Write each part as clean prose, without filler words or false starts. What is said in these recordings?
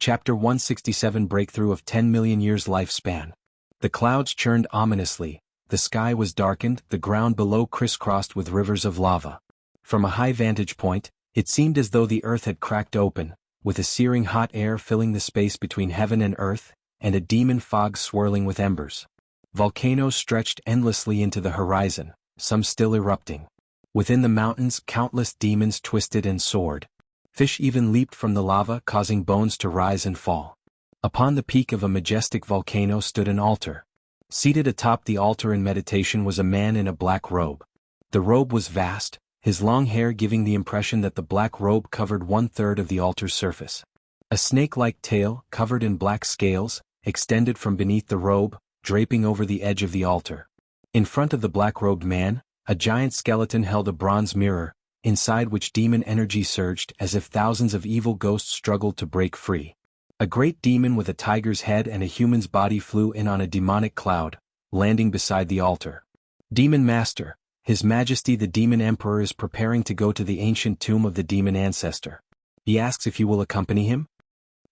Chapter 167 Breakthrough of 10 Million Years Lifespan. The clouds churned ominously, the sky was darkened, the ground below crisscrossed with rivers of lava. From a high vantage point, it seemed as though the earth had cracked open, with a searing hot air filling the space between heaven and earth, and a demon fog swirling with embers. Volcanoes stretched endlessly into the horizon, some still erupting. Within the mountains, countless demons twisted and soared. Fish even leaped from the lava, causing bones to rise and fall. Upon the peak of a majestic volcano stood an altar. Seated atop the altar in meditation was a man in a black robe. The robe was vast, his long hair giving the impression that the black robe covered 1/3 of the altar's surface. A snake-like tail, covered in black scales, extended from beneath the robe, draping over the edge of the altar. In front of the black-robed man, a giant skeleton held a bronze mirror, inside which demon energy surged as if thousands of evil ghosts struggled to break free. A great demon with a tiger's head and a human's body flew in on a demonic cloud, landing beside the altar. Demon Master, His Majesty the Demon Emperor is preparing to go to the ancient tomb of the demon ancestor. He asks if you will accompany him?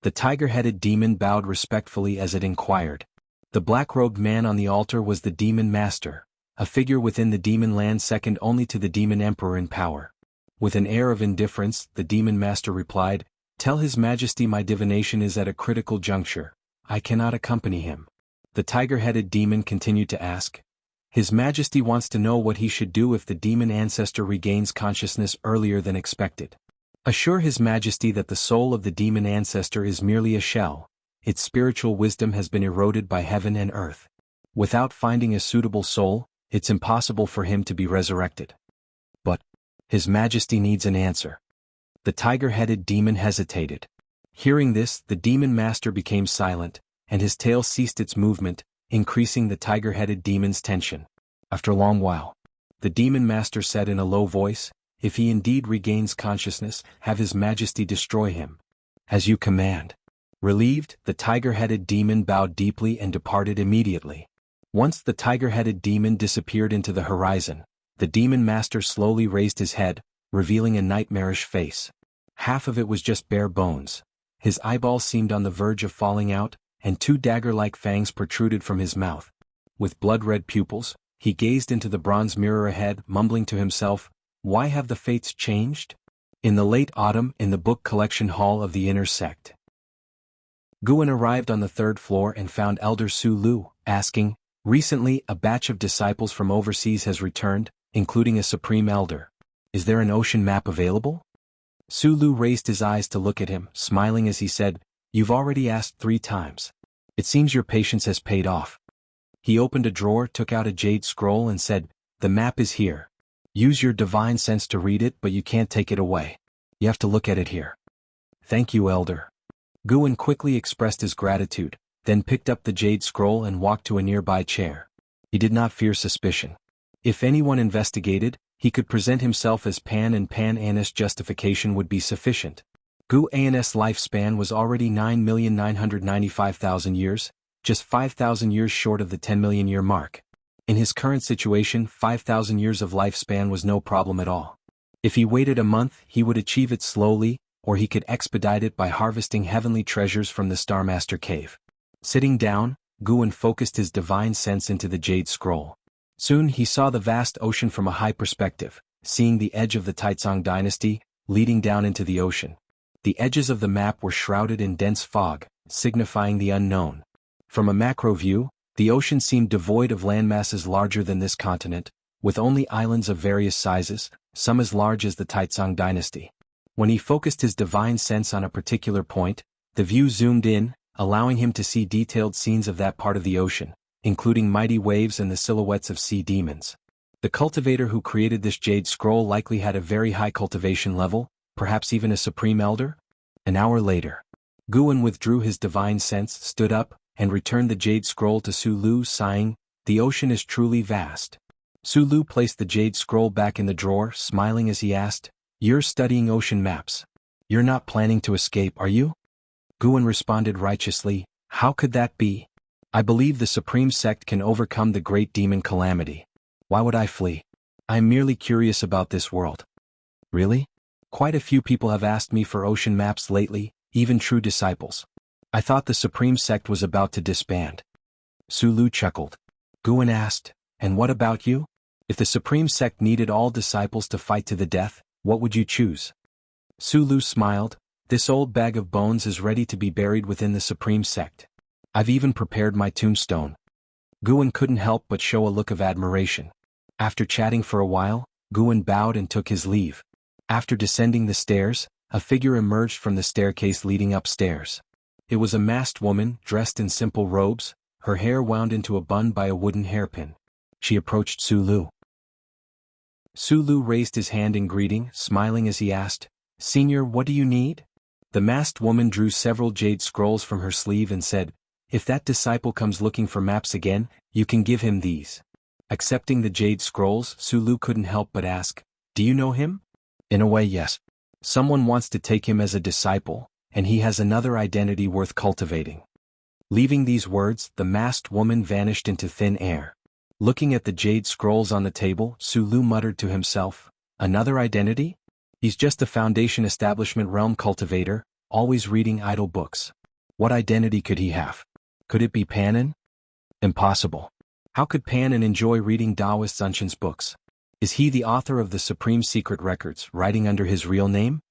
The tiger-headed demon bowed respectfully as it inquired. The black-robed man on the altar was the Demon Master, a figure within the demon land second only to the Demon Emperor in power. With an air of indifference, the Demon Master replied, "Tell His Majesty my divination is at a critical juncture. I cannot accompany him." The tiger-headed demon continued to ask. His Majesty wants to know what he should do if the demon ancestor regains consciousness earlier than expected. Assure His Majesty that the soul of the demon ancestor is merely a shell. Its spiritual wisdom has been eroded by heaven and earth. Without finding a suitable soul, it's impossible for him to be resurrected. But His Majesty needs an answer. The tiger-headed demon hesitated. Hearing this, the Demon Master became silent, and his tail ceased its movement, increasing the tiger-headed demon's tension. After a long while, the Demon Master said in a low voice, "If he indeed regains consciousness, have His Majesty destroy him." "As you command." Relieved, the tiger-headed demon bowed deeply and departed immediately. Once the tiger-headed demon disappeared into the horizon, the Demon Master slowly raised his head, revealing a nightmarish face. Half of it was just bare bones. His eyeballs seemed on the verge of falling out, and 2 dagger-like fangs protruded from his mouth. With blood-red pupils, he gazed into the bronze mirror ahead, mumbling to himself, "Why have the fates changed?" In the late autumn, in the book collection hall of the inner sect, Guan arrived on the 3rd floor and found Elder Su Lu, asking, "Recently, a batch of disciples from overseas has returned, including a Supreme Elder. Is there an ocean map available?" Su Lu raised his eyes to look at him, smiling as he said, "You've already asked 3 times. It seems your patience has paid off." He opened a drawer, took out a jade scroll and said, "The map is here. Use your divine sense to read it, but you can't take it away. You have to look at it here." "Thank you, Elder." Guan quickly expressed his gratitude, then picked up the jade scroll and walked to a nearby chair. He did not fear suspicion. If anyone investigated, he could present himself as Pan, and Pan An's justification would be sufficient. Gu An's lifespan was already 9,995,000 years, just 5,000 years short of the 10 million year mark. In his current situation, 5,000 years of lifespan was no problem at all. If he waited a month, he would achieve it slowly, or he could expedite it by harvesting heavenly treasures from the Starmaster Cave. Sitting down, Guan focused his divine sense into the jade scroll. Soon he saw the vast ocean from a high perspective, seeing the edge of the Taizong dynasty, leading down into the ocean. The edges of the map were shrouded in dense fog, signifying the unknown. From a macro view, the ocean seemed devoid of landmasses larger than this continent, with only islands of various sizes, some as large as the Taizong dynasty. When he focused his divine sense on a particular point, the view zoomed in, allowing him to see detailed scenes of that part of the ocean, including mighty waves and the silhouettes of sea demons. The cultivator who created this jade scroll likely had a very high cultivation level, perhaps even a Supreme Elder? An hour later, Guan withdrew his divine sense, stood up, and returned the jade scroll to Su Lu, sighing, "The ocean is truly vast." Su Lu placed the jade scroll back in the drawer, smiling as he asked, "You're studying ocean maps. You're not planning to escape, are you?" Guan responded righteously, "How could that be? I believe the Supreme Sect can overcome the great demon calamity. Why would I flee? I am merely curious about this world." "Really? Quite a few people have asked me for ocean maps lately, even true disciples. I thought the Supreme Sect was about to disband. Sulu chuckled. Guan asked, and what about you? If the Supreme Sect needed all disciples to fight to the death, what would you choose? Sulu smiled. This old bag of bones is ready to be buried within the Supreme Sect. I've even prepared my tombstone. Guan couldn't help but show a look of admiration. After chatting for a while, Guan bowed and took his leave. After descending the stairs, a figure emerged from the staircase leading upstairs. It was a masked woman, dressed in simple robes, her hair wound into a bun by a wooden hairpin. She approached Sulu. Sulu raised his hand in greeting, smiling as he asked, Senior, what do you need? The masked woman drew several jade scrolls from her sleeve and said, If that disciple comes looking for maps again, you can give him these. Accepting the jade scrolls, Sulu couldn't help but ask, Do you know him? In a way, yes. Someone wants to take him as a disciple, and he has another identity worth cultivating. Leaving these words, the masked woman vanished into thin air. Looking at the jade scrolls on the table, Sulu muttered to himself, Another identity? He's just a Foundation Establishment realm cultivator, always reading idle books. What identity could he have? Could it be Panin? Impossible. How could Panin enjoy reading Taoist Zunshan's books? Is he the author of the Supreme Secret Records, writing under his real name?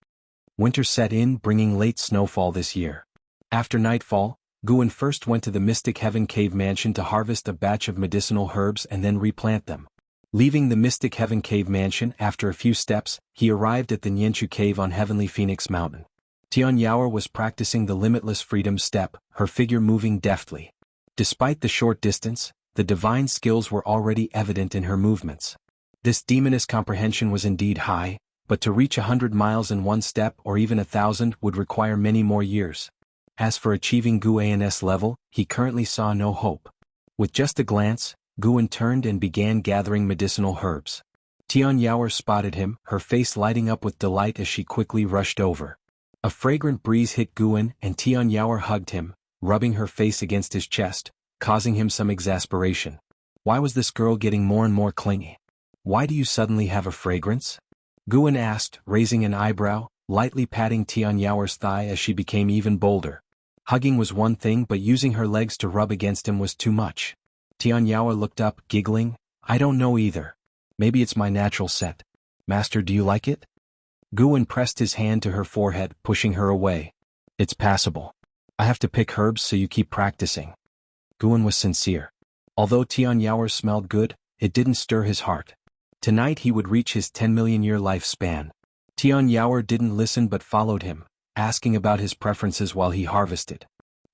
Winter set in, bringing late snowfall this year. After nightfall, Guan first went to the Mystic Heaven Cave Mansion to harvest a batch of medicinal herbs and then replant them. Leaving the Mystic Heaven Cave Mansion after a few steps, he arrived at the Nianchu Cave on Heavenly Phoenix Mountain. Tian Yaoer was practicing the Limitless Freedom Step, her figure moving deftly. Despite the short distance, the divine skills were already evident in her movements. This demoness comprehension was indeed high, but to reach 100 miles in one step or even 1,000 would require many more years. As for achieving Guan's level, he currently saw no hope. With just a glance, Guan turned and began gathering medicinal herbs. Tian Yaoer spotted him, her face lighting up with delight as she quickly rushed over. A fragrant breeze hit Guan and Tian Yaoer hugged him, rubbing her face against his chest, causing him some exasperation. Why was this girl getting more and more clingy? Why do you suddenly have a fragrance? Guan asked, raising an eyebrow, lightly patting Tian Yaoer's thigh as she became even bolder. Hugging was one thing, but using her legs to rub against him was too much. Tian Yaoer looked up, giggling, I don't know either. Maybe it's my natural scent. Master, do you like it? Guan pressed his hand to her forehead, pushing her away. It's passable. I have to pick herbs so you keep practicing. Guan was sincere. Although Tian Yaoer smelled good, it didn't stir his heart. Tonight he would reach his 10-million-year lifespan. Tian Yaoer didn't listen but followed him, asking about his preferences while he harvested.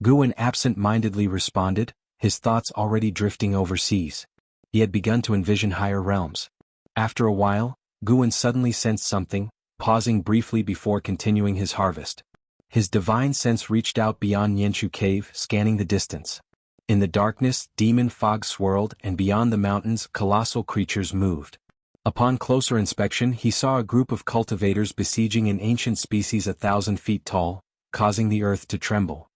Guan absent-mindedly responded, his thoughts already drifting overseas. He had begun to envision higher realms. After a while, Guan suddenly sensed something, pausing briefly before continuing his harvest. His divine sense reached out beyond Nianchu Cave, scanning the distance. In the darkness, demon fog swirled, and beyond the mountains, colossal creatures moved. Upon closer inspection, he saw a group of cultivators besieging an ancient species 1,000 feet tall, causing the earth to tremble.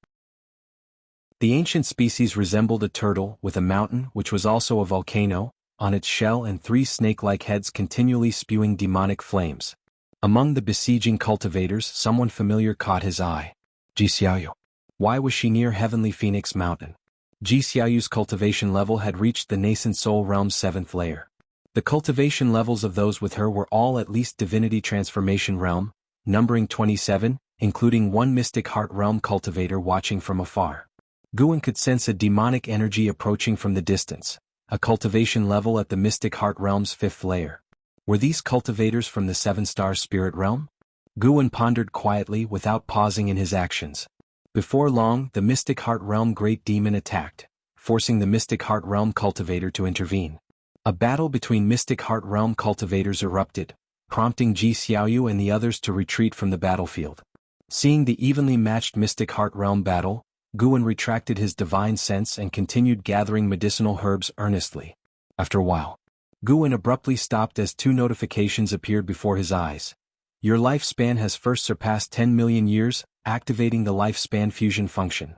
The ancient species resembled a turtle, with a mountain, which was also a volcano, on its shell and 3 snake-like heads continually spewing demonic flames. Among the besieging cultivators, someone familiar caught his eye. Ji Xiaoyu. Why was she near Heavenly Phoenix Mountain? Ji Xiaoyu's cultivation level had reached the nascent soul realm's 7th layer. The cultivation levels of those with her were all at least Divinity Transformation realm, numbering 27, including one Mystic Heart realm cultivator watching from afar. Guan could sense a demonic energy approaching from the distance, a cultivation level at the Mystic Heart realm's 5th layer. Were these cultivators from the 7-star spirit realm? Guan pondered quietly without pausing in his actions. Before long, the Mystic Heart realm great demon attacked, forcing the Mystic Heart realm cultivator to intervene. A battle between Mystic Heart realm cultivators erupted, prompting Ji Xiaoyu and the others to retreat from the battlefield. Seeing the evenly matched Mystic Heart realm battle, Guan retracted his divine sense and continued gathering medicinal herbs earnestly. After a while, Guan abruptly stopped as 2 notifications appeared before his eyes. Your lifespan has first surpassed 10 million years, activating the lifespan fusion function.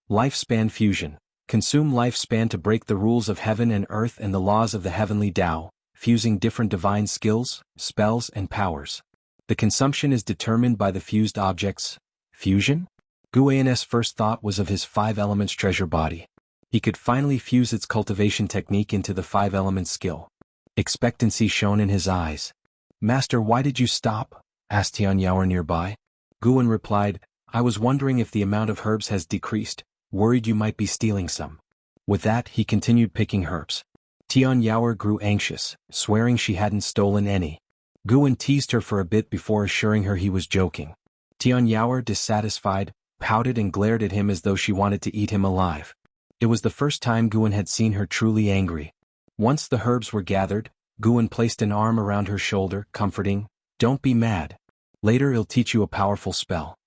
Lifespan fusion. Consume lifespan to break the rules of heaven and earth and the laws of the heavenly Tao, fusing different divine skills, spells, and powers. The consumption is determined by the fused objects. Fusion? Guan's first thought was of his 5 elements treasure body. He could finally fuse its cultivation technique into the 5 elements skill. Expectancy shone in his eyes. "Master, why did you stop?" asked Tian Yaoer nearby. Guan replied, "I was wondering if the amount of herbs has decreased, worried you might be stealing some." With that, he continued picking herbs. Tian Yaoer grew anxious, swearing she hadn't stolen any. Guan teased her for a bit before assuring her he was joking. Tian Yaoer, dissatisfied, pouted and glared at him as though she wanted to eat him alive. It was the first time Guan had seen her truly angry. Once the herbs were gathered, Guan placed an arm around her shoulder, comforting, "Don't be mad. Later I'll teach you a powerful spell."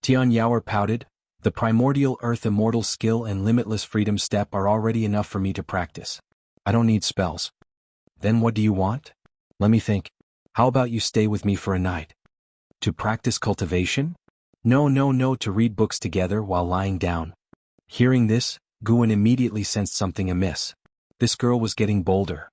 Tian Yaoer pouted, "The primordial earth immortal skill and limitless freedom step are already enough for me to practice. I don't need spells." "Then what do you want?" "Let me think. How about you stay with me for a night?" "To practice cultivation?" No, to read books together while lying down." Hearing this, Guan immediately sensed something amiss. This girl was getting bolder.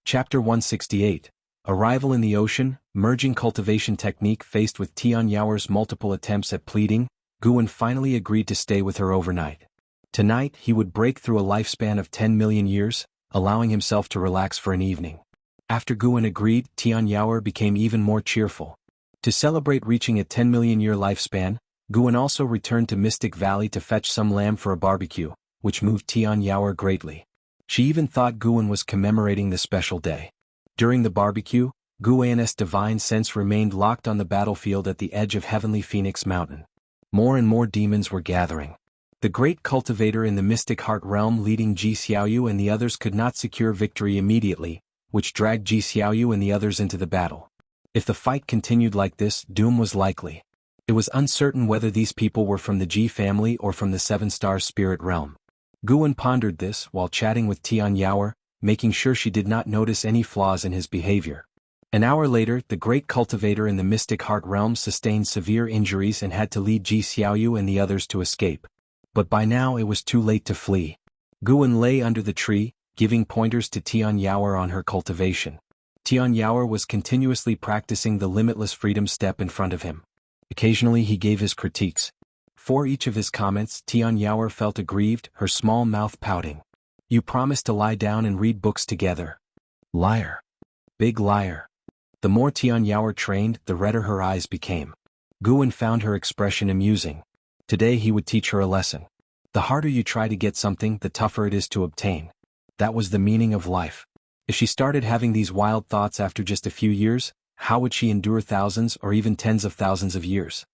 Chapter 168. Arrival in the Ocean, Merging Cultivation Technique. Faced with Tian Yaoer's multiple attempts at pleading, Guan finally agreed to stay with her overnight. Tonight he would break through a lifespan of 10 million years, allowing himself to relax for an evening. After Guan agreed, Tian Yaoer became even more cheerful. To celebrate reaching a 10 million year lifespan, Guan also returned to Mystic Valley to fetch some lamb for a barbecue, which moved Tian Yaoer greatly. She even thought Guan was commemorating the special day. During the barbecue, Guan's divine sense remained locked on the battlefield at the edge of Heavenly Phoenix Mountain. More and more demons were gathering. The great cultivator in the Mystic Heart realm leading Ji Xiaoyu and the others could not secure victory immediately, which dragged Ji Xiaoyu and the others into the battle. If the fight continued like this, doom was likely. It was uncertain whether these people were from the Ji family or from the 7 Stars spirit realm. Guan pondered this while chatting with Tian Yaoer, making sure she did not notice any flaws in his behavior. An hour later, the great cultivator in the Mystic Heart realm sustained severe injuries and had to lead Ji Xiaoyu and the others to escape. But by now it was too late to flee. Guan lay under the tree, giving pointers to Tian Yaoer on her cultivation. Tian Yaoer was continuously practicing the limitless freedom step in front of him. Occasionally he gave his critiques. For each of his comments, Tian Yaoer felt aggrieved, her small mouth pouting. "You promised to lie down and read books together." "Liar. Big liar." The more Tian Yaoer trained, the redder her eyes became. Guan found her expression amusing. Today he would teach her a lesson. The harder you try to get something, the tougher it is to obtain. That was the meaning of life. If she started having these wild thoughts after just a few years, how would she endure thousands or even tens of thousands of years?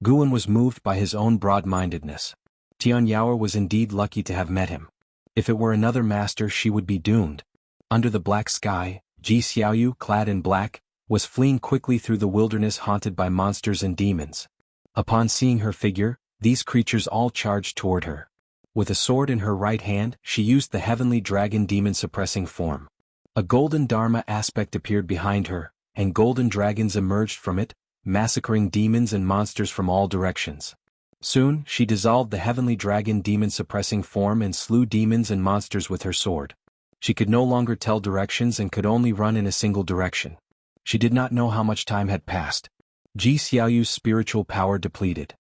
Guan was moved by his own broad-mindedness. Tian Yaoer was indeed lucky to have met him. If it were another master, she would be doomed. Under the black sky, Ji Xiaoyu, clad in black, was fleeing quickly through the wilderness haunted by monsters and demons. Upon seeing her figure, these creatures all charged toward her. With a sword in her right hand, she used the heavenly dragon demon-suppressing form. A golden Dharma aspect appeared behind her, and golden dragons emerged from it, massacring demons and monsters from all directions. Soon, she dissolved the heavenly dragon demon-suppressing form and slew demons and monsters with her sword. She could no longer tell directions and could only run in a single direction. She did not know how much time had passed. Ji Xiaoyu's spiritual power depleted.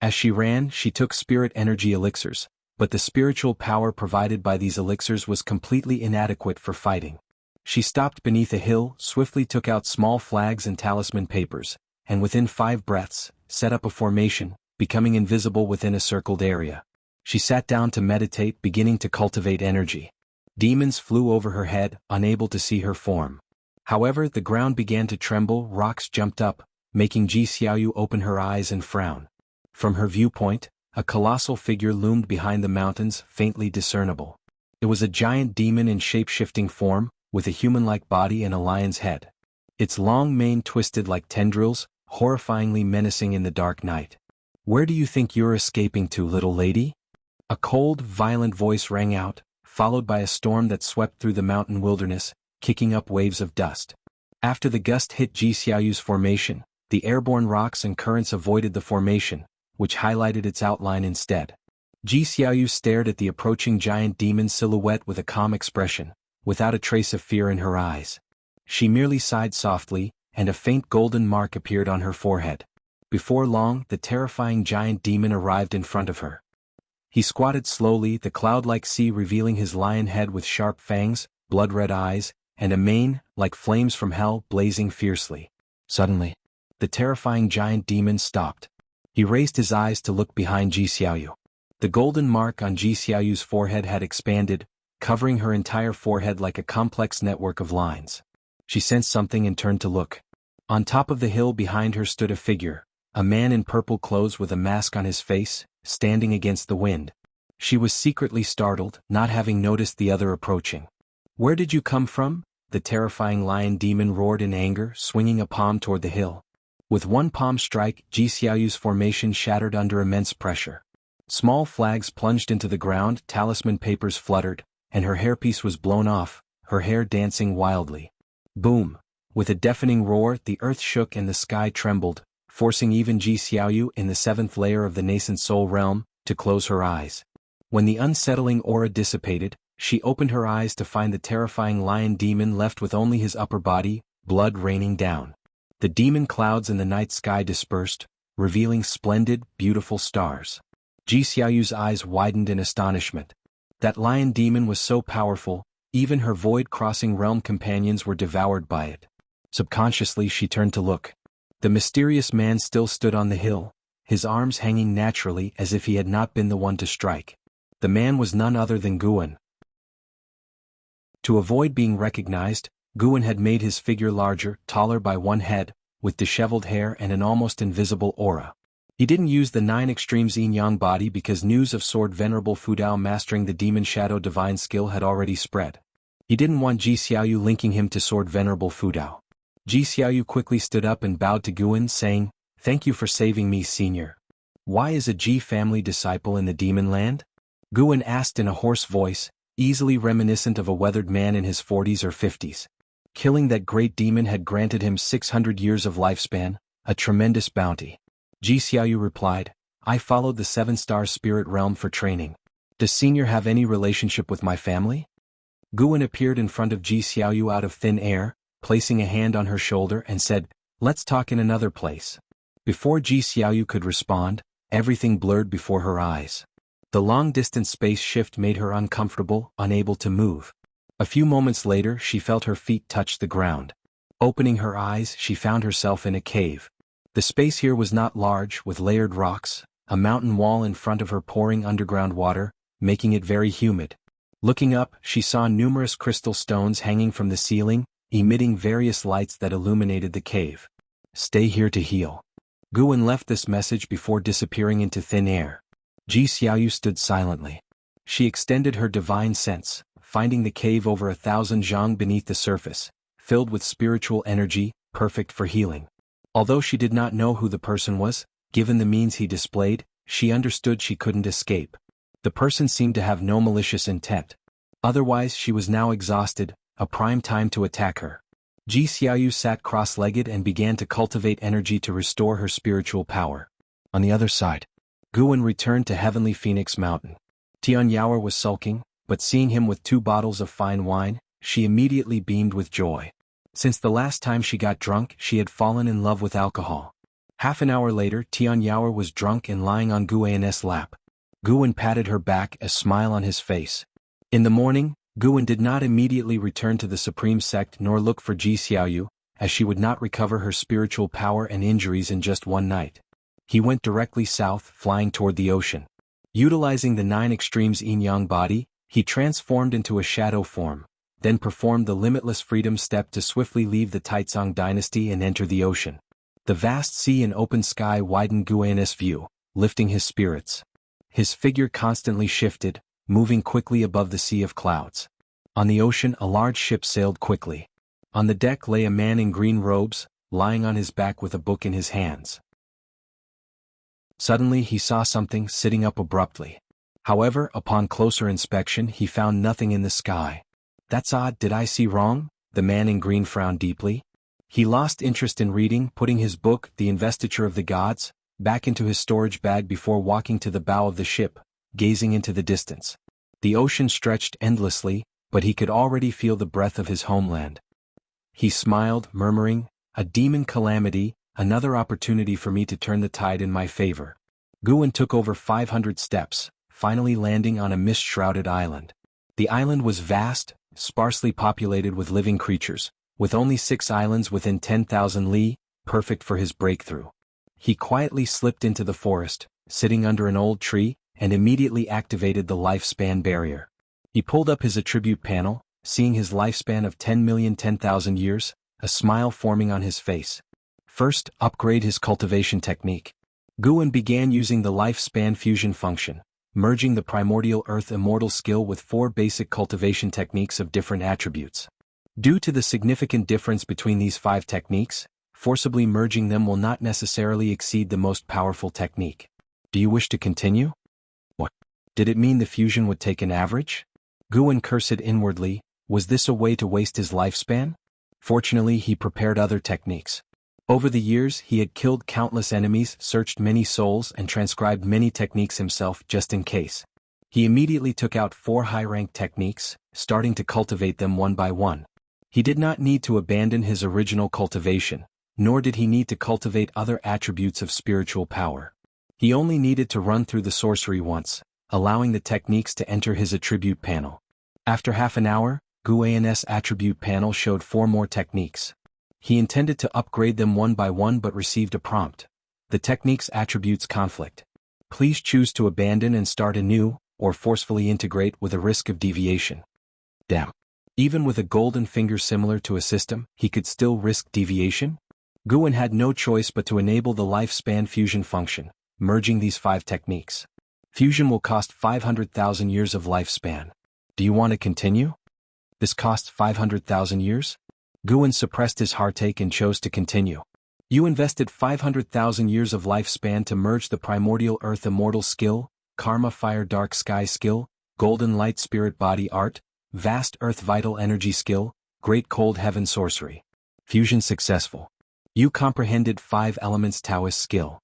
As she ran, she took spirit energy elixirs, but the spiritual power provided by these elixirs was completely inadequate for fighting. She stopped beneath a hill, swiftly took out small flags and talisman papers, and within 5 breaths, set up a formation, becoming invisible within a circled area. She sat down to meditate, beginning to cultivate energy. Demons flew over her head, unable to see her form. However, the ground began to tremble, rocks jumped up, making Ji Xiaoyu open her eyes and frown. From her viewpoint, a colossal figure loomed behind the mountains, faintly discernible. It was a giant demon in shape-shifting form, with a human-like body and a lion's head. Its long mane twisted like tendrils, horrifyingly menacing in the dark night. "Where do you think you're escaping to, little lady?" A cold, violent voice rang out, followed by a storm that swept through the mountain wilderness, kicking up waves of dust. After the gust hit Ji Xiaoyu's formation, the airborne rocks and currents avoided the formation, which highlighted its outline instead. Ji Xiaoyu stared at the approaching giant demon silhouette with a calm expression, without a trace of fear in her eyes. She merely sighed softly, and a faint golden mark appeared on her forehead. Before long, the terrifying giant demon arrived in front of her. He squatted slowly, the cloud-like sea revealing his lion head with sharp fangs, blood-red eyes, and a mane, like flames from hell, blazing fiercely. Suddenly, the terrifying giant demon stopped. He raised his eyes to look behind Ji Xiaoyu. The golden mark on Ji Xiaoyu's forehead had expanded, covering her entire forehead like a complex network of lines. She sensed something and turned to look. On top of the hill behind her stood a figure, a man in purple clothes with a mask on his face, standing against the wind. She was secretly startled, not having noticed the other approaching. "Where did you come from?" the terrifying lion demon roared in anger, swinging a palm toward the hill. With one palm strike, Ji Xiaoyu's formation shattered under immense pressure. Small flags plunged into the ground, talisman papers fluttered, and her hairpiece was blown off, her hair dancing wildly. Boom! With a deafening roar, the earth shook and the sky trembled, forcing even Ji Xiaoyu, in the seventh layer of the nascent soul realm, to close her eyes. When the unsettling aura dissipated, she opened her eyes to find the terrifying lion demon left with only his upper body, blood raining down. The demon clouds in the night sky dispersed, revealing splendid, beautiful stars. Ji Xiaoyu's eyes widened in astonishment. That lion demon was so powerful, even her void-crossing realm companions were devoured by it. Subconsciously she turned to look. The mysterious man still stood on the hill, his arms hanging naturally as if he had not been the one to strike. The man was none other than Guan. To avoid being recognized, Guan had made his figure larger, taller by one head, with disheveled hair and an almost invisible aura. He didn't use the 9 extremes yin-yang body because news of Sword Venerable Fudao mastering the Demon Shadow divine skill had already spread. He didn't want Ji Xiaoyu linking him to Sword Venerable Fudao. Ji Xiaoyu quickly stood up and bowed to Guan, saying, "Thank you for saving me, senior." "Why is a Ji family disciple in the demon land?" Guan asked in a hoarse voice, easily reminiscent of a weathered man in his 40s or 50s. Killing that great demon had granted him 600 years of lifespan, a tremendous bounty. Ji Xiaoyu replied, "I followed the 7-star spirit realm for training. Does senior have any relationship with my family?" Guan appeared in front of Ji Xiaoyu out of thin air, placing a hand on her shoulder and said, "Let's talk in another place." Before Ji Xiaoyu could respond, everything blurred before her eyes. The long-distance space shift made her uncomfortable, unable to move. A few moments later she felt her feet touch the ground. Opening her eyes, she found herself in a cave. The space here was not large, with layered rocks, a mountain wall in front of her pouring underground water, making it very humid. Looking up, she saw numerous crystal stones hanging from the ceiling, emitting various lights that illuminated the cave. "Stay here to heal." Guan left this message before disappearing into thin air. Ji Xiaoyu stood silently. She extended her divine sense, finding the cave over 1,000 zhang beneath the surface, filled with spiritual energy, perfect for healing. Although she did not know who the person was, given the means he displayed, she understood she couldn't escape. The person seemed to have no malicious intent. Otherwise she was now exhausted, a prime time to attack her. Ji Xiaoyu sat cross-legged and began to cultivate energy to restore her spiritual power. On the other side, Guan returned to Heavenly Phoenix Mountain. Tian Yaoer was sulking, but seeing him with 2 bottles of fine wine, she immediately beamed with joy. Since the last time she got drunk, she had fallen in love with alcohol. Half an hour later, Tian Yaoer was drunk and lying on Guan's lap. Guan patted her back, a smile on his face. In the morning, Guan did not immediately return to the Supreme Sect nor look for Ji Xiaoyu, as she would not recover her spiritual power and injuries in just one night. He went directly south, flying toward the ocean. Utilizing the 9 extremes yin-yang body, he transformed into a shadow form, then performed the limitless freedom step to swiftly leave the Taizong dynasty and enter the ocean. The vast sea and open sky widened Guan's view, lifting his spirits. His figure constantly shifted, moving quickly above the sea of clouds. On the ocean, a large ship sailed quickly. On the deck lay a man in green robes, lying on his back with a book in his hands. Suddenly he saw something sitting up abruptly. However, upon closer inspection he found nothing in the sky. "That's odd, did I see wrong?" The man in green frowned deeply. He lost interest in reading, putting his book, The Investiture of the Gods, back into his storage bag before walking to the bow of the ship, gazing into the distance. The ocean stretched endlessly, but he could already feel the breath of his homeland. He smiled, murmuring, A demon calamity, another opportunity for me to turn the tide in my favor. Guan took over 500 steps, finally landing on a mist-shrouded island. The island was vast, sparsely populated with living creatures, with only 6 islands within 10,000 li, perfect for his breakthrough. He quietly slipped into the forest, sitting under an old tree, and immediately activated the lifespan barrier. He pulled up his attribute panel, seeing his lifespan of 10,010,000 years, a smile forming on his face. First, upgrade his cultivation technique. Guan began using the lifespan fusion function, merging the primordial earth immortal skill with 4 basic cultivation techniques of different attributes. Due to the significant difference between these 5 techniques, forcibly merging them will not necessarily exceed the most powerful technique. Do you wish to continue? What? Did it mean the fusion would take an average? Guan cursed inwardly. Was this a way to waste his lifespan? Fortunately, he prepared other techniques. Over the years, he had killed countless enemies, searched many souls, and transcribed many techniques himself just in case. He immediately took out 4 high-rank techniques, starting to cultivate them one by one. He did not need to abandon his original cultivation, nor did he need to cultivate other attributes of spiritual power. He only needed to run through the sorcery once, allowing the techniques to enter his attribute panel. After half an hour, Guan's attribute panel showed 4 more techniques. He intended to upgrade them one by one but received a prompt. The technique's attributes conflict. Please choose to abandon and start anew, or forcefully integrate with a risk of deviation. Damn. Even with a golden finger similar to a system, he could still risk deviation? Guan had no choice but to enable the lifespan fusion function, merging these 5 techniques. Fusion will cost 500,000 years of lifespan. Do you want to continue? This costs 500,000 years? Guan suppressed his heartache and chose to continue. You invested 500,000 years of lifespan to merge the primordial earth immortal skill, karma fire dark sky skill, golden light spirit body art, vast earth vital energy skill, great cold heaven sorcery. Fusion successful. You comprehended 5 elements Taoist skill.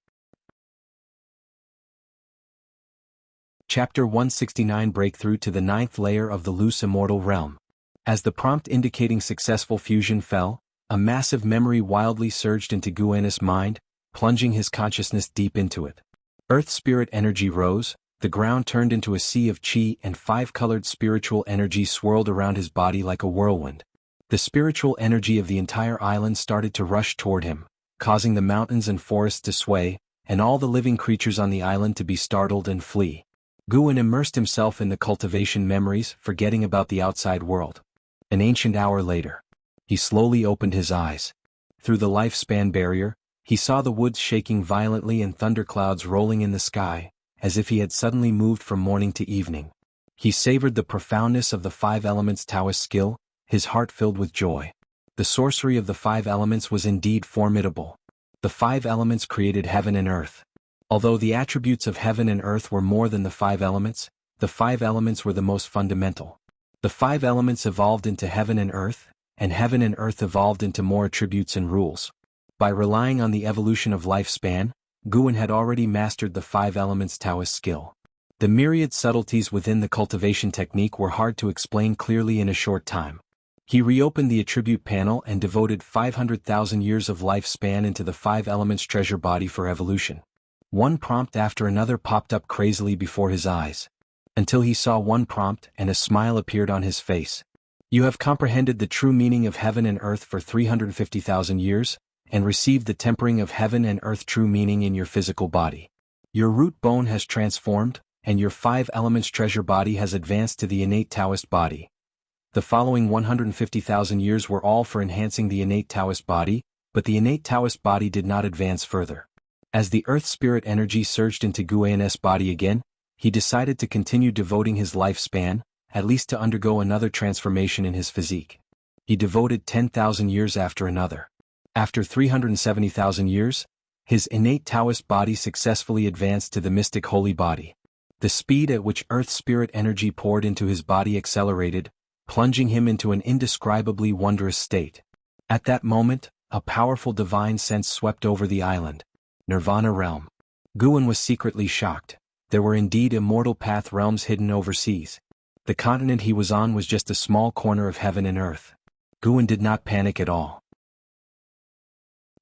Chapter 169 Breakthrough to the 9th layer of the loose immortal realm. As the prompt indicating successful fusion fell, a massive memory wildly surged into Guan's mind, plunging his consciousness deep into it. Earth spirit energy rose, the ground turned into a sea of chi and 5-colored spiritual energy swirled around his body like a whirlwind. The spiritual energy of the entire island started to rush toward him, causing the mountains and forests to sway, and all the living creatures on the island to be startled and flee. Guan immersed himself in the cultivation memories, forgetting about the outside world. An ancient hour later, he slowly opened his eyes. Through the lifespan barrier, he saw the woods shaking violently and thunderclouds rolling in the sky, as if he had suddenly moved from morning to evening. He savored the profoundness of the 5 elements Taoist skill, his heart filled with joy. The sorcery of the 5 elements was indeed formidable. The 5 elements created heaven and earth. Although the attributes of heaven and earth were more than the 5 elements, the 5 elements were the most fundamental. The 5 elements evolved into heaven and earth evolved into more attributes and rules. By relying on the evolution of lifespan, Guan had already mastered the 5 elements Taoist skill. The myriad subtleties within the cultivation technique were hard to explain clearly in a short time. He reopened the attribute panel and devoted 500,000 years of lifespan into the 5 elements treasure body for evolution. One prompt after another popped up crazily before his eyes, until he saw one prompt and a smile appeared on his face. You have comprehended the true meaning of heaven and earth for 350,000 years, and received the tempering of heaven and earth true meaning in your physical body. Your root bone has transformed, and your 5 elements treasure body has advanced to the innate Taoist body. The following 150,000 years were all for enhancing the innate Taoist body, but the innate Taoist body did not advance further. As the earth spirit energy surged into Guan's body again, he decided to continue devoting his lifespan, at least to undergo another transformation in his physique. He devoted 10,000 years after another. After 370,000 years, his innate Taoist body successfully advanced to the mystic holy body. The speed at which earth spirit energy poured into his body accelerated, plunging him into an indescribably wondrous state. At that moment, a powerful divine sense swept over the island. Nirvana realm. Guan was secretly shocked. There were indeed immortal path realms hidden overseas. The continent he was on was just a small corner of heaven and earth. Guan did not panic at all.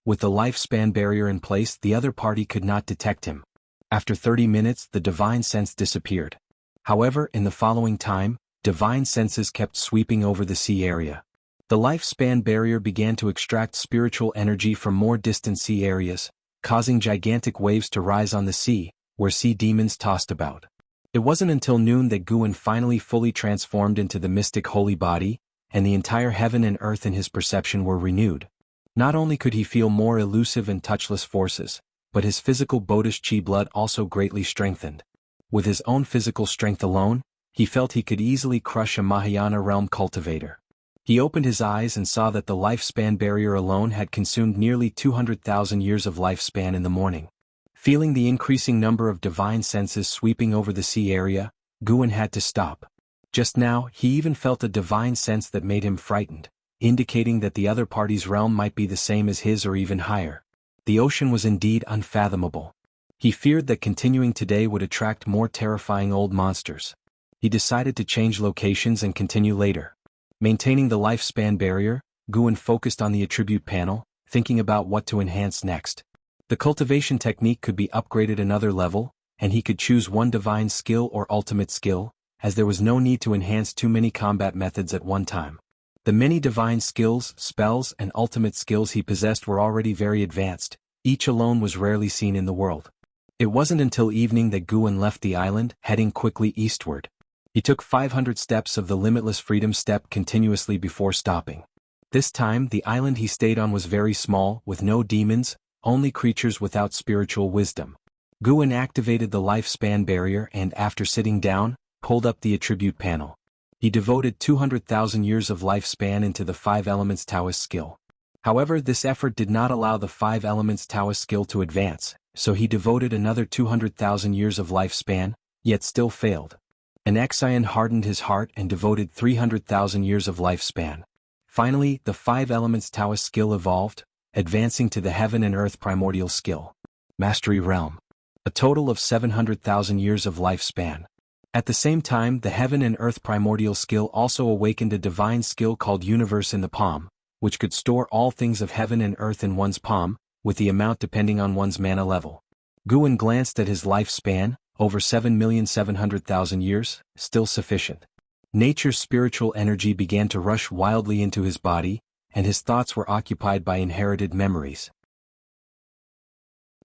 With the lifespan barrier in place, the other party could not detect him. After 30 minutes, the divine sense disappeared. However, in the following time, divine senses kept sweeping over the sea area. The lifespan barrier began to extract spiritual energy from more distant sea areas, causing gigantic waves to rise on the sea, where sea demons tossed about. It wasn't until noon that Guan finally fully transformed into the mystic holy body, and the entire heaven and earth in his perception were renewed. Not only could he feel more elusive and touchless forces, but his physical Buddhist chi blood also greatly strengthened. With his own physical strength alone, he felt he could easily crush a Mahayana realm cultivator. He opened his eyes and saw that the lifespan barrier alone had consumed nearly 200,000 years of lifespan in the morning. Feeling the increasing number of divine senses sweeping over the sea area, Guan had to stop. Just now, he even felt a divine sense that made him frightened, indicating that the other party's realm might be the same as his or even higher. The ocean was indeed unfathomable. He feared that continuing today would attract more terrifying old monsters. He decided to change locations and continue later. Maintaining the lifespan barrier, Guan focused on the attribute panel, thinking about what to enhance next. The cultivation technique could be upgraded another level, and he could choose one divine skill or ultimate skill, as there was no need to enhance too many combat methods at one time. The many divine skills, spells, and ultimate skills he possessed were already very advanced, each alone was rarely seen in the world. It wasn't until evening that Guan left the island, heading quickly eastward. He took 500 steps of the limitless freedom step continuously before stopping. This time, the island he stayed on was very small, with no demons, only creatures without spiritual wisdom. Guan activated the lifespan barrier and, after sitting down, pulled up the attribute panel. He devoted 200,000 years of lifespan into the 5 Elements Taoist skill. However, this effort did not allow the 5 Elements Taoist skill to advance, so he devoted another 200,000 years of lifespan, yet still failed. An Exion hardened his heart and devoted 300,000 years of lifespan. Finally, the 5 Elements Taoist skill evolved, advancing to the Heaven and Earth Primordial skill. Mastery Realm. A total of 700,000 years of lifespan. At the same time, the Heaven and Earth Primordial skill also awakened a divine skill called Universe in the Palm, which could store all things of heaven and earth in one's palm, with the amount depending on one's mana level. Guan glanced at his lifespan, over 7,700,000 years, still sufficient. Nature's spiritual energy began to rush wildly into his body, and his thoughts were occupied by inherited memories.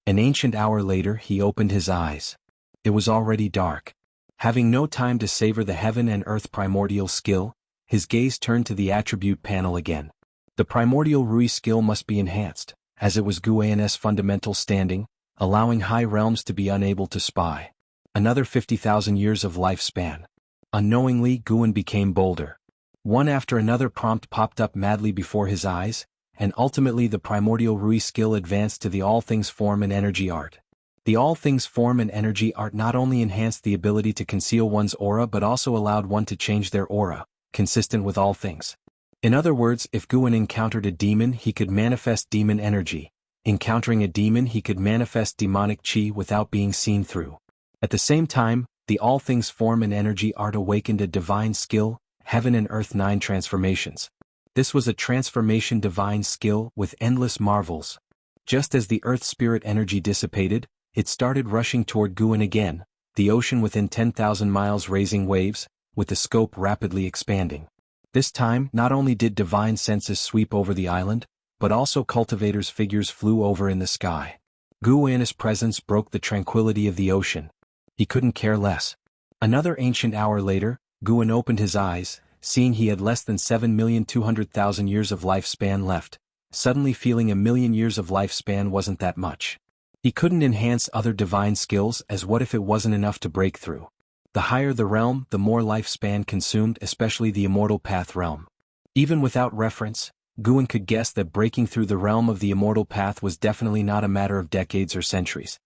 An ancient hour later, he opened his eyes. It was already dark. Having no time to savor the Heaven and Earth Primordial skill, his gaze turned to the attribute panel again. The Primordial Rui skill must be enhanced, as it was Guan's fundamental standing, allowing high realms to be unable to spy. Another 50,000 years of lifespan. Unknowingly, Guan became bolder. One after another prompt popped up madly before his eyes, and ultimately the Primordial Rui skill advanced to the All Things Form and Energy art. The All Things Form and Energy art not only enhanced the ability to conceal one's aura but also allowed one to change their aura, consistent with all things. In other words, if Guan encountered a demon, he could manifest demon energy. Encountering a demon, he could manifest demonic chi without being seen through. At the same time, the All Things Form and Energy art awakened a divine skill, Heaven and Earth 9 transformations. This was a transformation divine skill with endless marvels. Just as the Earth Spirit energy dissipated, it started rushing toward Guan again, the ocean within 10,000 miles raising waves, with the scope rapidly expanding. This time, not only did divine senses sweep over the island, but also cultivators' figures flew over in the sky. Guan's presence broke the tranquility of the ocean. He couldn't care less. Another ancient hour later, Guan opened his eyes, seeing he had less than 7,200,000 years of lifespan left, suddenly feeling 1,000,000 years of lifespan wasn't that much. He couldn't enhance other divine skills, as what if it wasn't enough to break through? The higher the realm, the more lifespan consumed, especially the Immortal Path realm. Even without reference, Guan could guess that breaking through the realm of the Immortal Path was definitely not a matter of decades or centuries.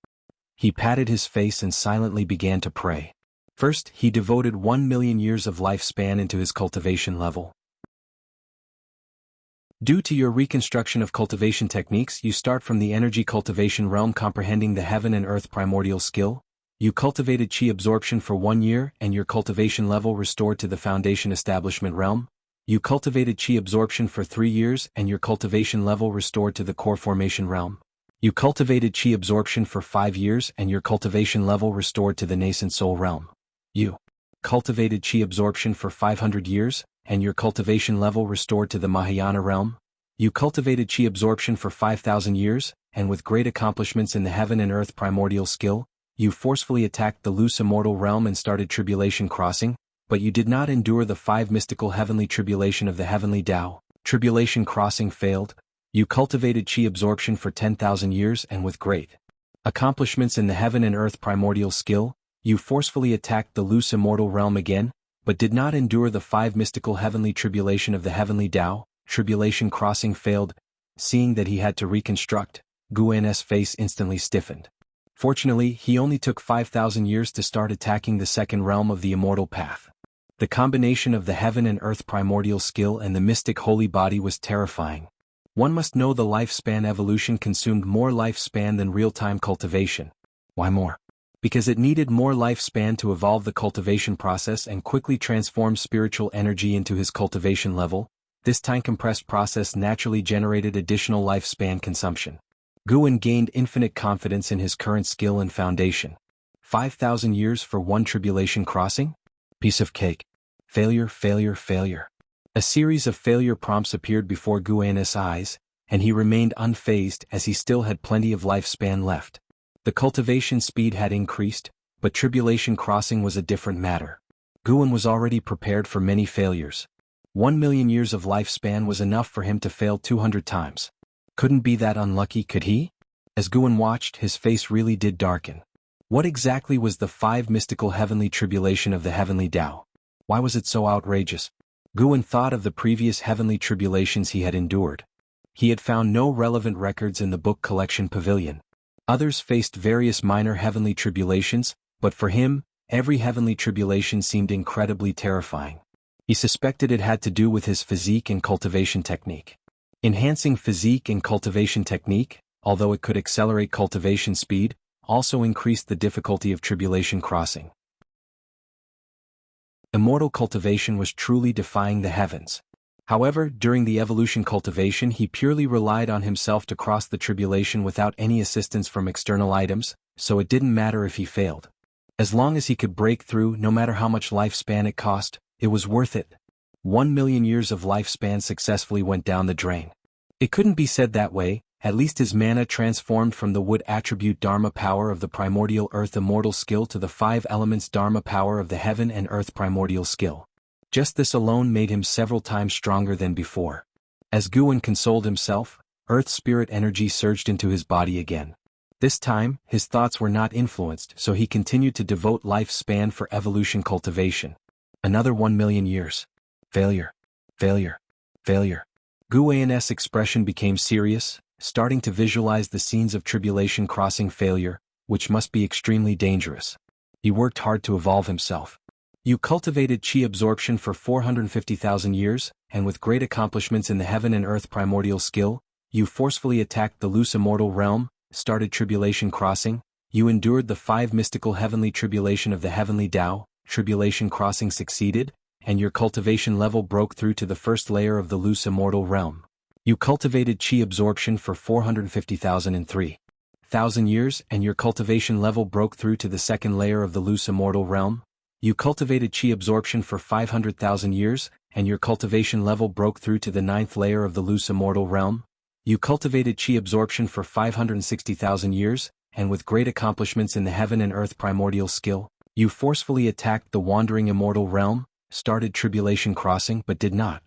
He patted his face and silently began to pray. First, he devoted 1,000,000 years of lifespan into his cultivation level. Due to your reconstruction of cultivation techniques, you start from the energy cultivation realm comprehending the Heaven and Earth Primordial skill. You cultivated chi absorption for 1 year and your cultivation level restored to the foundation establishment realm. You cultivated chi absorption for 3 years and your cultivation level restored to the core formation realm. You cultivated chi absorption for 5 years and your cultivation level restored to the nascent soul realm. You cultivated chi absorption for 500 years and your cultivation level restored to the Mahayana realm. You cultivated chi absorption for 5,000 years, and with great accomplishments in the heaven and earth primordial skill, you forcefully attacked the loose immortal realm and started tribulation crossing, but you did not endure the 5 mystical heavenly tribulation of the heavenly Tao. Tribulation crossing failed. You cultivated chi absorption for 10,000 years and with great accomplishments in the heaven and earth primordial skill, you forcefully attacked the loose immortal realm again, but did not endure the 5 mystical heavenly tribulation of the heavenly Tao. Tribulation crossing failed. Seeing that he had to reconstruct, Guan's face instantly stiffened. Fortunately, he only took 5,000 years to start attacking the second realm of the immortal path. The combination of the heaven and earth primordial skill and the mystic holy body was terrifying. One must know the lifespan evolution consumed more lifespan than real-time cultivation. Why more? Because it needed more lifespan to evolve the cultivation process and quickly transform spiritual energy into his cultivation level. This time-compressed process naturally generated additional lifespan consumption. Guan gained infinite confidence in his current skill and foundation. 5,000 years for one tribulation crossing? Piece of cake. Failure, failure, failure. A series of failure prompts appeared before Guan's eyes, and he remained unfazed as he still had plenty of lifespan left. The cultivation speed had increased, but tribulation crossing was a different matter. Guan was already prepared for many failures. 1,000,000 years of lifespan was enough for him to fail 200 times. Couldn't be that unlucky, could he? As Guan watched, his face really did darken. What exactly was the 5 mystical heavenly tribulation of the heavenly Tao? Why was it so outrageous? Guan thought of the previous heavenly tribulations he had endured. He had found no relevant records in the book collection pavilion. Others faced various minor heavenly tribulations, but for him, every heavenly tribulation seemed incredibly terrifying. He suspected it had to do with his physique and cultivation technique. Enhancing physique and cultivation technique, although it could accelerate cultivation speed, also increased the difficulty of tribulation crossing. Immortal cultivation was truly defying the heavens. However, during the evolution cultivation he purely relied on himself to cross the tribulation without any assistance from external items, so it didn't matter if he failed. As long as he could break through, no matter how much lifespan it cost, it was worth it. 1,000,000 years of lifespan successfully went down the drain. It couldn't be said that way. At least his mana transformed from the wood attribute Dharma power of the primordial earth immortal skill to the 5 elements Dharma power of the heaven and earth primordial skill. Just this alone made him several times stronger than before. As Guan consoled himself, earth spirit energy surged into his body again. This time, his thoughts were not influenced, so he continued to devote lifespan for evolution cultivation. Another 1,000,000 years. Failure. Failure. Failure. Guan's expression became serious, starting to visualize the scenes of tribulation crossing failure, which must be extremely dangerous. He worked hard to evolve himself. You cultivated chi absorption for 450,000 years, and with great accomplishments in the heaven and earth primordial skill, you forcefully attacked the loose immortal realm, started tribulation crossing, you endured the 5 mystical heavenly tribulation of the heavenly Tao, tribulation crossing succeeded, and your cultivation level broke through to the first layer of the loose immortal realm. You cultivated chi absorption for 450,003,000 years and your cultivation level broke through to the second layer of the loose immortal realm. You cultivated chi absorption for 500,000 years and your cultivation level broke through to the 9th layer of the loose immortal realm. You cultivated chi absorption for 560,000 years, and with great accomplishments in the heaven and earth primordial skill, you forcefully attacked the wandering immortal realm, started tribulation crossing but did not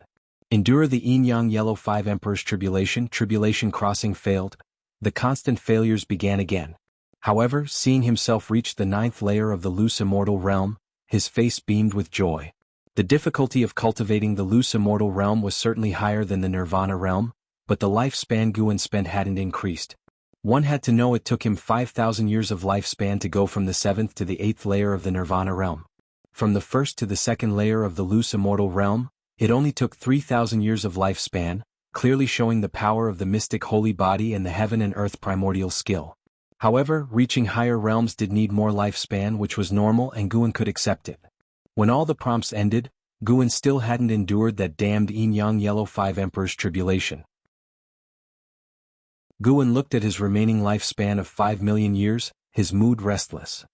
endure the yin-yang yellow 5 emperors tribulation. Tribulation crossing failed. The constant failures began again. However, seeing himself reach the 9th layer of the loose immortal realm, his face beamed with joy. The difficulty of cultivating the loose immortal realm was certainly higher than the nirvana realm, but the lifespan Guan spent hadn't increased. One had to know it took him 5,000 years of lifespan to go from the 7th to the 8th layer of the nirvana realm. From the 1st to the 2nd layer of the loose immortal realm, it only took 3,000 years of lifespan, clearly showing the power of the mystic holy body and the heaven and earth primordial skill. However, reaching higher realms did need more lifespan, which was normal and Guan could accept it. When all the prompts ended, Guan still hadn't endured that damned yin-yang yellow 5 Emperors tribulation. Guan looked at his remaining lifespan of 5 million years, his mood restless.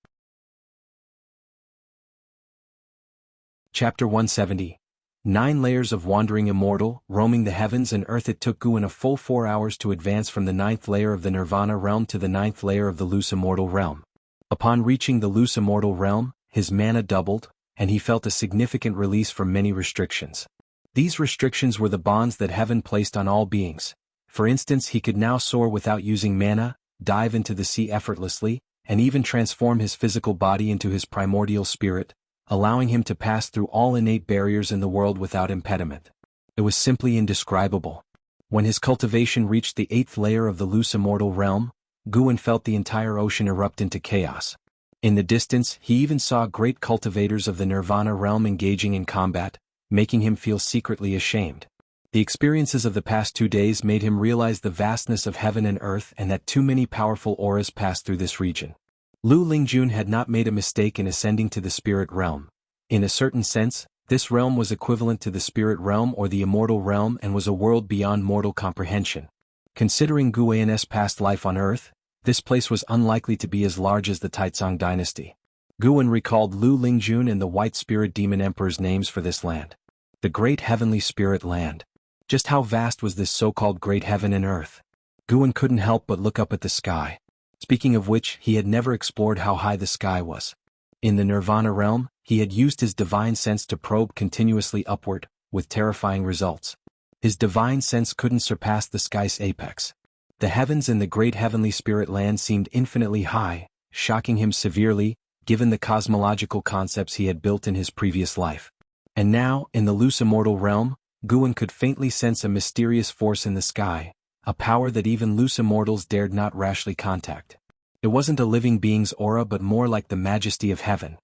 Chapter 170. 9 Layers of Wandering Immortal, roaming the heavens and earth. It took Guan a full 4 hours to advance from the 9th layer of the Nirvana realm to the 9th layer of the loose immortal realm. Upon reaching the loose immortal realm, his mana doubled, and he felt a significant release from many restrictions. These restrictions were the bonds that heaven placed on all beings. For instance, he could now soar without using mana, dive into the sea effortlessly, and even transform his physical body into his primordial spirit, allowing him to pass through all innate barriers in the world without impediment. It was simply indescribable. When his cultivation reached the 8th layer of the loose immortal realm, Guan felt the entire ocean erupt into chaos. In the distance, he even saw great cultivators of the Nirvana realm engaging in combat, making him feel secretly ashamed. The experiences of the past 2 days made him realize the vastness of heaven and earth and that too many powerful auras passed through this region. Lu Lingjun had not made a mistake in ascending to the spirit realm. In a certain sense, this realm was equivalent to the spirit realm or the immortal realm and was a world beyond mortal comprehension. Considering Guan's past life on Earth, this place was unlikely to be as large as the Taizong dynasty. Guan recalled Lu Lingjun and the White Spirit Demon Emperor's names for this land. The Great Heavenly Spirit Land. Just how vast was this so-called Great Heaven and Earth? Guan couldn't help but look up at the sky. Speaking of which, he had never explored how high the sky was. In the Nirvana realm, he had used his divine sense to probe continuously upward, with terrifying results. His divine sense couldn't surpass the sky's apex. The heavens in the Great Heavenly Spirit Land seemed infinitely high, shocking him severely, given the cosmological concepts he had built in his previous life. And now, in the loose immortal realm, Guan could faintly sense a mysterious force in the sky, a power that even loose immortals dared not rashly contact. It wasn't a living being's aura but more like the majesty of heaven.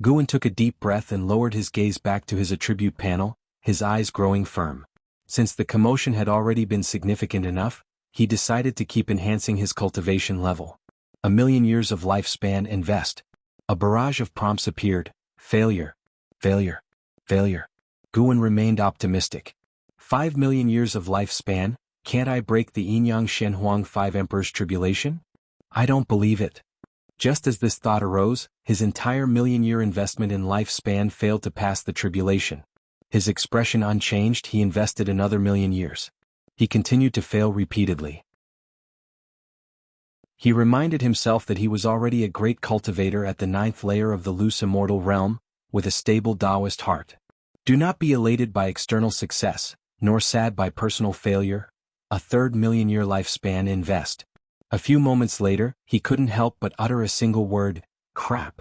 Guan took a deep breath and lowered his gaze back to his attribute panel, his eyes growing firm. Since the commotion had already been significant enough, he decided to keep enhancing his cultivation level. 1 million years of lifespan invest. A barrage of prompts appeared. Failure. Failure. Failure. Guan remained optimistic. 5 million years of lifespan. Can't I break the Yin-Yang Shenhuang 5 Emperors tribulation? I don't believe it. Just as this thought arose, his entire million-year investment in lifespan failed to pass the tribulation. His expression unchanged, he invested another 1,000,000 years. He continued to fail repeatedly. He reminded himself that he was already a great cultivator at the 9th layer of the loose immortal realm, with a stable Taoist heart. Do not be elated by external success, nor sad by personal failure. A third million-year lifespan invest. A few moments later, he couldn't help but utter a single word, crap.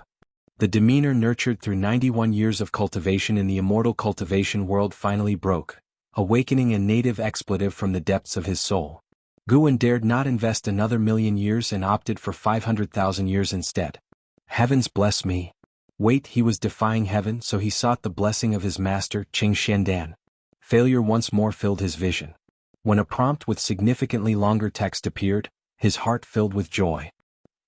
The demeanor nurtured through 91 years of cultivation in the immortal cultivation world finally broke, awakening a native expletive from the depths of his soul. Guan dared not invest another 1,000,000 years and opted for 500,000 years instead. Heavens bless me. Wait, he was defying heaven, so he sought the blessing of his master, Qing Shendan. Failure once more filled his vision. When a prompt with significantly longer text appeared, his heart filled with joy.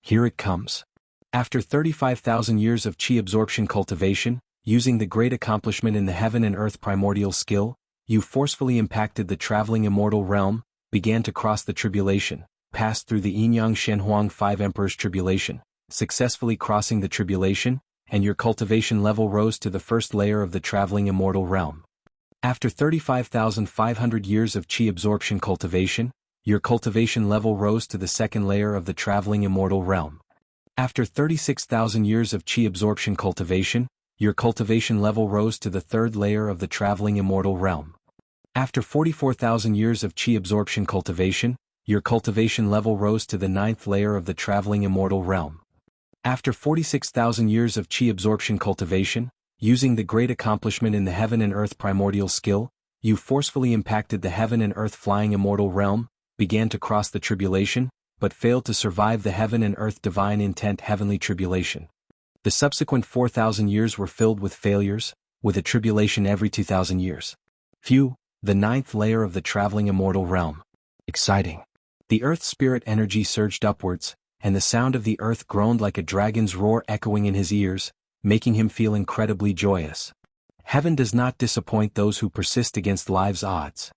Here it comes. After 35,000 years of chi absorption cultivation, using the great accomplishment in the heaven and earth primordial skill, you forcefully impacted the traveling immortal realm, began to cross the tribulation, passed through the Yin-Yang Shenhuang 5 Emperors tribulation, successfully crossing the tribulation, and your cultivation level rose to the 1st layer of the traveling immortal realm. After 35,500 years of chi absorption cultivation, your cultivation level rose to the 2nd layer of the traveling immortal realm. After 36,000 years of chi absorption cultivation, your cultivation level rose to the 3rd layer of the traveling immortal realm. After 44,000 years of chi absorption cultivation, your cultivation level rose to the 9th layer of the traveling immortal realm. After 46,000 years of chi absorption cultivation, using the great accomplishment in the heaven and earth primordial skill, you forcefully impacted the heaven and earth flying immortal realm, began to cross the tribulation, but failed to survive the heaven and earth divine intent heavenly tribulation. The subsequent 4,000 years were filled with failures, with a tribulation every 2,000 years. Phew, the 9th layer of the traveling immortal realm. Exciting. The earth spirit energy surged upwards, and the sound of the earth groaned like a dragon's roar echoing in his ears, making him feel incredibly joyous. Heaven does not disappoint those who persist against life's odds.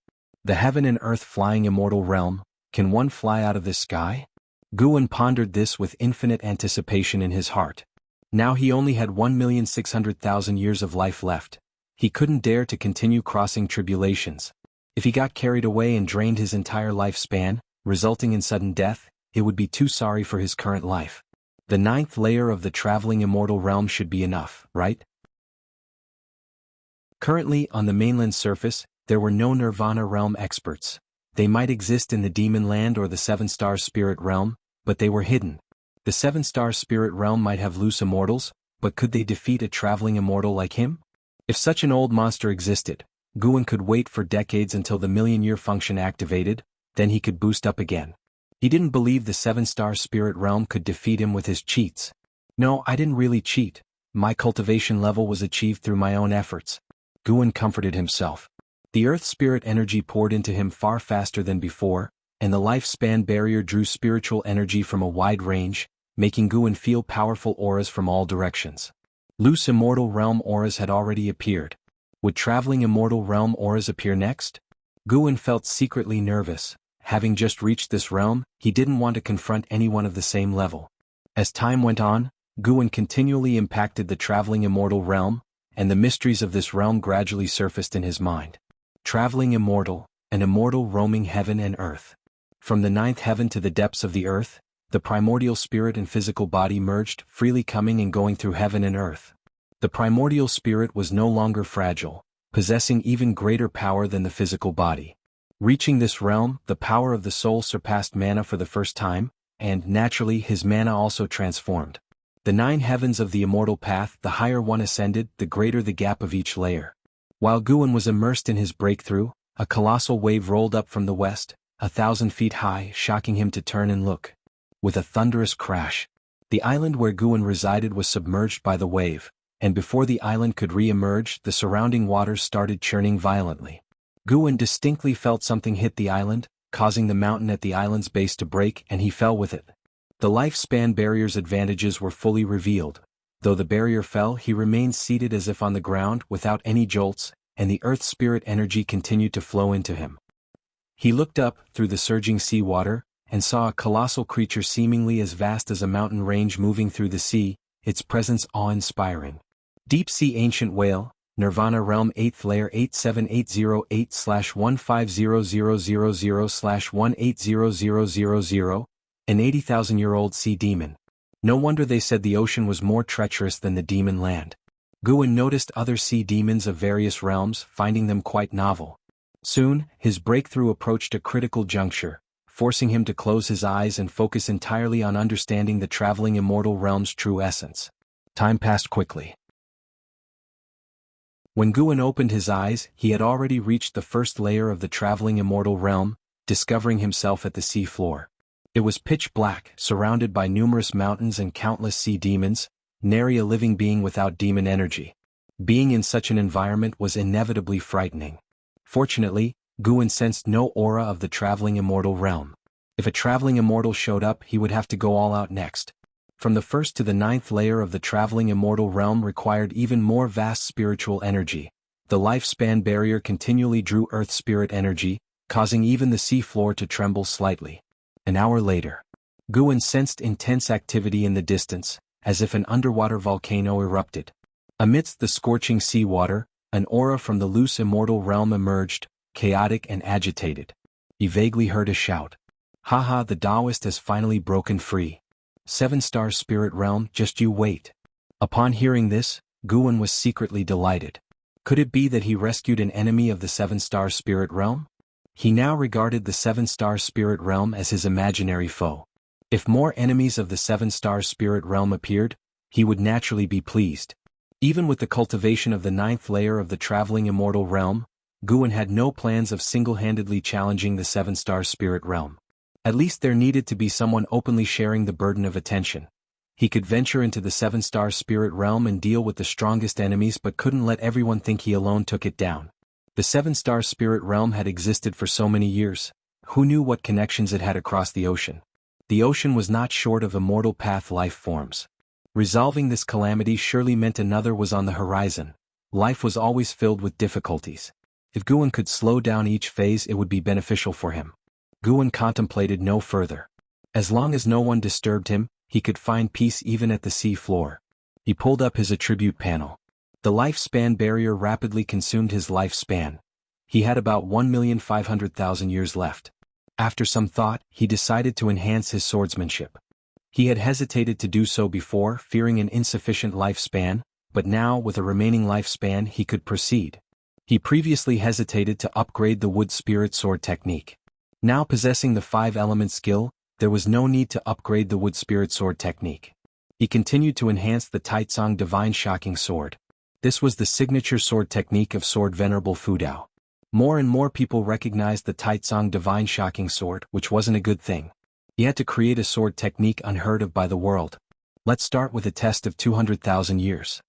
The heaven and earth flying immortal realm, can one fly out of this sky? Guwen pondered this with infinite anticipation in his heart. Now he only had 1,600,000 years of life left. He couldn't dare to continue crossing tribulations. If he got carried away and drained his entire lifespan, resulting in sudden death, it would be too sorry for his current life. The 9th layer of the traveling immortal realm should be enough, right? Currently, on the mainland surface, there were no Nirvana realm experts. They might exist in the demon land or the 7-star spirit realm, but they were hidden. The 7-star spirit realm might have loose immortals, but could they defeat a traveling immortal like him? If such an old monster existed, Guwen could wait for decades until the million-year function activated, then he could boost up again. He didn't believe the 7-star spirit realm could defeat him with his cheats. No, I didn't really cheat. My cultivation level was achieved through my own efforts. Guwen comforted himself. The earth spirit energy poured into him far faster than before, and the lifespan barrier drew spiritual energy from a wide range, making Guwen feel powerful auras from all directions. Loose immortal realm auras had already appeared. Would traveling immortal realm auras appear next? Guwen felt secretly nervous. Having just reached this realm, he didn't want to confront anyone of the same level. As time went on, Guwen continually impacted the traveling immortal realm, and the mysteries of this realm gradually surfaced in his mind. Traveling immortal, an immortal roaming heaven and earth. From the 9th heaven to the depths of the earth, the primordial spirit and physical body merged, freely coming and going through heaven and earth. The primordial spirit was no longer fragile, possessing even greater power than the physical body. Reaching this realm, the power of the soul surpassed mana for the first time, and, naturally, his mana also transformed. The 9 heavens of the immortal path, the higher one ascended, the greater the gap of each layer. While Guwen was immersed in his breakthrough, a colossal wave rolled up from the west, 1,000 feet high, shocking him to turn and look. With a thunderous crash, the island where Guwen resided was submerged by the wave, and before the island could re-emerge, the surrounding waters started churning violently. Guwen distinctly felt something hit the island, causing the mountain at the island's base to break, and he fell with it. The lifespan barrier's advantages were fully revealed. Though the barrier fell, he remained seated as if on the ground, without any jolts, and the earth spirit energy continued to flow into him. He looked up, through the surging sea water, and saw a colossal creature seemingly as vast as a mountain range moving through the sea, its presence awe-inspiring. Deep Sea Ancient Whale, Nirvana Realm 8th Layer 87808/15000/180000, an 80,000-year-old sea demon. No wonder they said the ocean was more treacherous than the demon land. Guwen noticed other sea demons of various realms, finding them quite novel. Soon, his breakthrough approached a critical juncture, forcing him to close his eyes and focus entirely on understanding the traveling immortal realm's true essence. Time passed quickly. When Guwen opened his eyes, he had already reached the first layer of the traveling immortal realm, discovering himself at the sea floor. It was pitch black, surrounded by numerous mountains and countless sea demons, nary a living being without demon energy. Being in such an environment was inevitably frightening. Fortunately, Guwen sensed no aura of the traveling immortal realm. If a traveling immortal showed up, he would have to go all out next. From the 1st to the 9th layer of the traveling immortal realm required even more vast spiritual energy. The lifespan barrier continually drew earth spirit energy, causing even the sea floor to tremble slightly. An hour later, Guwen sensed intense activity in the distance, as if an underwater volcano erupted. Amidst the scorching seawater, an aura from the loose immortal realm emerged, chaotic and agitated. He vaguely heard a shout. "Haha, the Taoist has finally broken free. 7-star spirit realm, just you wait." Upon hearing this, Guwen was secretly delighted. Could it be that he rescued an enemy of the 7-star spirit realm? He now regarded the 7-star spirit realm as his imaginary foe. If more enemies of the 7-star spirit realm appeared, he would naturally be pleased. Even with the cultivation of the 9th layer of the traveling immortal realm, Guwen had no plans of single-handedly challenging the 7-star spirit realm. At least there needed to be someone openly sharing the burden of attention. He could venture into the 7-star spirit realm and deal with the strongest enemies, but couldn't let everyone think he alone took it down. The 7-star spirit realm had existed for so many years. Who knew what connections it had across the ocean? The ocean was not short of immortal path life forms. Resolving this calamity surely meant another was on the horizon. Life was always filled with difficulties. If Guan could slow down each phase, it would be beneficial for him. Guan contemplated no further. As long as no one disturbed him, he could find peace even at the sea floor. He pulled up his attribute panel. The lifespan barrier rapidly consumed his lifespan. He had about 1,500,000 years left. After some thought, he decided to enhance his swordsmanship. He had hesitated to do so before, fearing an insufficient lifespan, but now with a remaining lifespan he could proceed. He previously hesitated to upgrade the wood spirit sword technique. Now possessing the 5-element skill, there was no need to upgrade the wood spirit sword technique. He continued to enhance the Taitsong Divine Shocking Sword. This was the signature sword technique of Sword Venerable Fudao. More and more people recognized the Taitsong Divine Shocking Sword, which wasn't a good thing. He had to create a sword technique unheard of by the world. Let's start with a test of 200,000 years.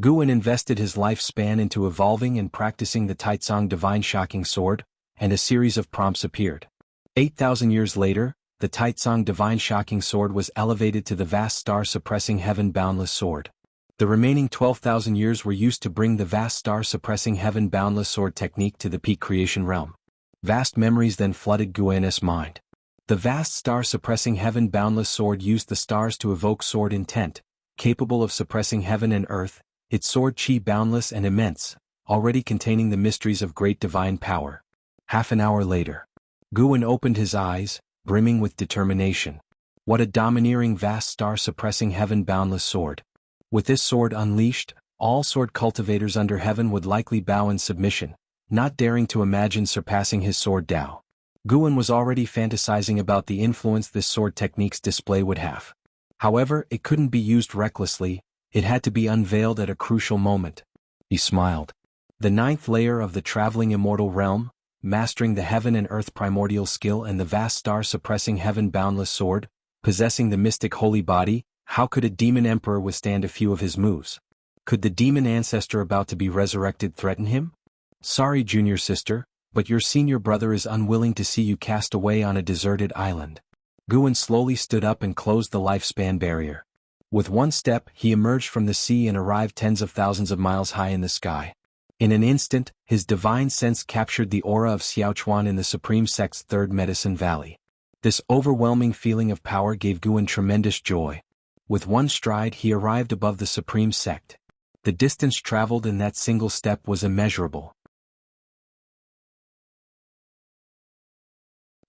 Guan invested his lifespan into evolving and practicing the Taitsong Divine Shocking Sword, and a series of prompts appeared. 8,000 years later, the Taitsong Divine Shocking Sword was elevated to the vast star-suppressing Heaven Boundless Sword. The remaining 12,000 years were used to bring the vast star-suppressing Heaven Boundless Sword technique to the peak creation realm. Vast memories then flooded Guan's mind. The vast star-suppressing Heaven Boundless Sword used the stars to evoke sword intent, capable of suppressing heaven and earth, its sword chi boundless and immense, already containing the mysteries of great divine power. Half an hour later, Guan opened his eyes, brimming with determination. What a domineering vast star-suppressing Heaven Boundless Sword. With this sword unleashed, all sword cultivators under heaven would likely bow in submission, not daring to imagine surpassing his sword Dao. Guan was already fantasizing about the influence this sword technique's display would have. However, it couldn't be used recklessly, it had to be unveiled at a crucial moment. He smiled. The 9th layer of the traveling immortal realm, mastering the heaven and earth primordial skill and the vast star-suppressing Heaven Boundless Sword, possessing the mystic holy body, how could a demon emperor withstand a few of his moves? Could the demon ancestor about to be resurrected threaten him? Sorry, junior sister, but your senior brother is unwilling to see you cast away on a deserted island. Guan slowly stood up and closed the lifespan barrier. With one step, he emerged from the sea and arrived tens of thousands of miles high in the sky. In an instant, his divine sense captured the aura of Xiaochuan in the Supreme Sect's 3rd Medicine Valley. This overwhelming feeling of power gave Guan tremendous joy. With one stride he arrived above the Supreme Sect. The distance traveled in that single step was immeasurable.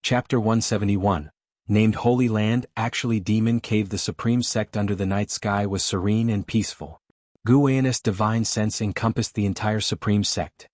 Chapter 171. Named Holy Land. Actually, Demon Cave. The Supreme Sect under the night sky was serene and peaceful. Guan's divine sense encompassed the entire Supreme Sect.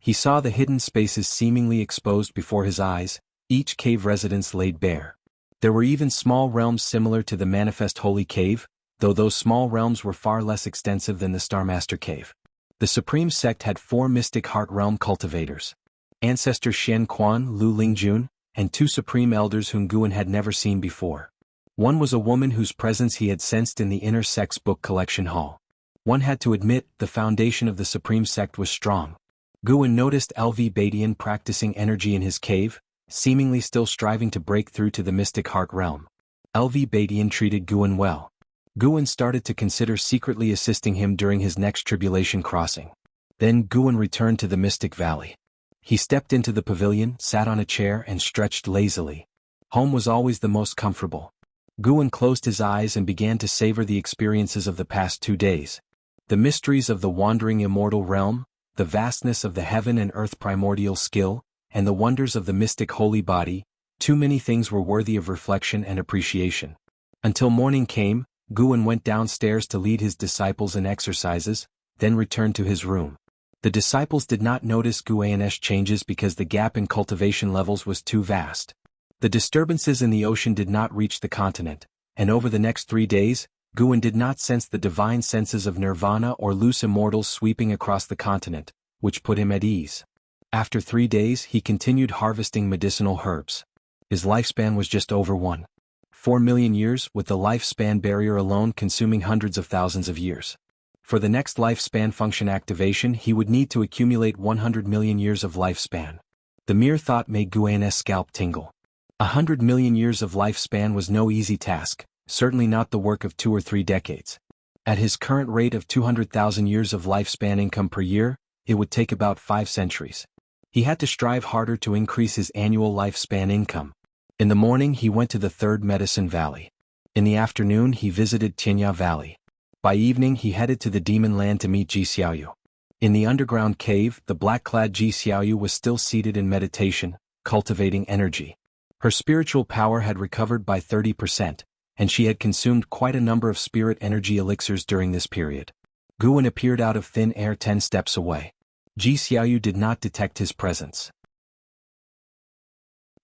He saw the hidden spaces seemingly exposed before his eyes, each cave residence laid bare. There were even small realms similar to the Manifest Holy Cave, though those small realms were far less extensive than the Starmaster Cave. The Supreme Sect had 4 Mystic Heart Realm cultivators. Ancestor Shen Quan, Lu Lingjun, and 2 Supreme Elders whom Guan had never seen before. One was a woman whose presence he had sensed in the Inner Sect's book collection hall. One had to admit, the foundation of the Supreme Sect was strong. Guan noticed LV Badian practicing energy in his cave, seemingly still striving to break through to the Mystic Heart Realm. LV Badian treated Guan well. Guan started to consider secretly assisting him during his next tribulation crossing. Then Guan returned to the Mystic Valley. He stepped into the pavilion, sat on a chair and stretched lazily. Home was always the most comfortable. Guan closed his eyes and began to savor the experiences of the past 2 days. The mysteries of the wandering immortal realm, the vastness of the heaven and earth primordial skill, and the wonders of the mystic holy body, too many things were worthy of reflection and appreciation. Until morning came, Guan went downstairs to lead his disciples in exercises, then returned to his room. The disciples did not notice Guan's changes because the gap in cultivation levels was too vast. The disturbances in the ocean did not reach the continent, and over the next 3 days, Guan did not sense the divine senses of nirvana or loose immortals sweeping across the continent, which put him at ease. After 3 days he continued harvesting medicinal herbs. His lifespan was just over 1.4 million years, with the lifespan barrier alone consuming hundreds of thousands of years. For the next lifespan function activation he would need to accumulate 100 million years of lifespan. The mere thought made Guan's scalp tingle. 100 million years of lifespan was no easy task, certainly not the work of 2 or 3 decades. At his current rate of 200,000 years of lifespan income per year, it would take about 5 centuries. He had to strive harder to increase his annual lifespan income. In the morning he went to the Third Medicine Valley. In the afternoon he visited Tianya Valley. By evening he headed to the Demon Land to meet Ji Xiaoyu. In the underground cave, the black-clad Ji Xiaoyu was still seated in meditation, cultivating energy. Her spiritual power had recovered by 30%, and she had consumed quite a number of spirit energy elixirs during this period. Guan appeared out of thin air 10 steps away. Ji Xiaoyu did not detect his presence.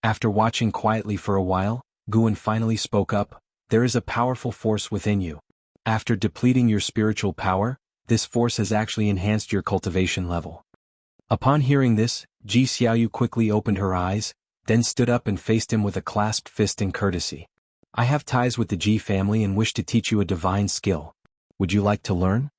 After watching quietly for a while, Guan finally spoke up, "There is a powerful force within you. After depleting your spiritual power, this force has actually enhanced your cultivation level." Upon hearing this, Ji Xiaoyu quickly opened her eyes, then stood up and faced him with a clasped fist in courtesy. "I have ties with the Ji family and wish to teach you a divine skill. Would you like to learn?"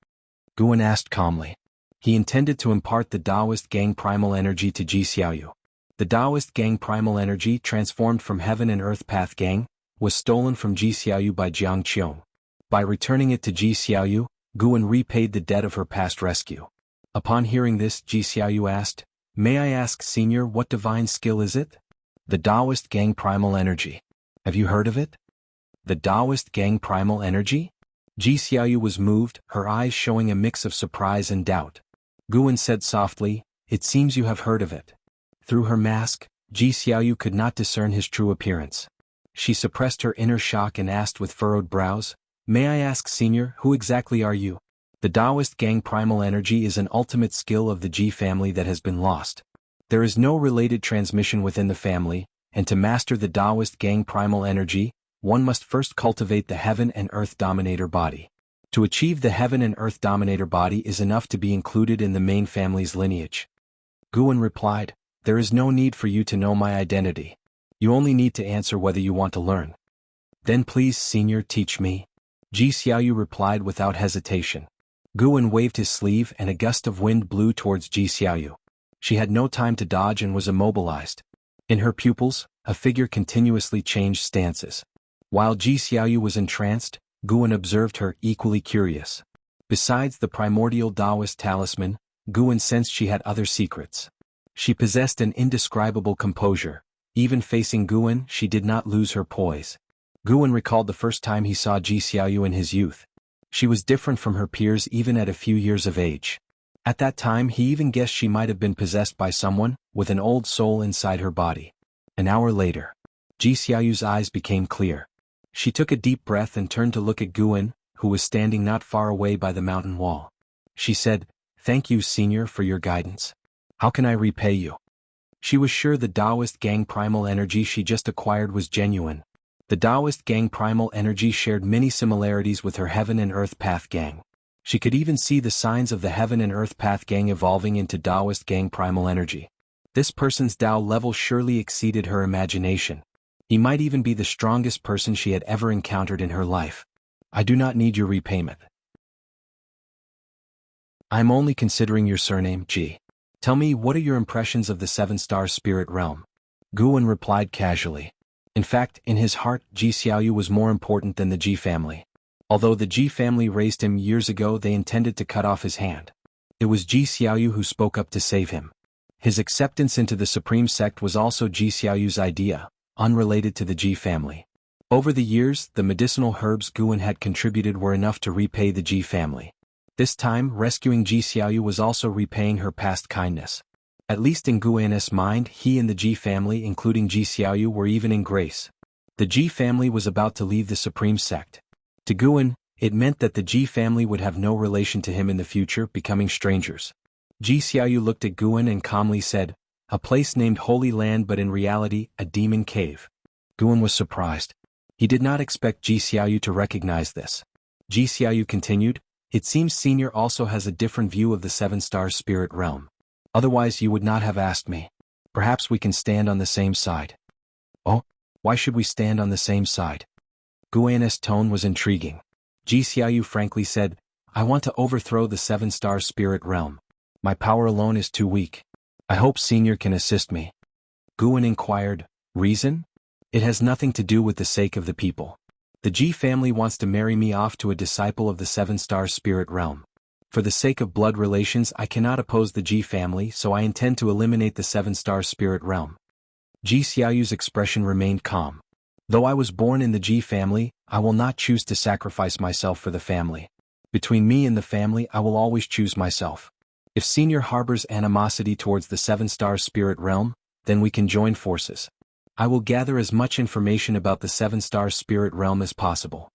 Guan asked calmly. He intended to impart the Taoist Gang primal energy to Ji Xiaoyu. The Taoist Gang primal energy, transformed from Heaven and Earth Path Gang, was stolen from Ji Xiaoyu by Jiang Qiong. By returning it to Ji Xiaoyu, Guan repaid the debt of her past rescue. Upon hearing this, Ji Xiaoyu asked, "May I ask, Senior, what divine skill is it?" "The Taoist Gang primal energy. Have you heard of it?" "The Taoist Gang primal energy?" Ji Xiaoyu was moved, her eyes showing a mix of surprise and doubt. Guan said softly, "It seems you have heard of it." Through her mask, Ji Xiaoyu could not discern his true appearance. She suppressed her inner shock and asked with furrowed brows, "May I ask, Senior, who exactly are you?" "The Taoist Gang primal energy is an ultimate skill of the Ji family that has been lost. There is no related transmission within the family, and to master the Taoist Gang primal energy, one must first cultivate the Heaven and Earth Dominator body. To achieve the Heaven and Earth Dominator body is enough to be included in the main family's lineage." Guan replied, "There is no need for you to know my identity. You only need to answer whether you want to learn." "Then please, Senior, teach me." Ji Xiaoyu replied without hesitation. Guan waved his sleeve and a gust of wind blew towards Ji Xiaoyu. She had no time to dodge and was immobilized. In her pupils, a figure continuously changed stances. While Ji Xiaoyu was entranced, Guan observed her, equally curious. Besides the primordial Taoist talisman, Guan sensed she had other secrets. She possessed an indescribable composure. Even facing Guan, she did not lose her poise. Guan recalled the first time he saw Ji Xiaoyu in his youth. She was different from her peers even at a few years of age. At that time he even guessed she might have been possessed by someone, with an old soul inside her body. An hour later, Ji Xiaoyu's eyes became clear. She took a deep breath and turned to look at Guan, who was standing not far away by the mountain wall. She said, "Thank you, Senior, for your guidance. How can I repay you?" She was sure the Taoist Gang primal energy she just acquired was genuine. The Taoist Gang primal energy shared many similarities with her Heaven and Earth Path Gang. She could even see the signs of the Heaven and Earth Path Gang evolving into Taoist Gang primal energy. This person's Tao level surely exceeded her imagination. He might even be the strongest person she had ever encountered in her life. "I do not need your repayment. I am only considering your surname, Ji. Tell me, what are your impressions of the seven-star spirit realm?" Guan replied casually. In fact, in his heart, Ji Xiaoyu was more important than the Ji family. Although the Ji family raised him years ago, they intended to cut off his hand. It was Ji Xiaoyu who spoke up to save him. His acceptance into the Supreme Sect was also Ji Xiaoyu's idea, unrelated to the Ji family. Over the years, the medicinal herbs Guan had contributed were enough to repay the Ji family. This time, rescuing Ji Xiaoyu was also repaying her past kindness. At least in Guan's mind, he and the Ji family, including Ji Xiaoyu, were even in grace. The Ji family was about to leave the Supreme Sect. To Guan, it meant that the Ji family would have no relation to him in the future, becoming strangers. Ji Xiaoyu looked at Guan and calmly said, "A place named Holy Land, but in reality, a demon cave." Guan was surprised. He did not expect Ji Xiaoyu to recognize this. Ji Xiaoyu continued, "It seems Senior also has a different view of the seven-star spirit realm. Otherwise you would not have asked me. Perhaps we can stand on the same side." "Oh, why should we stand on the same side?" Guan's tone was intriguing. Ji Xiaoyu frankly said, "I want to overthrow the seven-star spirit realm. My power alone is too weak. I hope Senior can assist me." Guan inquired, "Reason?" "It has nothing to do with the sake of the people. The Ji family wants to marry me off to a disciple of the seven-star spirit realm. For the sake of blood relations I cannot oppose the Ji family, so I intend to eliminate the seven-star spirit realm. Ji Xiaoyu's expression remained calm. Though I was born in the Ji family, I will not choose to sacrifice myself for the family. Between me and the family I will always choose myself. If Senior harbors animosity towards the seven-star spirit realm, then we can join forces. I will gather as much information about the seven-star spirit realm as possible.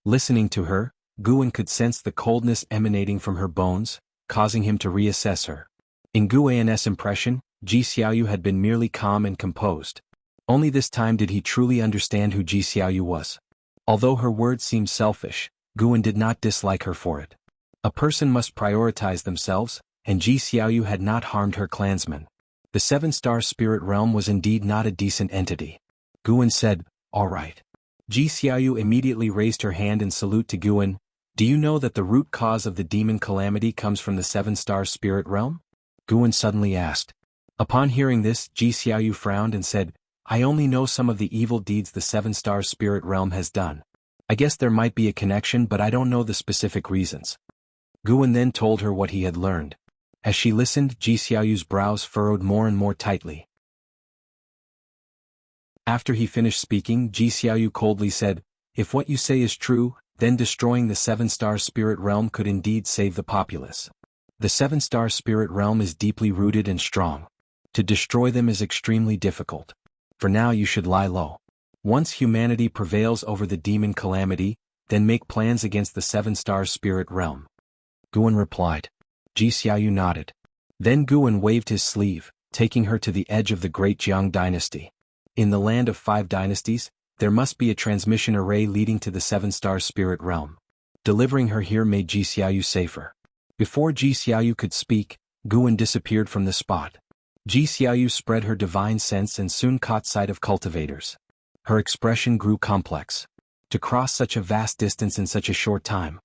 Listening to her, Guan could sense the coldness emanating from her bones, causing him to reassess her. In Guan's impression, Ji Xiaoyu had been merely calm and composed. Only this time did he truly understand who Ji Xiaoyu was. Although her words seemed selfish, Guan did not dislike her for it. A person must prioritize themselves, and Ji Xiaoyu had not harmed her clansmen. The seven-star spirit realm was indeed not a decent entity. Guan said, "All right." Ji Xiaoyu immediately raised her hand in salute to Guan. "Do you know that the root cause of the demon calamity comes from the seven-star spirit realm?" Guan suddenly asked. Upon hearing this, Ji Xiaoyu frowned and said, "I only know some of the evil deeds the seven-star spirit realm has done. I guess there might be a connection, but I don't know the specific reasons." Guan then told her what he had learned. As she listened, Ji Xiaoyu's brows furrowed more and more tightly. After he finished speaking, Ji Xiaoyu coldly said, "If what you say is true, then destroying the seven-star spirit realm could indeed save the populace. The seven-star spirit realm is deeply rooted and strong. To destroy them is extremely difficult. For now you should lie low. Once humanity prevails over the demon calamity, then make plans against the seven-star spirit realm." Guan replied. Ji Xiaoyu nodded. Then Guan waved his sleeve, taking her to the edge of the great Jiang dynasty. In the land of 5 dynasties, there must be a transmission array leading to the seven-star spirit realm. Delivering her here made Ji Xiaoyu safer. Before Ji Xiaoyu could speak, Guan disappeared from the spot. Ji Xiaoyu spread her divine sense and soon caught sight of cultivators. Her expression grew complex. To cross such a vast distance in such a short time.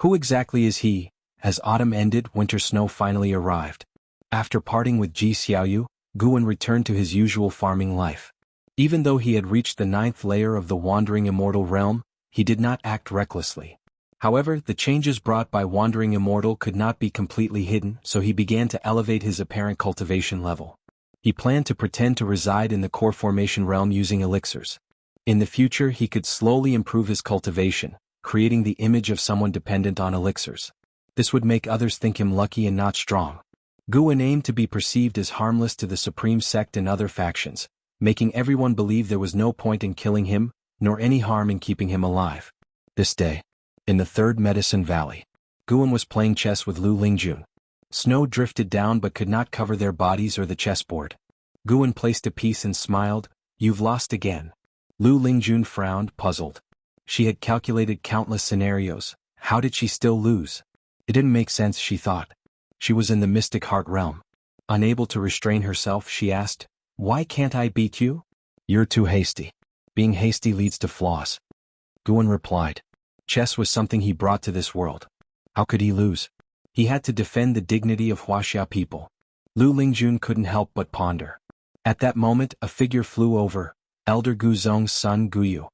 Who exactly is he? As autumn ended, winter snow finally arrived. After parting with Ji Xiaoyu, Guan returned to his usual farming life. Even though he had reached the 9th layer of the wandering immortal realm, he did not act recklessly. However, the changes brought by wandering immortal could not be completely hidden, so he began to elevate his apparent cultivation level. He planned to pretend to reside in the core formation realm using elixirs. In the future he could slowly improve his cultivation, creating the image of someone dependent on elixirs. This would make others think him lucky and not strong. Guan aimed to be perceived as harmless to the Supreme Sect and other factions, making everyone believe there was no point in killing him, nor any harm in keeping him alive. This day, in the 3rd Medicine Valley, Guan was playing chess with Lu Lingjun. Snow drifted down but could not cover their bodies or the chessboard. Guan placed a piece and smiled, "You've lost again." Lu Lingjun frowned, puzzled. She had calculated countless scenarios. How did she still lose? It didn't make sense, she thought. She was in the mystic heart realm. Unable to restrain herself, she asked, "Why can't I beat you?" "You're too hasty. Being hasty leads to flaws." Guan replied. Chess was something he brought to this world. How could he lose? He had to defend the dignity of Wuxia people. Lu Lingjun couldn't help but ponder. At that moment, a figure flew over, Elder Gu Zong's son Guyu.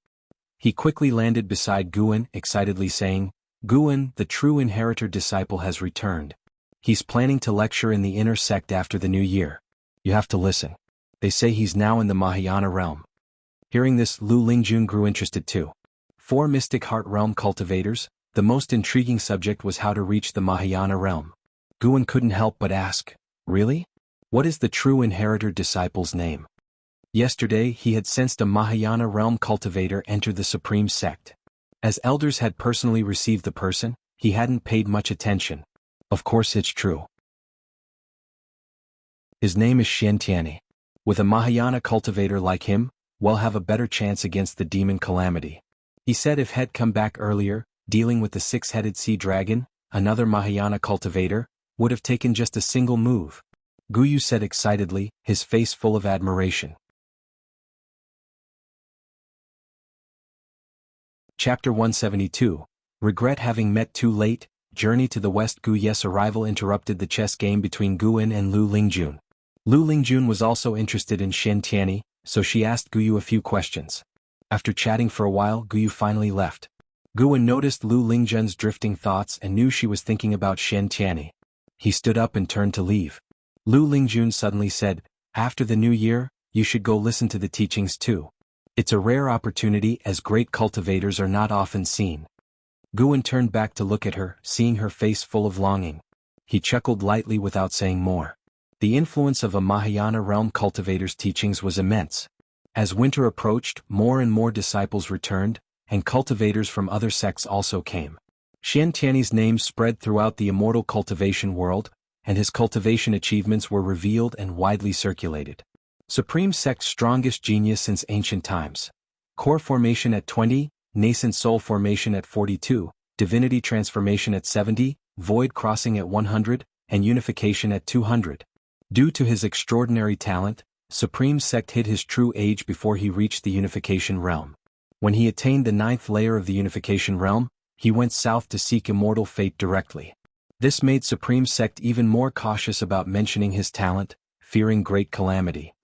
He quickly landed beside Guan, excitedly saying, "Guan, the true inheritor disciple has returned. He's planning to lecture in the inner sect after the new year. You have to listen. They say he's now in the Mahayana realm." Hearing this, Lu Lingjun grew interested too. 4 mystic heart realm cultivators, the most intriguing subject was how to reach the Mahayana realm. Guan couldn't help but ask, "Really? What is the true inheritor disciple's name?" Yesterday he had sensed a Mahayana realm cultivator enter the Supreme Sect. As elders had personally received the person, he hadn't paid much attention. Of course it's true. His name is Tianyi. With a Mahayana cultivator like him, we'll have a better chance against the demon calamity. He said if had come back earlier, dealing with the 6-headed sea dragon, another Mahayana cultivator, would have taken just a single move. Guyu said excitedly, his face full of admiration. Chapter 172. Regret having met too late. Journey to the west. Guyu's arrival interrupted the chess game between Guan and Lu Lingjun. Lu Lingjun was also interested in Tianyi, so she asked Guyu a few questions. After chatting for a while, Guyu finally left. Guwen noticed Lu Lingzhen's drifting thoughts and knew she was thinking about Shen Tianyi. He stood up and turned to leave. Lu Lingjun suddenly said, "After the new year, you should go listen to the teachings too. It's a rare opportunity as great cultivators are not often seen." Guwen turned back to look at her, seeing her face full of longing. He chuckled lightly without saying more. The influence of a Mahayana realm cultivator's teachings was immense. As winter approached, more and more disciples returned, and cultivators from other sects also came. Shen Tianyi's name spread throughout the immortal cultivation world, and his cultivation achievements were revealed and widely circulated. Supreme Sect's strongest genius since ancient times. Core formation at 20, nascent soul formation at 42, divinity transformation at 70, void crossing at 100, and unification at 200. Due to his extraordinary talent, Supreme Sect hid his true age before he reached the unification realm. When he attained the 9th layer of the unification realm, he went south to seek immortal fate directly. This made Supreme Sect even more cautious about mentioning his talent, fearing great calamity.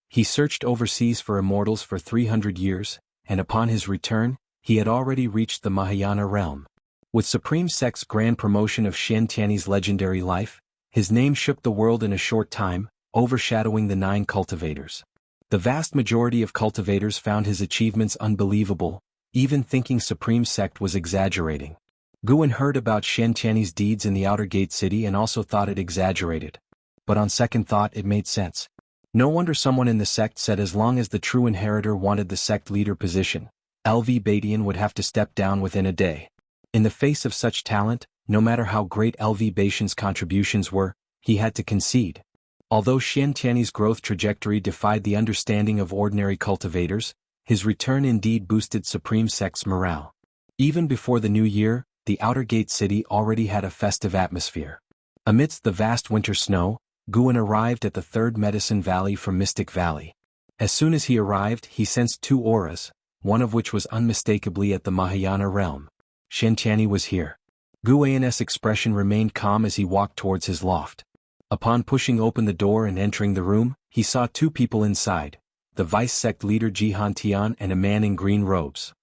He searched overseas for immortals for 300 years, and upon his return, he had already reached the Mahayana realm. With Supreme Sect's grand promotion of Shen Tianyi's legendary life, his name shook the world in a short time, overshadowing the 9 cultivators. The vast majority of cultivators found his achievements unbelievable, even thinking Supreme Sect was exaggerating. Guwen heard about Shen Tianyi's deeds in the Outer Gate City and also thought it exaggerated. But on second thought it made sense. No wonder someone in the sect said as long as the true inheritor wanted the sect leader position, LV Badian would have to step down within a day. In the face of such talent, no matter how great LV Badian's contributions were, he had to concede. Although Shen Tianyi's growth trajectory defied the understanding of ordinary cultivators, his return indeed boosted Supreme Sect's morale. Even before the new year, the Outer Gate City already had a festive atmosphere. Amidst the vast winter snow, Guwen arrived at the 3rd Medicine Valley from Mystic Valley. As soon as he arrived, he sensed 2 auras, one of which was unmistakably at the Mahayana realm. Shen Tianyi was here. Guwen's expression remained calm as he walked towards his loft. Upon pushing open the door and entering the room, he saw 2 people inside, the vice sect leader Jihan Tian and a man in green robes.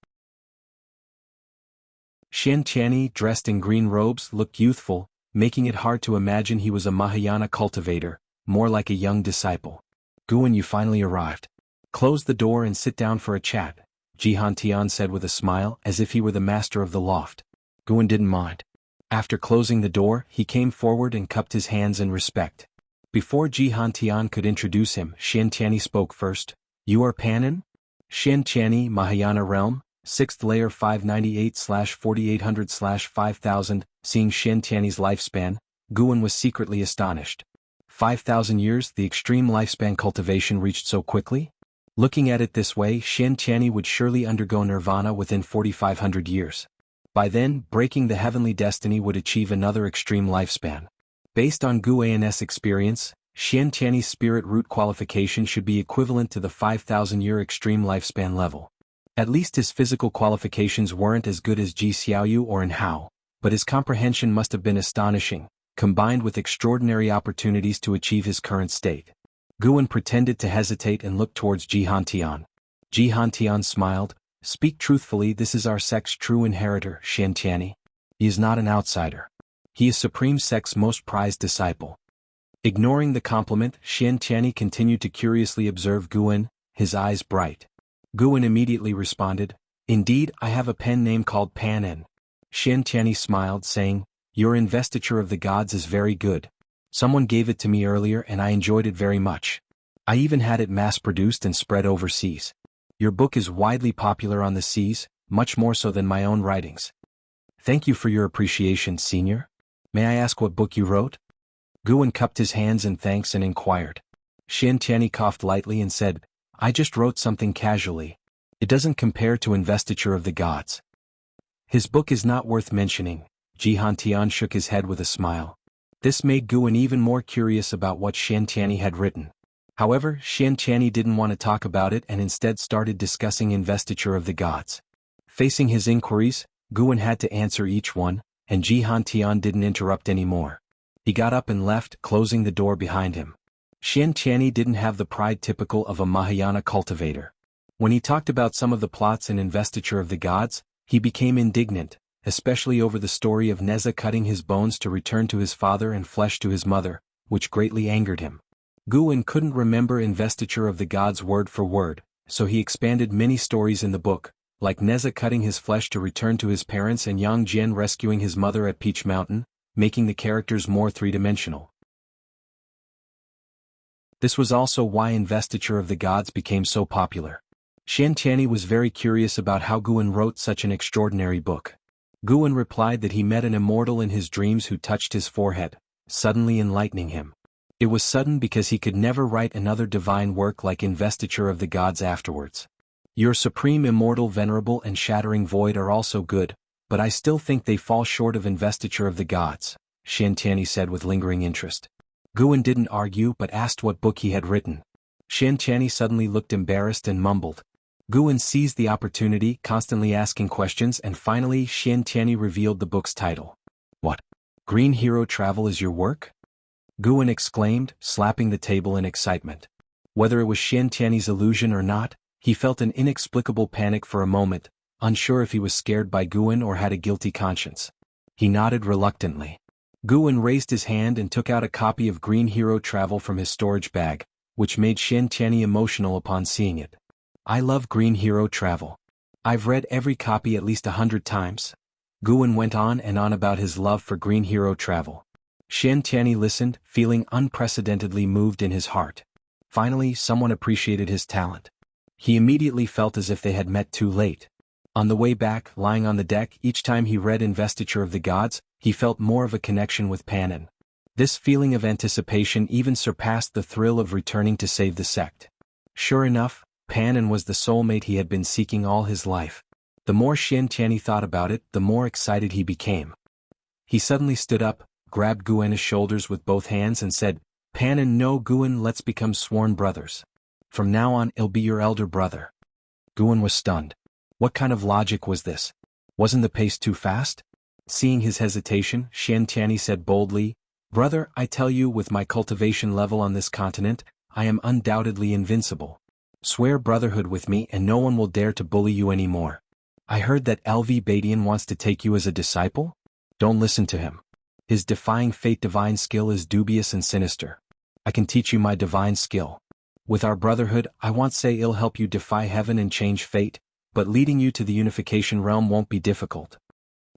Shen Tianyi, dressed in green robes, looked youthful, making it hard to imagine he was a Mahayana cultivator, more like a young disciple. "Guwen, you finally arrived. Close the door and sit down for a chat," Jihan Tian said with a smile, as if he were the master of the loft. Guwen didn't mind. After closing the door, he came forward and cupped his hands in respect. Before Jihan Tian could introduce him, Shen Tianyi spoke first. "You are Panin?" Shen Tianyi, Mahayana realm, 6th layer 598/4800/5000. Seeing Shen Tianyi's lifespan, Guwen was secretly astonished. 5,000 years, the extreme lifespan cultivation reached so quickly? Looking at it this way, Shen Tianyi would surely undergo nirvana within 4,500 years. By then, breaking the heavenly destiny would achieve another extreme lifespan. Based on Guwen's experience, Shen Tianyi's spirit root qualification should be equivalent to the 5,000-year extreme lifespan level. At least his physical qualifications weren't as good as Ji Xiaoyu or In Hao, but his comprehension must have been astonishing, combined with extraordinary opportunities to achieve his current state. Guwen pretended to hesitate and looked towards Jihan Tian. Jihan Tian smiled. "Speak truthfully, this is our sect's true inheritor, Shen Tianyi. He is not an outsider. He is Supreme Sect's most prized disciple." Ignoring the compliment, Shen Tianyi continued to curiously observe Guwen, his eyes bright. Guwen immediately responded, "Indeed, I have a pen name called Panin." Shen Tianyi smiled, saying, "Your investiture of the gods is very good. Someone gave it to me earlier and I enjoyed it very much. I even had it mass-produced and spread overseas. Your book is widely popular on the seas, much more so than my own writings." "Thank you for your appreciation, senior. May I ask what book you wrote?" Guwen cupped his hands in thanks and inquired. Shen Tianyi coughed lightly and said, "I just wrote something casually. It doesn't compare to Investiture of the Gods." "His book is not worth mentioning," Jihan Tian shook his head with a smile. This made Guwen even more curious about what Shen Tianyi had written. However, Shen Tianyi didn't want to talk about it and instead started discussing Investiture of the Gods. Facing his inquiries, Guwen had to answer each one, and Jihan Tian didn't interrupt anymore. He got up and left, closing the door behind him. Shen Tianyi didn't have the pride typical of a Mahayana cultivator. When he talked about some of the plots in Investiture of the Gods, he became indignant, especially over the story of Neza cutting his bones to return to his father and flesh to his mother, which greatly angered him. Guwen couldn't remember Investiture of the Gods word for word, so he expanded many stories in the book, like Neza cutting his flesh to return to his parents and Yang Jian rescuing his mother at Peach Mountain, making the characters more three-dimensional. This was also why Investiture of the Gods became so popular. Shen Tianyi was very curious about how Guwen wrote such an extraordinary book. Guwen replied that he met an immortal in his dreams who touched his forehead, suddenly enlightening him. It was sudden because he could never write another divine work like Investiture of the Gods afterwards. Your supreme immortal venerable and shattering void are also good, but I still think they fall short of Investiture of the Gods, Shen Tianyi said with lingering interest. Guwen didn't argue but asked what book he had written. Shen Tianyi suddenly looked embarrassed and mumbled. Guwen seized the opportunity, constantly asking questions, and finally Shen Tianyi revealed the book's title. What? Green Hero Travel is your work? Guwen exclaimed, slapping the table in excitement. Whether it was Shen Tianyi's illusion or not, he felt an inexplicable panic for a moment, unsure if he was scared by Guwen or had a guilty conscience. He nodded reluctantly. Guwen raised his hand and took out a copy of Green Hero Travel from his storage bag, which made Shen Tianyi emotional upon seeing it. I love Green Hero Travel. I've read every copy at least 100 times. Guwen went on and on about his love for Green Hero Travel. Shen Tianyi listened, feeling unprecedentedly moved in his heart. Finally, someone appreciated his talent. He immediately felt as if they had met too late. On the way back, lying on the deck, each time he read Investiture of the Gods, he felt more of a connection with Panin. This feeling of anticipation even surpassed the thrill of returning to save the sect. Sure enough, Panin was the soulmate he had been seeking all his life. The more Shen Tianyi thought about it, the more excited he became. He suddenly stood up, grabbed Guwen's shoulders with both hands and said, Panin, no Guwen, let's become sworn brothers. From now on, I'll be your elder brother. Guwen was stunned. What kind of logic was this? Wasn't the pace too fast? Seeing his hesitation, Shen Tianyi said boldly, Brother, I tell you, with my cultivation level on this continent, I am undoubtedly invincible. Swear brotherhood with me and no one will dare to bully you anymore. I heard that LV Badian wants to take you as a disciple? Don't listen to him. His defying fate divine skill is dubious and sinister. I can teach you my divine skill. With our brotherhood, I won't say it'll help you defy heaven and change fate, but leading you to the unification realm won't be difficult.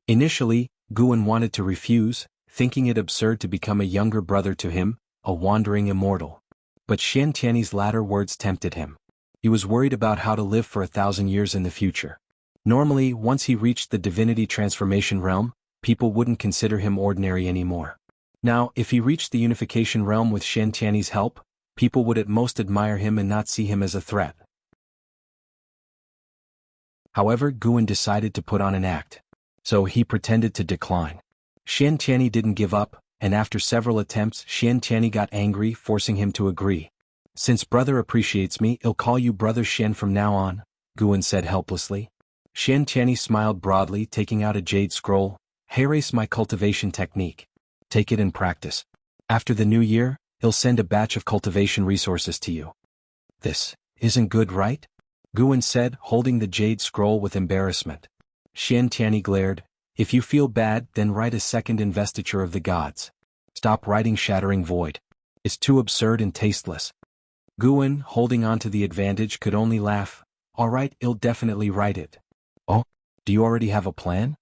Initially, Guwen wanted to refuse, thinking it absurd to become a younger brother to him, a wandering immortal. But Shen Tianyi's latter words tempted him. He was worried about how to live for 1,000 years in the future. Normally, once he reached the divinity transformation realm, people wouldn't consider him ordinary anymore. Now, if he reached the unification realm with Shen Tianyi's help, people would at most admire him and not see him as a threat. However, Guwen decided to put on an act. So he pretended to decline. Shen Tianyi didn't give up, and after several attempts, Shen Tianyi got angry, forcing him to agree. Since brother appreciates me, I'll call you Brother Shen from now on, Guwen said helplessly. Shen Tianyi smiled broadly, taking out a jade scroll. Here's my cultivation technique. Take it and practice. After the new year, he'll send a batch of cultivation resources to you. This isn't good, right? Guwen said, holding the jade scroll with embarrassment. Shen Tianyi glared. If you feel bad, then write a second Investiture of the Gods. Stop writing Shattering Void. It's too absurd and tasteless. Guwen, holding on to the advantage, could only laugh. All right, I'll definitely write it. Oh, do you already have a plan?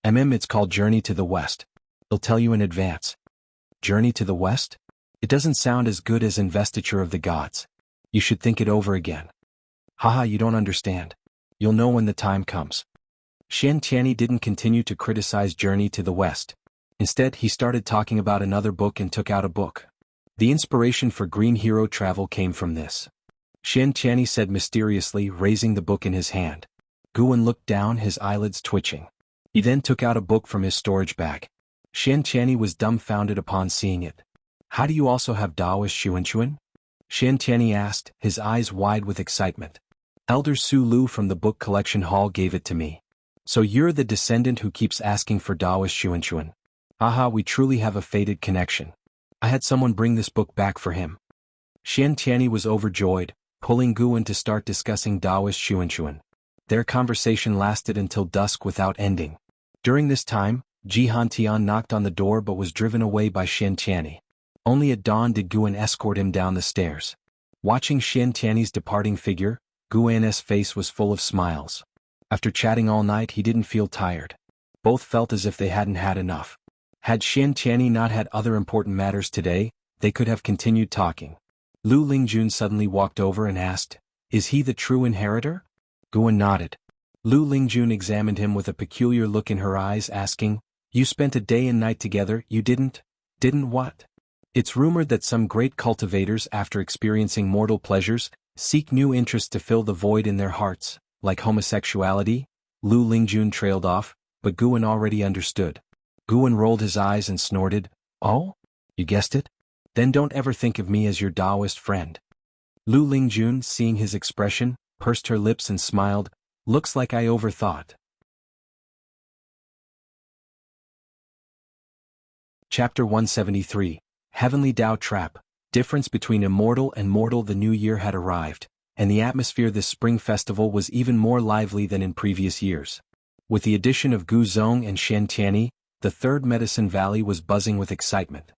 It's called Journey to the West. I'll tell you in advance. Journey to the West? It doesn't sound as good as Investiture of the Gods. You should think it over again. Haha, you don't understand. You'll know when the time comes. Shen Tianyi didn't continue to criticize Journey to the West. Instead, he started talking about another book and took out a book. The inspiration for Green Hero Travel came from this. Shen Tianyi said mysteriously, raising the book in his hand. Guwen looked down, his eyelids twitching. He then took out a book from his storage bag. Shen Tianyi was dumbfounded upon seeing it. How do you also have Daoist Xuanchuan? Shen Tianyi asked, his eyes wide with excitement. Elder Su Lu from the book collection hall gave it to me. So you're the descendant who keeps asking for Daoist Xuanchuan. Haha, we truly have a fated connection. I had someone bring this book back for him. Shen Tianyi was overjoyed, pulling Guan to start discussing Taoist Xuanxuan. Their conversation lasted until dusk without ending. During this time, Jihan Tian knocked on the door but was driven away by Xian Tianyi. Only at dawn did Guan escort him down the stairs. Watching Xian Tianyi's departing figure, Guan's face was full of smiles. After chatting all night, he didn't feel tired. Both felt as if they hadn't had enough. Had Xian Tianyi not had other important matters today, they could have continued talking. Lu Lingjun suddenly walked over and asked, "Is he the true inheritor?" Guan nodded. Lu Lingjun examined him with a peculiar look in her eyes, asking, "You spent a day and night together, you didn't what?" It's rumored that some great cultivators, after experiencing mortal pleasures, seek new interests to fill the void in their hearts, like homosexuality. Lu Lingjun trailed off, but Guan already understood. Guan rolled his eyes and snorted, "Oh? You guessed it? Then don't ever think of me as your Taoist friend." Lu Lingjun, seeing his expression, pursed her lips and smiled, "Looks like I overthought." Chapter 173. Heavenly Tao Trap. Difference between immortal and mortal. The new year had arrived, and the atmosphere this spring festival was even more lively than in previous years. With the addition of Gu Zong and Xian Tianyi, the third Medicine Valley was buzzing with excitement.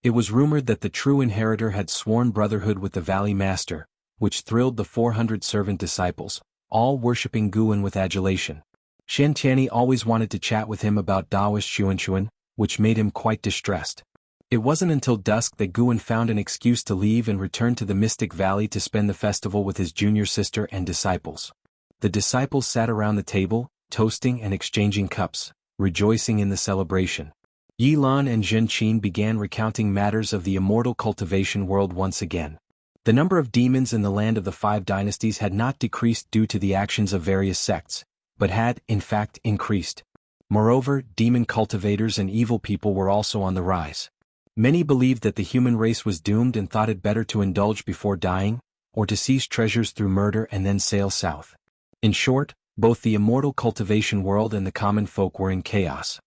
It was rumored that the true inheritor had sworn brotherhood with the Valley Master, which thrilled the 400 servant disciples, all worshipping Guan with adulation. Xian Tianyi always wanted to chat with him about Taoist Xuanxuan, which made him quite distressed. It wasn't until dusk that Guan found an excuse to leave and return to the Mystic Valley to spend the festival with his junior sister and disciples. The disciples sat around the table, toasting and exchanging cups, rejoicing in the celebration. Yilan and Zhenqin began recounting matters of the immortal cultivation world once again. The number of demons in the land of the 5 dynasties had not decreased due to the actions of various sects, but had, in fact, increased. Moreover, demon cultivators and evil people were also on the rise. Many believed that the human race was doomed and thought it better to indulge before dying, or to seize treasures through murder and then sail south. In short, both the immortal cultivation world and the common folk were in chaos.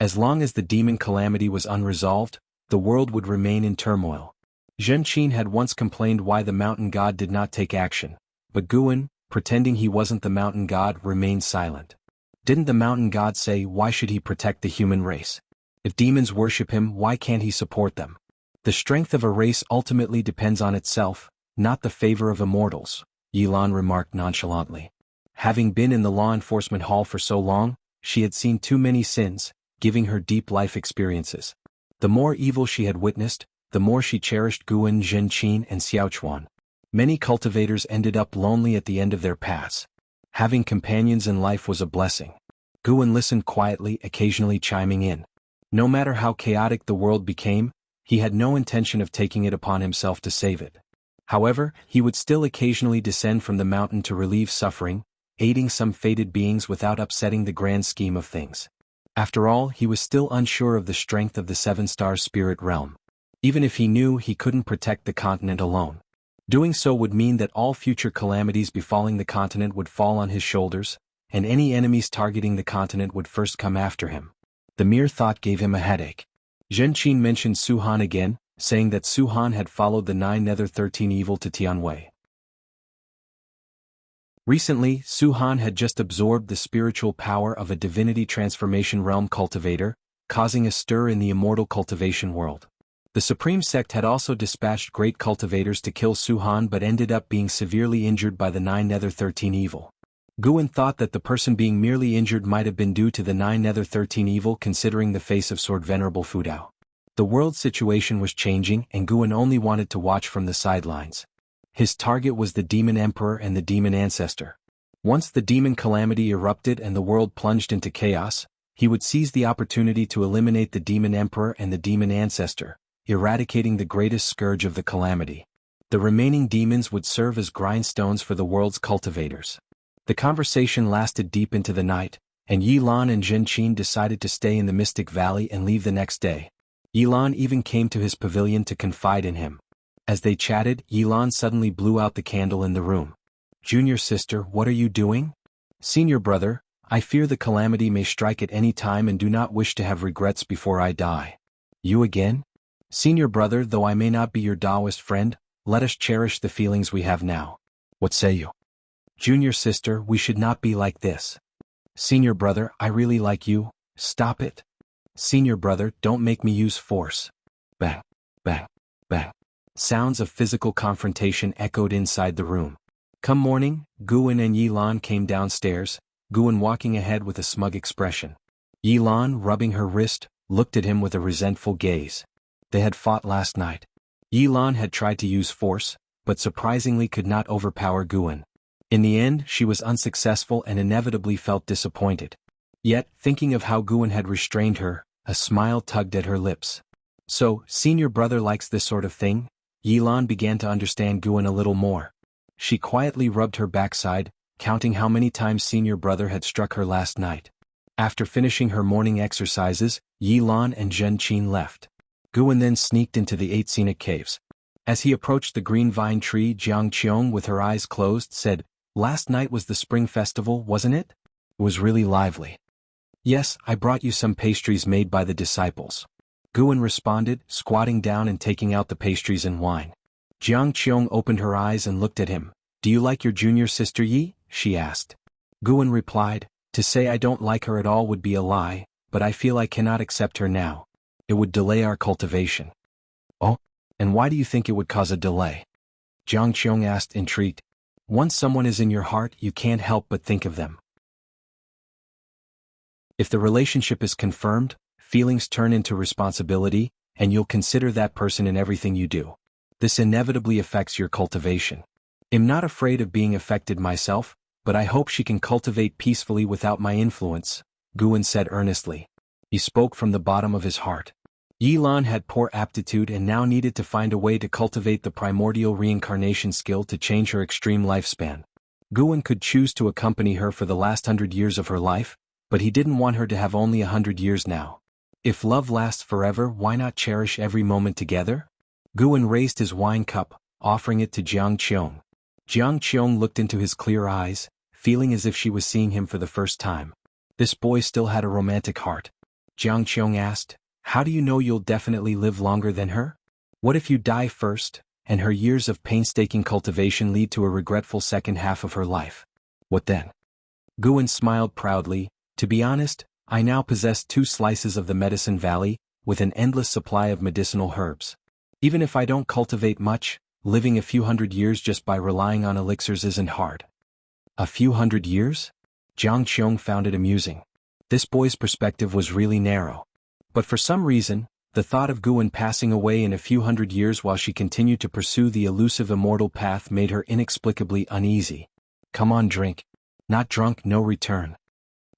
As long as the demon calamity was unresolved, the world would remain in turmoil. Zhenqin had once complained why the mountain god did not take action, but Guan, pretending he wasn't the mountain god, remained silent. Didn't the mountain god say why should he protect the human race? If demons worship him, why can't he support them? The strength of a race ultimately depends on itself, not the favor of immortals, Yilan remarked nonchalantly. Having been in the law enforcement hall for so long, she had seen too many sins, giving her deep life experiences. The more evil she had witnessed, the more she cherished Guan, Zhenqin, and Xiaochuan. Many cultivators ended up lonely at the end of their paths. Having companions in life was a blessing. Guan listened quietly, occasionally chiming in. No matter how chaotic the world became, he had no intention of taking it upon himself to save it. However, he would still occasionally descend from the mountain to relieve suffering, aiding some fated beings without upsetting the grand scheme of things. After all, he was still unsure of the strength of the 7-star spirit realm. Even if he knew he couldn't protect the continent alone. Doing so would mean that all future calamities befalling the continent would fall on his shoulders, and any enemies targeting the continent would first come after him. The mere thought gave him a headache. Zhenqin mentioned Suhan again, saying that Suhan had followed the 9 Nether 13 evil to Tianwei. Recently, Suhan had just absorbed the spiritual power of a divinity transformation realm cultivator, causing a stir in the immortal cultivation world. The Supreme Sect had also dispatched great cultivators to kill Suhan but ended up being severely injured by the 9 Nether 13 evil. Guan thought that the person being merely injured might have been due to the 9 Nether 13 evil, considering the face of Sword Venerable Fudao. The world situation was changing and Guan only wanted to watch from the sidelines. His target was the Demon Emperor and the Demon Ancestor. Once the demon calamity erupted and the world plunged into chaos, he would seize the opportunity to eliminate the Demon Emperor and the Demon Ancestor, eradicating the greatest scourge of the calamity. The remaining demons would serve as grindstones for the world's cultivators. The conversation lasted deep into the night, and Yilan and Zhenqin decided to stay in the Mystic Valley and leave the next day. Yilan even came to his pavilion to confide in him. As they chatted, Yilan suddenly blew out the candle in the room. "Junior sister, what are you doing?" "Senior brother, I fear the calamity may strike at any time and do not wish to have regrets before I die." "You again?" "Senior brother, though I may not be your Taoist friend, let us cherish the feelings we have now. What say you? Junior sister, we should not be like this. Senior brother, I really like you, stop it. Senior brother, don't make me use force. Bang, bang, bang. Sounds of physical confrontation echoed inside the room. Come morning, Guan and Yilan came downstairs, Guan walking ahead with a smug expression. Yilan, rubbing her wrist, looked at him with a resentful gaze. They had fought last night. Yilan had tried to use force, but surprisingly could not overpower Guan. In the end, she was unsuccessful and inevitably felt disappointed. Yet, thinking of how Guan had restrained her, a smile tugged at her lips. So, senior brother likes this sort of thing? Yilan began to understand Guan a little more. She quietly rubbed her backside, counting how many times senior brother had struck her last night. After finishing her morning exercises, Yilan and Zhen Qin left. Guan then sneaked into the 8 scenic caves. As he approached the green vine tree, Jiang Qiong, with her eyes closed, said, "Last night was the spring festival, wasn't it? It was really lively." "Yes, I brought you some pastries made by the disciples." Guan responded, squatting down and taking out the pastries and wine. Jiang Qiong opened her eyes and looked at him. "Do you like your junior sister Yi?" she asked. Guan replied, "To say I don't like her at all would be a lie, but I feel I cannot accept her now. It would delay our cultivation." "Oh? And why do you think it would cause a delay?" Jiang Qiong asked, intrigued. "Once someone is in your heart, you can't help but think of them. If the relationship is confirmed, feelings turn into responsibility, and you'll consider that person in everything you do. This inevitably affects your cultivation. I'm not afraid of being affected myself, but I hope she can cultivate peacefully without my influence," Guan said earnestly. He spoke from the bottom of his heart. Yilan had poor aptitude and now needed to find a way to cultivate the primordial reincarnation skill to change her extreme lifespan. Guan could choose to accompany her for the last 100 years of her life, but he didn't want her to have only 100 years now. If love lasts forever, why not cherish every moment together? Guan raised his wine cup, offering it to Jiang Qiong. Jiang Qiong looked into his clear eyes, feeling as if she was seeing him for the first time. This boy still had a romantic heart. Jiang Qiong asked, "How do you know you'll definitely live longer than her? What if you die first, and her years of painstaking cultivation lead to a regretful second half of her life? What then?" Guan smiled proudly. "To be honest, I now possess 2 slices of the Medicine Valley, with an endless supply of medicinal herbs. Even if I don't cultivate much, living a few hundred years just by relying on elixirs isn't hard." A few hundred years? Jiang Qiong found it amusing. This boy's perspective was really narrow. But for some reason, the thought of Guan passing away in a few hundred years while she continued to pursue the elusive immortal path made her inexplicably uneasy. "Come on, drink. Not drunk, no return,"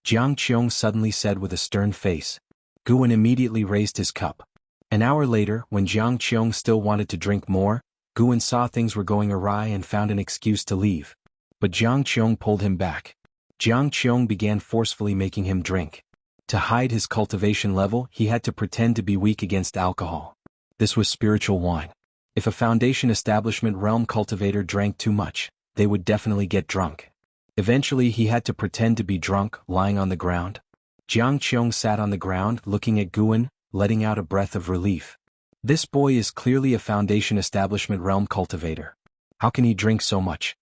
Jiang Qiong suddenly said with a stern face. Guan immediately raised his cup. An hour later, when Jiang Qiong still wanted to drink more, Guan saw things were going awry and found an excuse to leave. But Jiang Qiong pulled him back. Jiang Qiong began forcefully making him drink. To hide his cultivation level, he had to pretend to be weak against alcohol. This was spiritual wine. If a Foundation Establishment realm cultivator drank too much, they would definitely get drunk. Eventually he had to pretend to be drunk, lying on the ground. Jiang Qiong sat on the ground, looking at Guan, letting out a breath of relief. This boy is clearly a Foundation Establishment realm cultivator. How can he drink so much?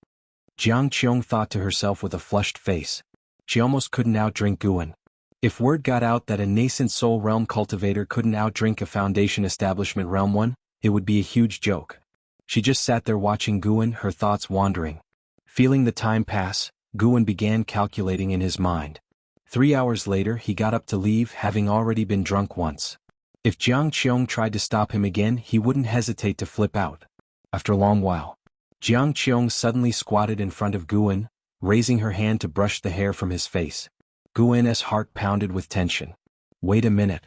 Jiang Qiong thought to herself with a flushed face. She almost couldn't outdrink Guan. If word got out that a nascent soul realm cultivator couldn't outdrink a Foundation Establishment realm one, it would be a huge joke. She just sat there watching Guan, her thoughts wandering. Feeling the time pass, Guan began calculating in his mind. 3 hours later he got up to leave, having already been drunk once. If Jiang Qiong tried to stop him again, he wouldn't hesitate to flip out. After a long while, Jiang Qiong suddenly squatted in front of Guan, raising her hand to brush the hair from his face. Guan's heart pounded with tension. Wait a minute.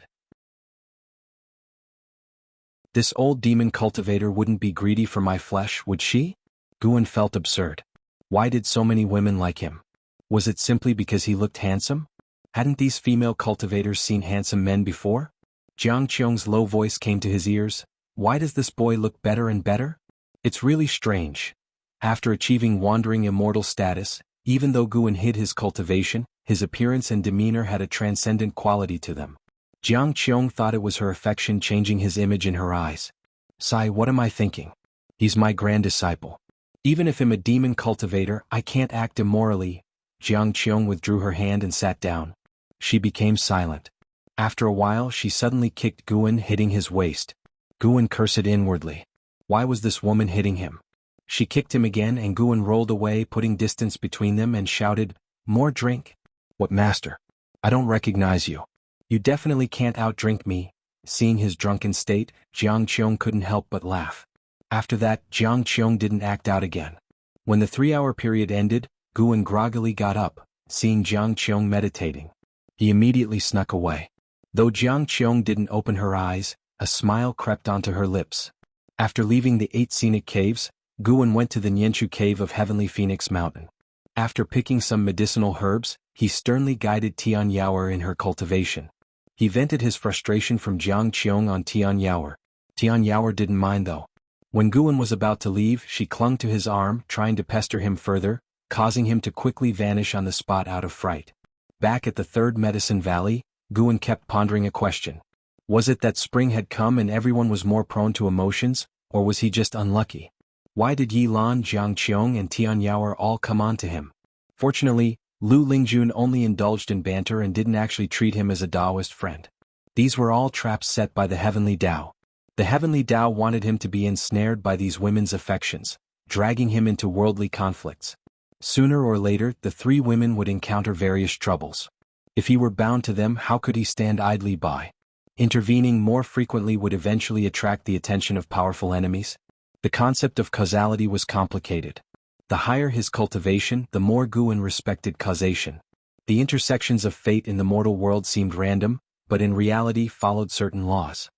This old demon cultivator wouldn't be greedy for my flesh, would she? Guan felt absurd. Why did so many women like him? Was it simply because he looked handsome? Hadn't these female cultivators seen handsome men before? Jiang Qiong's low voice came to his ears. Why does this boy look better and better? It's really strange. After achieving wandering immortal status, even though Guan hid his cultivation, his appearance and demeanor had a transcendent quality to them. Jiang Qiong thought it was her affection changing his image in her eyes. Sigh, what am I thinking? He's my grand disciple. Even if I'm a demon cultivator, I can't act immorally. Jiang Qiong withdrew her hand and sat down. She became silent. After a while she suddenly kicked Guan, hitting his waist. Guan cursed inwardly. Why was this woman hitting him? She kicked him again and Guan rolled away, putting distance between them, and shouted, "More drink?" "What, master? I don't recognize you. You definitely can't outdrink me." Seeing his drunken state, Jiang Qiong couldn't help but laugh. After that, Jiang Qiong didn't act out again. When the 3-hour period ended, Guan groggily got up, seeing Jiang Qiong meditating. He immediately snuck away. Though Jiang Qiong didn't open her eyes, a smile crept onto her lips. After leaving the 8 scenic caves, Guan went to the Nianchu cave of Heavenly Phoenix Mountain. After picking some medicinal herbs, he sternly guided Tian Yaoer in her cultivation. He vented his frustration from Jiang Qiong on Tian Yaoer. Tian Yaoer didn't mind though. When Guan was about to leave, she clung to his arm, trying to pester him further, causing him to quickly vanish on the spot out of fright. Back at the 3rd Medicine Valley, Guan kept pondering a question. Was it that spring had come and everyone was more prone to emotions, or was he just unlucky? Why did Yi Lan, Jiang Qiong and Tian Yaoer all come on to him? Fortunately, Lu Lingjun only indulged in banter and didn't actually treat him as a Taoist friend. These were all traps set by the Heavenly Tao. The Heavenly Tao wanted him to be ensnared by these women's affections, dragging him into worldly conflicts. Sooner or later, the 3 women would encounter various troubles. If he were bound to them, how could he stand idly by? Intervening more frequently would eventually attract the attention of powerful enemies. The concept of causality was complicated. The higher his cultivation, the more Guan respected causation. The intersections of fate in the mortal world seemed random, but in reality followed certain laws.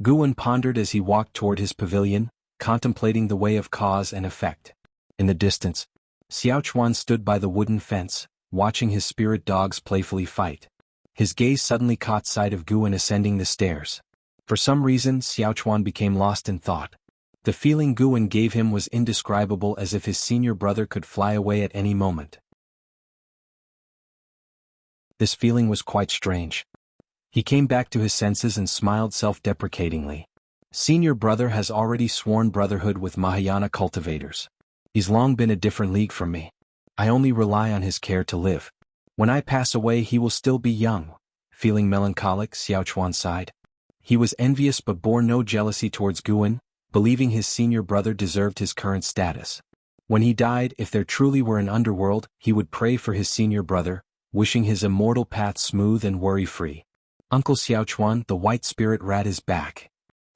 Guan pondered as he walked toward his pavilion, contemplating the way of cause and effect. In the distance, Xiao Chuan stood by the wooden fence, watching his spirit dogs playfully fight. His gaze suddenly caught sight of Guan ascending the stairs. For some reason, Xiao Chuan became lost in thought. The feeling Guan gave him was indescribable, as if his senior brother could fly away at any moment. This feeling was quite strange. He came back to his senses and smiled self-deprecatingly. Senior brother has already sworn brotherhood with Mahayana cultivators. He's long been a different league from me. I only rely on his care to live. When I pass away he will still be young. Feeling melancholic, Xiao Chuan sighed. He was envious but bore no jealousy towards Guan, believing his senior brother deserved his current status. When he died, if there truly were an underworld, he would pray for his senior brother, wishing his immortal path smooth and worry-free. "Uncle Xiao Chuan, the white spirit rat is back."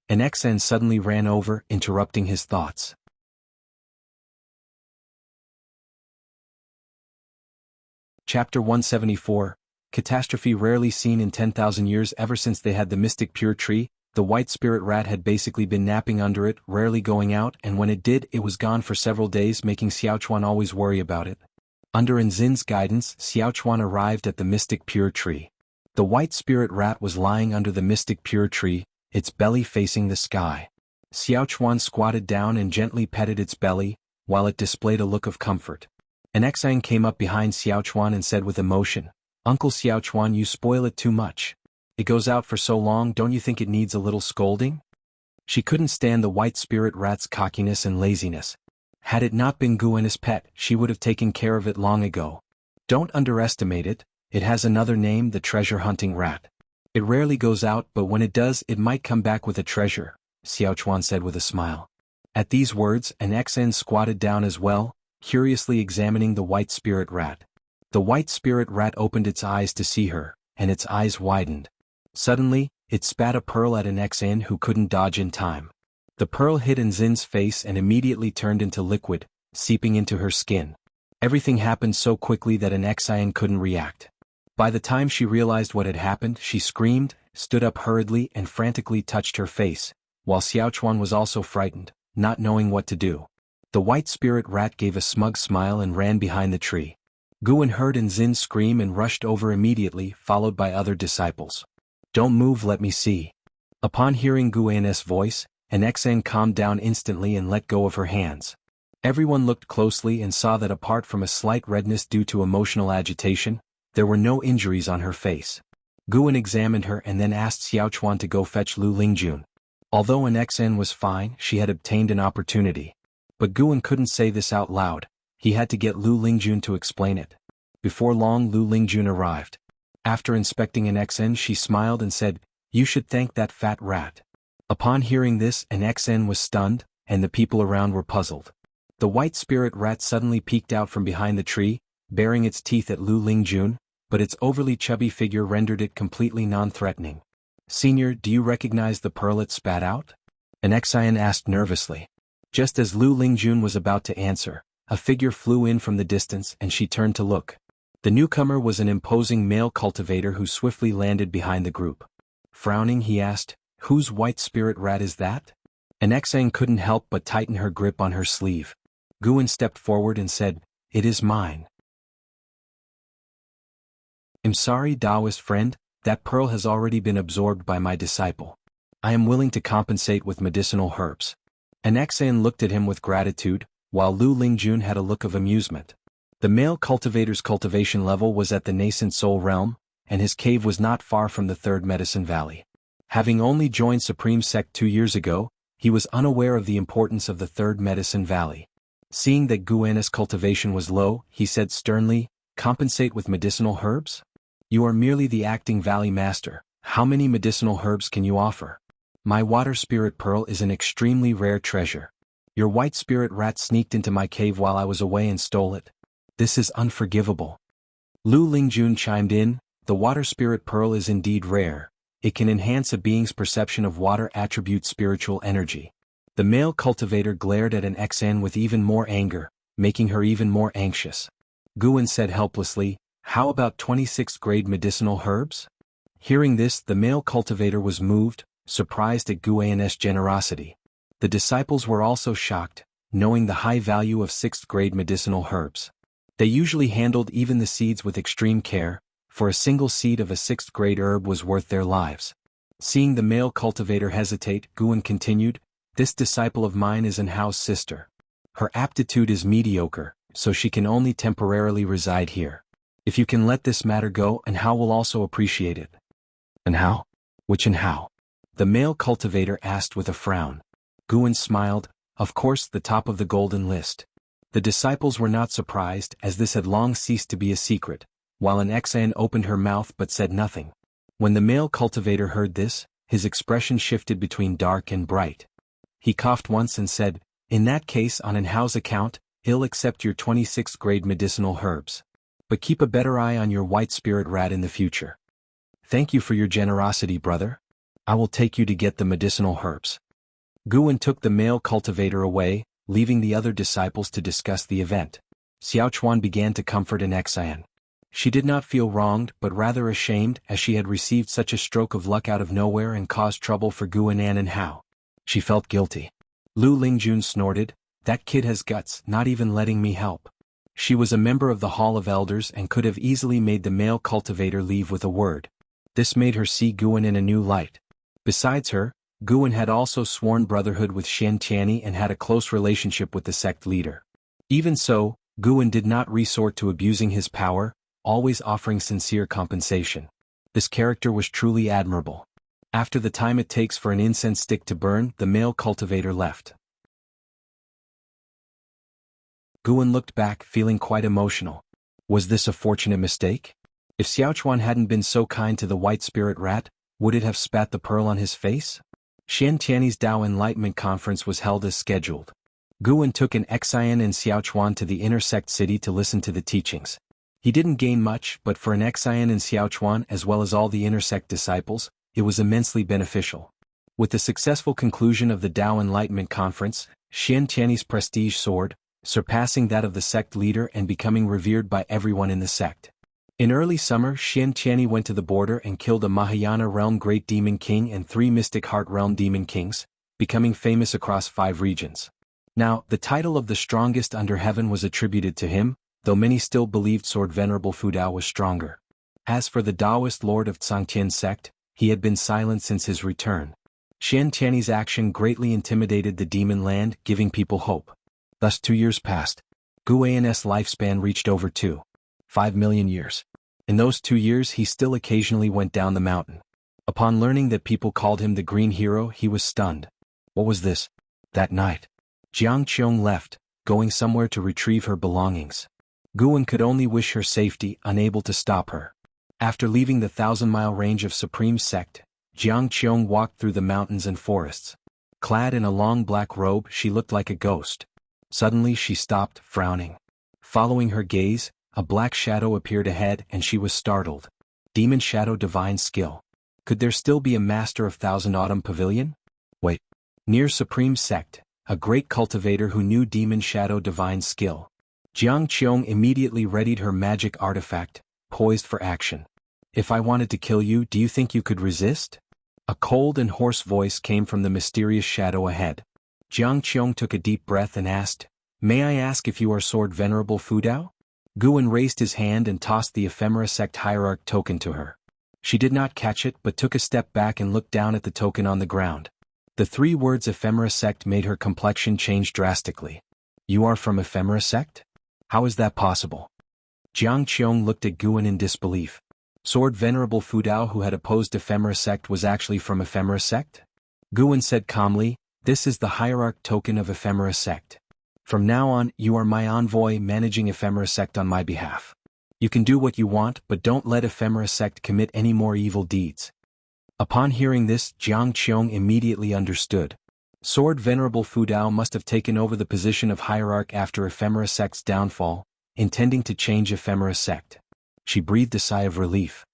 An XN suddenly ran over, interrupting his thoughts. Chapter 174, Catastrophe. Rarely seen in 10,000 years. Ever since they had the mystic pure tree, the white spirit rat had basically been napping under it, rarely going out, and when it did, it was gone for several days, making Xiao Chuan always worry about it. Under Nzin's guidance, Xiao Chuan arrived at the mystic pure tree. The white spirit rat was lying under the mystic pure tree, its belly facing the sky. Xiao Chuan squatted down and gently petted its belly, while it displayed a look of comfort. An Xang came up behind Xiao Chuan and said with emotion, "Uncle Xiao Chuan, you spoil it too much. It goes out for so long, don't you think it needs a little scolding?" She couldn't stand the white spirit rat's cockiness and laziness. Had it not been Guan's pet, she would have taken care of it long ago. Don't underestimate it, it has another name, the treasure-hunting rat. It rarely goes out, but when it does, it might come back with a treasure, Xiao Chuan said with a smile. At these words, an XN squatted down as well, curiously examining the white spirit rat. The white spirit rat opened its eyes to see her, and its eyes widened. Suddenly, it spat a pearl at an XN who couldn't dodge in time. The pearl hit Nzin's face and immediately turned into liquid, seeping into her skin. Everything happened so quickly that an XN couldn't react. By the time she realized what had happened, she screamed, stood up hurriedly and frantically touched her face, while Xiao Chuan was also frightened, not knowing what to do. The white spirit rat gave a smug smile and ran behind the tree. Guan heard Nzin scream and rushed over immediately, followed by other disciples. "Don't move, let me see." Upon hearing Guan's voice, an XN calmed down instantly and let go of her hands. Everyone looked closely and saw that apart from a slight redness due to emotional agitation, there were no injuries on her face. Guan examined her and then asked Xiao Chuan to go fetch Lu Lingjun. Although an XN was fine, she had obtained an opportunity. But Guan couldn't say this out loud. He had to get Lu Lingjun to explain it. Before long Lu Lingjun arrived. After inspecting an XN she smiled and said, "You should thank that fat rat." Upon hearing this an XN was stunned, and the people around were puzzled. The white spirit rat suddenly peeked out from behind the tree, baring its teeth at Lu Lingjun, but its overly chubby figure rendered it completely non-threatening. "Senior, do you recognize the pearl it spat out?" an XN asked nervously. Just as Lu Lingjun was about to answer, a figure flew in from the distance and she turned to look. The newcomer was an imposing male cultivator who swiftly landed behind the group. Frowning he asked, "Whose white spirit rat is that?" An XN couldn't help but tighten her grip on her sleeve. Guan stepped forward and said, "It is mine." "I'm sorry, Taoist friend, that pearl has already been absorbed by my disciple. I am willing to compensate with medicinal herbs." An XN looked at him with gratitude, while Lu Lingjun had a look of amusement. The male cultivator's cultivation level was at the nascent soul realm, and his cave was not far from the third medicine valley. Having only joined Supreme Sect 2 years ago, he was unaware of the importance of the third medicine valley. Seeing that Guan's cultivation was low, he said sternly, "Compensate with medicinal herbs? You are merely the acting valley master. How many medicinal herbs can you offer? My water spirit pearl is an extremely rare treasure. Your white spirit rat sneaked into my cave while I was away and stole it. This is unforgivable." Lu Lingjun chimed in, "The water spirit pearl is indeed rare. It can enhance a being's perception of water attribute spiritual energy." The male cultivator glared at an XN with even more anger, making her even more anxious. Guan said helplessly, "How about 26th grade medicinal herbs?" Hearing this, the male cultivator was moved, surprised at Guan's generosity. The disciples were also shocked, knowing the high value of 6th grade medicinal herbs. They usually handled even the seeds with extreme care, for a single seed of a 6th grade herb was worth their lives. Seeing the male cultivator hesitate, Guan continued, "This disciple of mine is an house sister. Her aptitude is mediocre, so she can only temporarily reside here. If you can let this matter go, and Hao will also appreciate it." "And Hao? Which and Hao?" the male cultivator asked with a frown. Guan smiled, "Of course, the top of the golden list." The disciples were not surprised, as this had long ceased to be a secret, while an XN opened her mouth but said nothing. When the male cultivator heard this, his expression shifted between dark and bright. He coughed once and said, "In that case, on an Hao's account, I'll accept your 26th grade medicinal herbs. But keep a better eye on your white spirit rat in the future." "Thank you for your generosity, brother. I will take you to get the medicinal herbs." Guan took the male cultivator away, leaving the other disciples to discuss the event. Xiaochuan began to comfort an XN. She did not feel wronged but rather ashamed, as she had received such a stroke of luck out of nowhere and caused trouble for Guanan and Hao. She felt guilty. Lu Lingjun snorted, "That kid has guts, not even letting me help." She was a member of the Hall of Elders and could have easily made the male cultivator leave with a word. This made her see Guan in a new light. Besides her, Guan had also sworn brotherhood with Shen Tianyi and had a close relationship with the sect leader. Even so, Guan did not resort to abusing his power, always offering sincere compensation. This character was truly admirable. After the time it takes for an incense stick to burn, the male cultivator left. Guan looked back, feeling quite emotional. Was this a fortunate mistake? If Xiaochuan hadn't been so kind to the white spirit rat, would it have spat the pearl on his face? Shen Tianyi's Tao Enlightenment Conference was held as scheduled. Guan took an Xian and Xiaochuan to the intersect city to listen to the teachings. He didn't gain much, but for an Xian and Xiaochuan as well as all the intersect disciples, it was immensely beneficial. With the successful conclusion of the Tao Enlightenment Conference, Shen Tianyi's prestige soared, surpassing that of the sect leader and becoming revered by everyone in the sect. In early summer, Shen Tianyi went to the border and killed a Mahayana realm Great Demon King and 3 Mystic Heart realm Demon Kings, becoming famous across 5 regions. Now, the title of the strongest under heaven was attributed to him, though many still believed Sword Venerable Fu Dao was stronger. As for the Taoist lord of Tsangtian sect, he had been silent since his return. Shen Tianyi's action greatly intimidated the demon land, giving people hope. Thus 2 years passed. Guan's lifespan reached over 2.5 million years. In those 2 years he still occasionally went down the mountain. Upon learning that people called him the Green Hero, he was stunned. What was this? That night, Jiang Qiong left, going somewhere to retrieve her belongings. Guan could only wish her safety, unable to stop her. After leaving the 1,000-mile range of Supreme Sect, Jiang Qiong walked through the mountains and forests. Clad in a long black robe, she looked like a ghost. Suddenly she stopped, frowning. Following her gaze, a black shadow appeared ahead and she was startled. Demon Shadow Divine Skill. Could there still be a Master of Thousand Autumn Pavilion? Wait. Near Supreme Sect, a great cultivator who knew Demon Shadow Divine Skill. Jiang Qiong immediately readied her magic artifact, poised for action. If I wanted to kill you, do you think you could resist? A cold and hoarse voice came from the mysterious shadow ahead. Jiang Qiong took a deep breath and asked, "May I ask if you are Sword Venerable Fudao?" Guan raised his hand and tossed the Ephemera Sect Hierarch token to her. She did not catch it but took a step back and looked down at the token on the ground. The 3 words Ephemera Sect made her complexion change drastically. "You are from Ephemera Sect? How is that possible?" Jiang Qiong looked at Guan in disbelief. Sword Venerable Fudao, who had opposed Ephemera Sect, was actually from Ephemera Sect? Guan said calmly, "This is the Hierarch token of Ephemera Sect. From now on, you are my envoy managing Ephemera Sect on my behalf. You can do what you want, but don't let Ephemera Sect commit any more evil deeds." Upon hearing this, Jiang Qiong immediately understood. Sword Venerable Fudao must have taken over the position of Hierarch after Ephemera Sect's downfall, intending to change Ephemera Sect. She breathed a sigh of relief.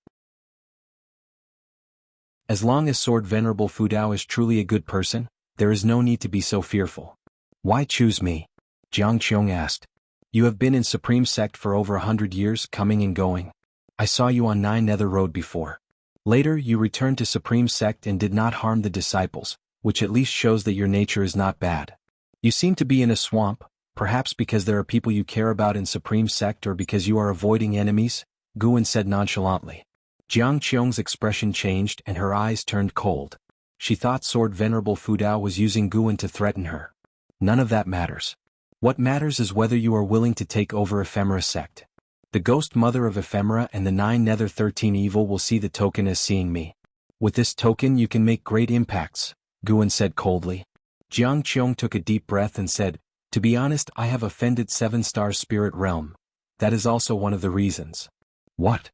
As long as Sword Venerable Fudao is truly a good person, there is no need to be so fearful. "Why choose me?" Jiang Qiong asked. "You have been in Supreme Sect for over 100 years, coming and going. I saw you on Nine Nether Road before. Later you returned to Supreme Sect and did not harm the disciples, which at least shows that your nature is not bad. You seem to be in a swamp, perhaps because there are people you care about in Supreme Sect or because you are avoiding enemies," Guan said nonchalantly. Jiang Qiong's expression changed and her eyes turned cold. She thought Sword Venerable Fudao was using Guan to threaten her. None of that matters. What matters is whether you are willing to take over Ephemera Sect. The Ghost Mother of Ephemera and the 9 Nether 13 Evil will see the token as seeing me. With this token you can make great impacts, Guan said coldly. Jiang Qiong took a deep breath and said, "To be honest, I have offended 7-star Spirit Realm. That is also one of the reasons." "What?"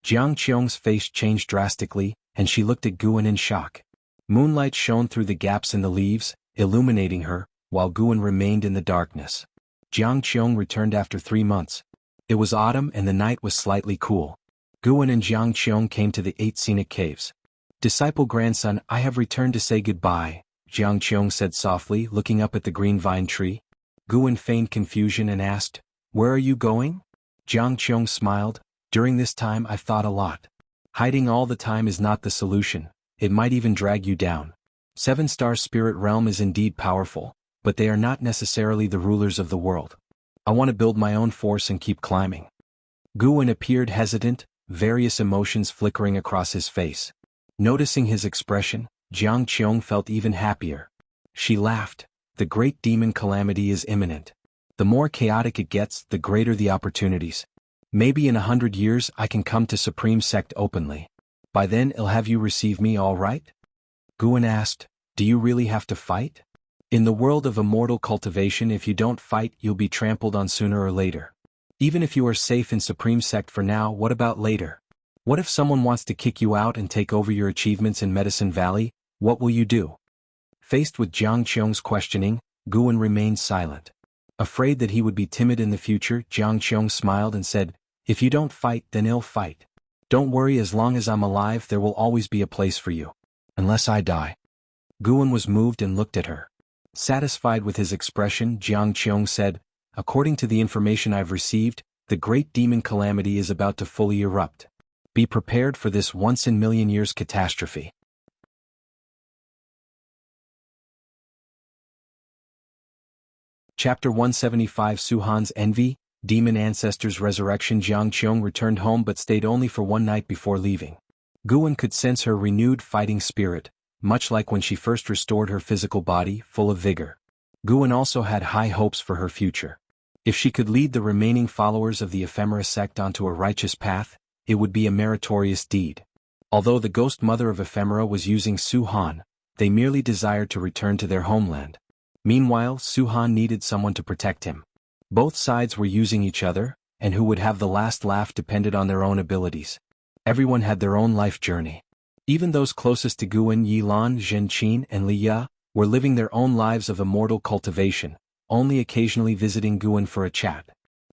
Jiang Qiong's face changed drastically, and she looked at Guan in shock. Moonlight shone through the gaps in the leaves, illuminating her, while Guan remained in the darkness. Jiang Qiong returned after 3 months. It was autumn and the night was slightly cool. Guan and Jiang Qiong came to the 8 scenic caves. "Disciple grandson, I have returned to say goodbye," Jiang Qiong said softly, looking up at the green vine tree. Guan feigned confusion and asked, "Where are you going?" Jiang Qiong smiled. "During this time I've thought a lot. Hiding all the time is not the solution, it might even drag you down. 7-star Spirit Realm is indeed powerful, but they are not necessarily the rulers of the world. I want to build my own force and keep climbing." Guan appeared hesitant, various emotions flickering across his face. Noticing his expression, Jiang Qiong felt even happier. She laughed. "The great demon calamity is imminent. The more chaotic it gets, the greater the opportunities. Maybe in 100 years I can come to Supreme Sect openly. By then I'll have you receive me all right?" Guan asked, "Do you really have to fight? In the world of immortal cultivation, if you don't fight you'll be trampled on sooner or later. Even if you are safe in Supreme Sect for now, what about later? What if someone wants to kick you out and take over your achievements in Medicine Valley, what will you do?" Faced with Jiang Qiong's questioning, Guan remained silent. Afraid that he would be timid in the future, Jiang Qiong smiled and said, "If you don't fight, then I'll fight. Don't worry, as long as I'm alive there will always be a place for you. Unless I die." Guan was moved and looked at her. Satisfied with his expression, Jiang Qiong said, "According to the information I've received, the great demon calamity is about to fully erupt. Be prepared for this once-in-million-years catastrophe." Chapter 175 Suhan's Envy, Demon Ancestors Resurrection. Jiang Qiong returned home but stayed only for 1 night before leaving. Guan could sense her renewed fighting spirit, much like when she first restored her physical body, full of vigor. Guan also had high hopes for her future. If she could lead the remaining followers of the Ephemera Sect onto a righteous path, it would be a meritorious deed. Although the Ghost Mother of Ephemera was using Su Han, they merely desired to return to their homeland. Meanwhile, Su-han needed someone to protect him. Both sides were using each other, and who would have the last laugh depended on their own abilities. Everyone had their own life journey. Even those closest to Guan Yilan, Zhen Qin, and Li Ya were living their own lives of immortal cultivation, only occasionally visiting Guan for a chat.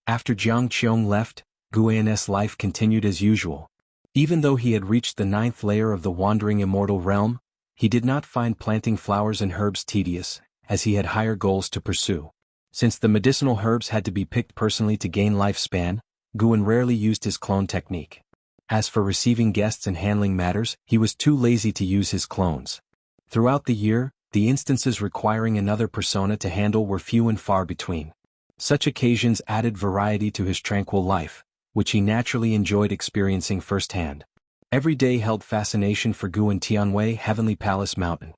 After Jiang Qiong left, Guan's life continued as usual. Even though he had reached the 9th layer of the wandering immortal realm, he did not find planting flowers and herbs tedious, as he had higher goals to pursue. Since the medicinal herbs had to be picked personally to gain lifespan, Guan rarely used his clone technique. As for receiving guests and handling matters, he was too lazy to use his clones. Throughout the year, the instances requiring another persona to handle were few and far between. Such occasions added variety to his tranquil life, which he naturally enjoyed experiencing firsthand. Every day held fascination for Guan Tianwei Heavenly Palace Mountain.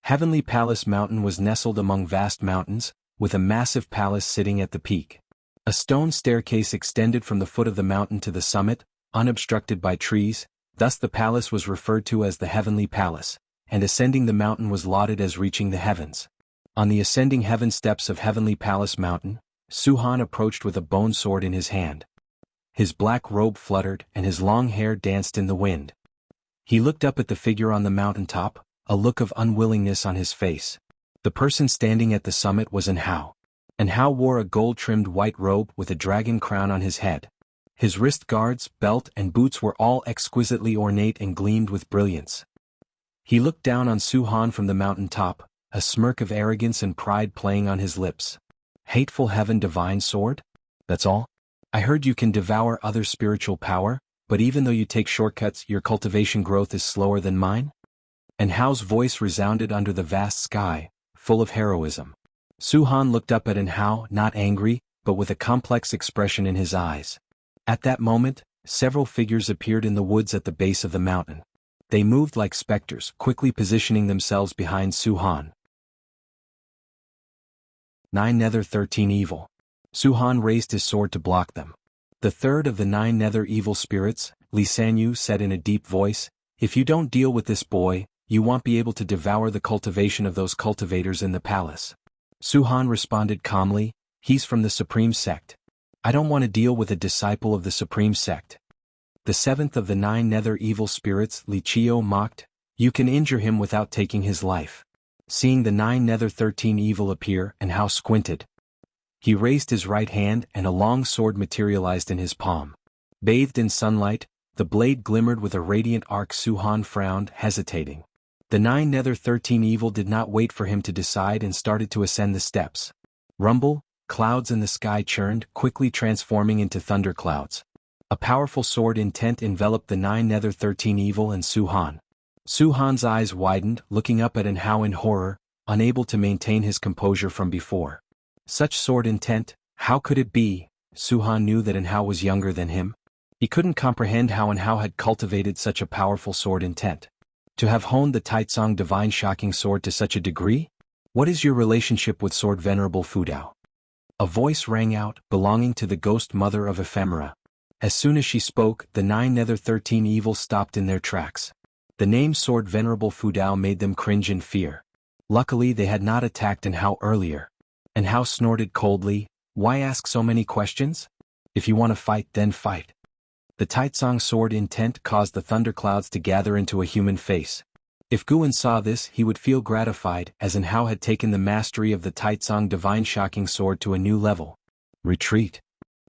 Heavenly Palace Mountain was nestled among vast mountains, with a massive palace sitting at the peak. A stone staircase extended from the foot of the mountain to the summit, unobstructed by trees, thus the palace was referred to as the Heavenly Palace, and ascending the mountain was lauded as reaching the heavens. On the ascending heaven steps of Heavenly Palace Mountain, Su-han approached with a bone sword in his hand. His black robe fluttered and his long hair danced in the wind. He looked up at the figure on the mountaintop, a look of unwillingness on his face. The person standing at the summit was An Hao. An Hao wore a gold-trimmed white robe with a dragon crown on his head. His wrist guards, belt, and boots were all exquisitely ornate and gleamed with brilliance. He looked down on Su-han from the mountaintop, a smirk of arrogance and pride playing on his lips. Hateful heaven divine sword? That's all? I heard you can devour other spiritual power, but even though you take shortcuts, your cultivation growth is slower than mine? And Hao's voice resounded under the vast sky, full of heroism. Su-han looked up at An Hao, not angry, but with a complex expression in his eyes. At that moment, several figures appeared in the woods at the base of the mountain. They moved like specters, quickly positioning themselves behind Su-han. 9 Nether 13 Evil. Su-han raised his sword to block them. The third of the 9 nether evil spirits, Li Sanyu said in a deep voice, "If you don't deal with this boy, you won't be able to devour the cultivation of those cultivators in the palace." Su-han responded calmly, "He's from the Supreme Sect. I don't want to deal with a disciple of the Supreme Sect." The 7th of the 9 nether evil spirits, Li Chio mocked, "You can injure him without taking his life." Seeing the 9 nether 13 evil appear, and Hao squinted. He raised his right hand and a long sword materialized in his palm. Bathed in sunlight, the blade glimmered with a radiant arc. Su-han frowned, hesitating. The 9 nether 13 evil did not wait for him to decide and started to ascend the steps. Rumble, clouds in the sky churned, quickly transforming into thunderclouds. A powerful sword intent enveloped the 9 nether 13 evil and Su-han. Su-han's eyes widened, looking up at An Hao in horror, unable to maintain his composure from before. Such sword intent, how could it be? Su-han knew that An Hao was younger than him. He couldn't comprehend how An Hao had cultivated such a powerful sword intent. To have honed the Taitsong divine shocking sword to such a degree? What is your relationship with sword Venerable Fudao? A voice rang out, belonging to the ghost mother of ephemera. As soon as she spoke, the 9 nether 13 evil stopped in their tracks. The name Sword Venerable Fudao made them cringe in fear. Luckily they had not attacked An Hao earlier. An Hao snorted coldly, "Why ask so many questions? If you want to fight, then fight." The Taitsong sword intent caused the thunderclouds to gather into a human face. If Guan saw this, he would feel gratified, as An Hao had taken the mastery of the Taitsong divine shocking sword to a new level. Retreat.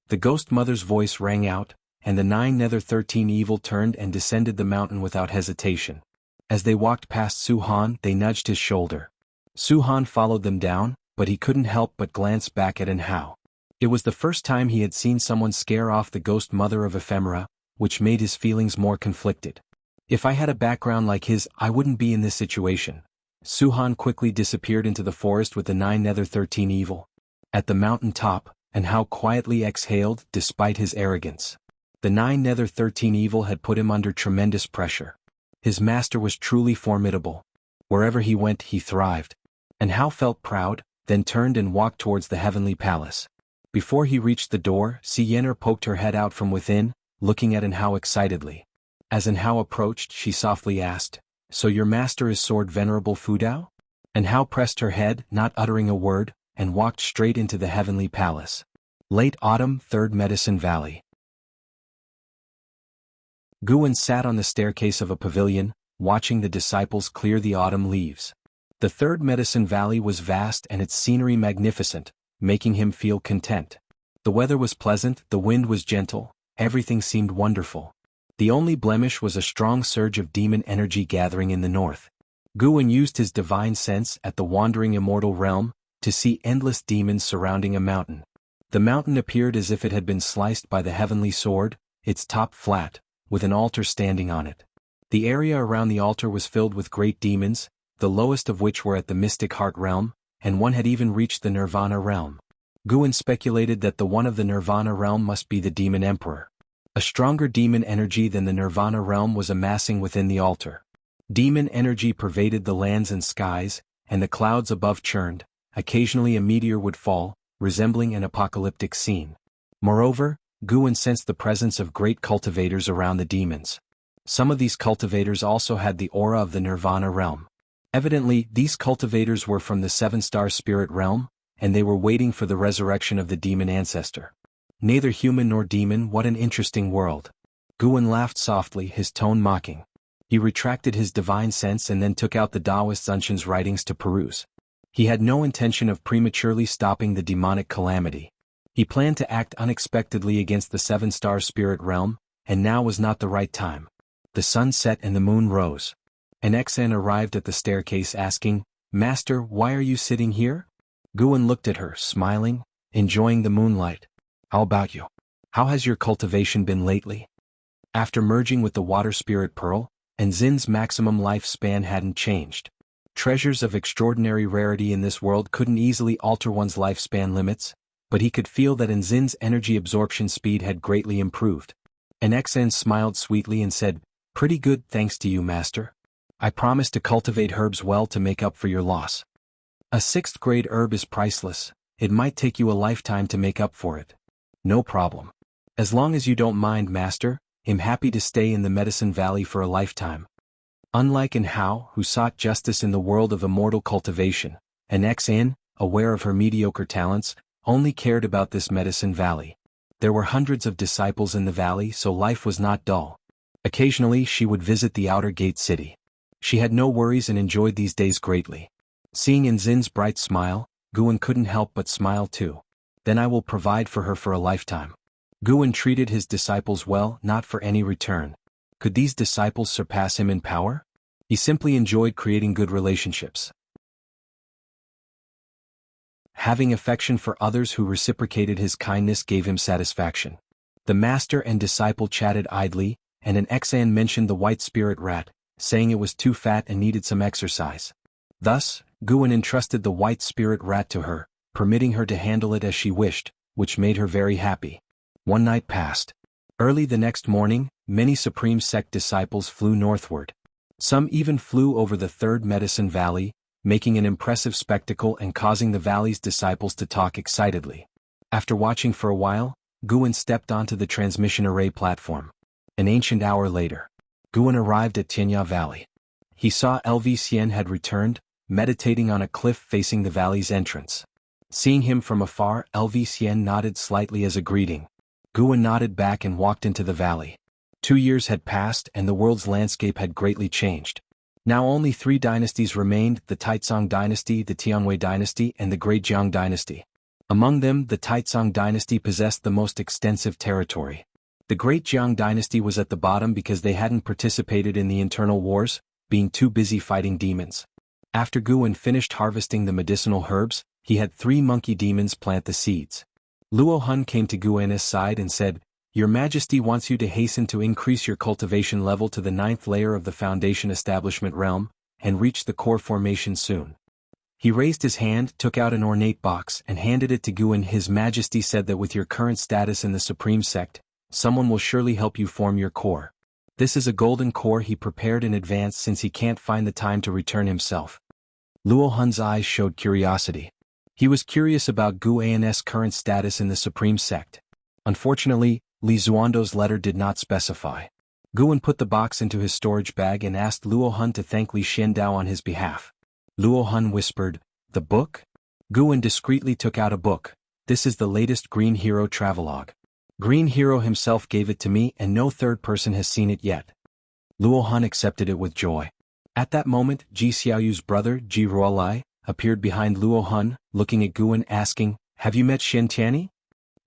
The ghost mother's voice rang out, and the 9 nether 13 evil turned and descended the mountain without hesitation. As they walked past Su-han, they nudged his shoulder. Su-han followed them down, but he couldn't help but glance back at An Hao. It was the first time he had seen someone scare off the ghost mother of ephemera, which made his feelings more conflicted. If I had a background like his, I wouldn't be in this situation. Su-han quickly disappeared into the forest with the 9 nether 13 evil. At the mountain top, An Hao quietly exhaled, despite his arrogance. The 9 nether 13 evil had put him under tremendous pressure. His master was truly formidable. Wherever he went, he thrived. An Hao felt proud, then turned and walked towards the heavenly palace. Before he reached the door, Si Yener poked her head out from within, looking at An Hao excitedly. As An Hao approached, she softly asked, "So your master is Sword Venerable Fudao?" And Hao pressed her head, not uttering a word, and walked straight into the heavenly palace. Late autumn, Third Medicine Valley. Guwen sat on the staircase of a pavilion, watching the disciples clear the autumn leaves. The Third Medicine Valley was vast and its scenery magnificent, making him feel content. The weather was pleasant, the wind was gentle, everything seemed wonderful. The only blemish was a strong surge of demon energy gathering in the north. Guwen used his divine sense at the wandering immortal realm to see endless demons surrounding a mountain. The mountain appeared as if it had been sliced by the heavenly sword, its top flat, with an altar standing on it. The area around the altar was filled with great demons, the lowest of which were at the mystic heart realm, and one had even reached the nirvana realm. Guwen speculated that the one of the nirvana realm must be the demon emperor. A stronger demon energy than the nirvana realm was amassing within the altar. Demon energy pervaded the lands and skies, and the clouds above churned. Occasionally a meteor would fall, resembling an apocalyptic scene. Moreover, Guwen sensed the presence of great cultivators around the demons. Some of these cultivators also had the aura of the nirvana realm. Evidently, these cultivators were from the seven-star spirit realm, and they were waiting for the resurrection of the demon ancestor. Neither human nor demon, what an interesting world. Guwen laughed softly, his tone mocking. He retracted his divine sense and then took out the Taoist Zunshan's writings to peruse. He had no intention of prematurely stopping the demonic calamity. He planned to act unexpectedly against the seven-star spirit realm, and now was not the right time. The sun set and the moon rose. An Xen arrived at the staircase asking, "Master, why are you sitting here?" Guwen looked at her, smiling, enjoying the moonlight. "How about you? How has your cultivation been lately?" After merging with the water spirit pearl, Enzin's maximum lifespan hadn't changed. Treasures of extraordinary rarity in this world couldn't easily alter one's lifespan limits, but he could feel that Enzin's energy absorption speed had greatly improved. An Xen smiled sweetly and said, "Pretty good thanks to you, master. I promise to cultivate herbs well to make up for your loss. A 6th grade herb is priceless, it might take you a lifetime to make up for it." "No problem. As long as you don't mind, master, I'm happy to stay in the Medicine Valley for a lifetime." Unlike An Hao, who sought justice in the world of immortal cultivation, An Xen, aware of her mediocre talents, only cared about this Medicine Valley. There were hundreds of disciples in the valley, so life was not dull. Occasionally she would visit the outer gate city. She had no worries and enjoyed these days greatly. Seeing Enzin's bright smile, Guwen couldn't help but smile too. "Then I will provide for her for a lifetime." Guwen treated his disciples well, not for any return. Could these disciples surpass him in power? He simply enjoyed creating good relationships. Having affection for others who reciprocated his kindness gave him satisfaction. The master and disciple chatted idly, and an Xan mentioned the white spirit rat, saying it was too fat and needed some exercise. Thus, Guwen entrusted the white spirit rat to her, permitting her to handle it as she wished, which made her very happy. One night passed. Early the next morning, many Supreme Sect disciples flew northward. Some even flew over the Third Medicine Valley, making an impressive spectacle and causing the valley's disciples to talk excitedly. After watching for a while, Guwen stepped onto the transmission array platform. An ancient hour later, Guwen arrived at Tianya Valley. He saw LV Xian had returned, meditating on a cliff facing the valley's entrance. Seeing him from afar, LV Xian nodded slightly as a greeting. Guwen nodded back and walked into the valley. 2 years had passed and the world's landscape had greatly changed. Now only 3 dynasties remained, the Taizong dynasty, the Tianwei dynasty, and the Great Jiang dynasty. Among them, the Taizong dynasty possessed the most extensive territory. The Great Jiang dynasty was at the bottom because they hadn't participated in the internal wars, being too busy fighting demons. After Guwen finished harvesting the medicinal herbs, he had 3 monkey demons plant the seeds. Luo Hun came to Guwen's side and said, "Your Majesty wants you to hasten to increase your cultivation level to the 9th layer of the Foundation Establishment realm, and reach the core formation soon." He raised his hand, took out an ornate box, and handed it to Guwen. "His Majesty said that with your current status in the Supreme Sect, someone will surely help you form your core. This is a golden core he prepared in advance since he can't find the time to return himself." Luo Hun's eyes showed curiosity. He was curious about Guwen's current status in the Supreme Sect. Unfortunately, Li Zuando's letter did not specify. Guwen put the box into his storage bag and asked Luo Hun to thank Li Xiandao on his behalf. Luo Han whispered, "The book?" Guan discreetly took out a book. "This is the latest Green Hero travelogue. Green Hero himself gave it to me and no third person has seen it yet." Luo Han accepted it with joy. At that moment, Ji Xiaoyu's brother, Ji Ruolai, appeared behind Luo Han, looking at Guan asking, "Have you met Shen Tianyi?"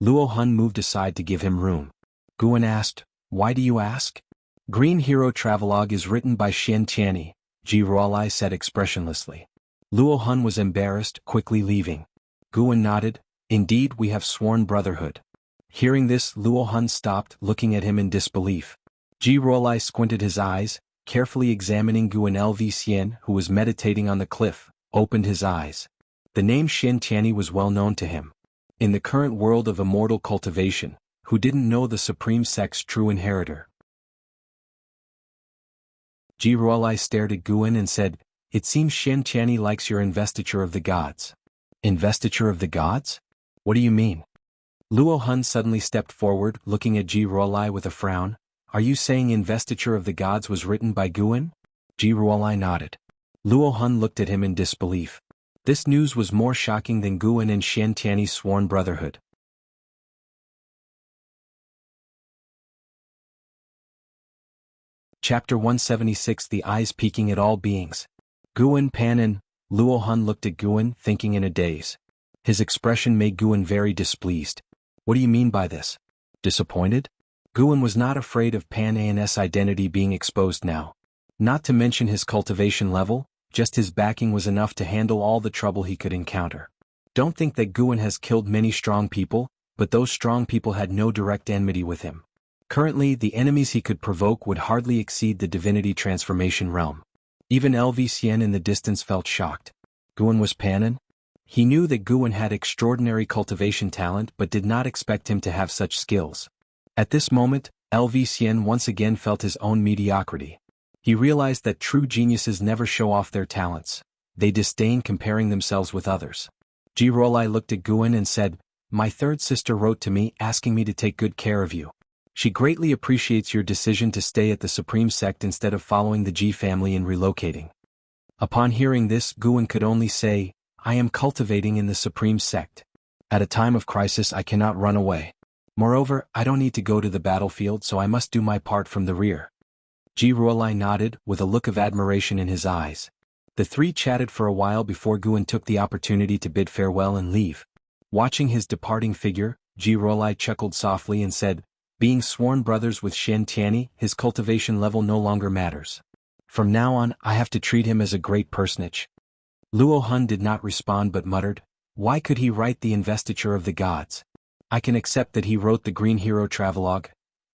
Luo Han moved aside to give him room. Guan asked, "Why do you ask?" "Green Hero travelogue is written by Shen Tianyi," Ji Ruolai said expressionlessly. Luo Han was embarrassed, quickly leaving. Guan nodded, "Indeed we have sworn brotherhood." Hearing this, Luo Han stopped, looking at him in disbelief. Ji Ruolai squinted his eyes, carefully examining Guan Lv, who was meditating on the cliff, opened his eyes. The name Shen Tianyi was well known to him. In the current world of immortal cultivation, who didn't know the Supreme Sect's true inheritor? Ji Ruolai stared at Guan and said, "It seems Shen Tianyi likes your investiture of the gods." "Investiture of the gods? What do you mean?" Luo Han suddenly stepped forward, looking at Ji Ruolai with a frown. "Are you saying Investiture of the Gods was written by Guan?" Ji Ruolai nodded. Luo Han looked at him in disbelief. This news was more shocking than Guan and Shen Tianyi's sworn brotherhood. Chapter 176 The Eyes Peeking at All Beings. Guan, Pan and Luo Han looked at Guan, thinking in a daze. His expression made Guan very displeased. "What do you mean by this? Disappointed?" Guan was not afraid of Pan An's identity being exposed now. Not to mention his cultivation level, just his backing was enough to handle all the trouble he could encounter. Don't think that Guan has killed many strong people, but those strong people had no direct enmity with him. Currently, the enemies he could provoke would hardly exceed the divinity transformation realm. Even Lv in the distance felt shocked. Guan was Panin? He knew that Guan had extraordinary cultivation talent but did not expect him to have such skills. At this moment, Lv once again felt his own mediocrity. He realized that true geniuses never show off their talents. They disdain comparing themselves with others. Ji Ruolai looked at Guan and said, "My third sister wrote to me asking me to take good care of you. She greatly appreciates your decision to stay at the Supreme Sect instead of following the Ji family and relocating." Upon hearing this, Guan could only say, "I am cultivating in the Supreme Sect. At a time of crisis I cannot run away. Moreover, I don't need to go to the battlefield, so I must do my part from the rear." Ji Ruolai nodded, with a look of admiration in his eyes. The three chatted for a while before Guan took the opportunity to bid farewell and leave. Watching his departing figure, Ji Ruolai chuckled softly and said, "Being sworn brothers with Shen Tianyi, his cultivation level no longer matters. From now on, I have to treat him as a great personage." Luo Han did not respond but muttered, "Why could he write the Investiture of the Gods? I can accept that he wrote the Green Hero Travelogue.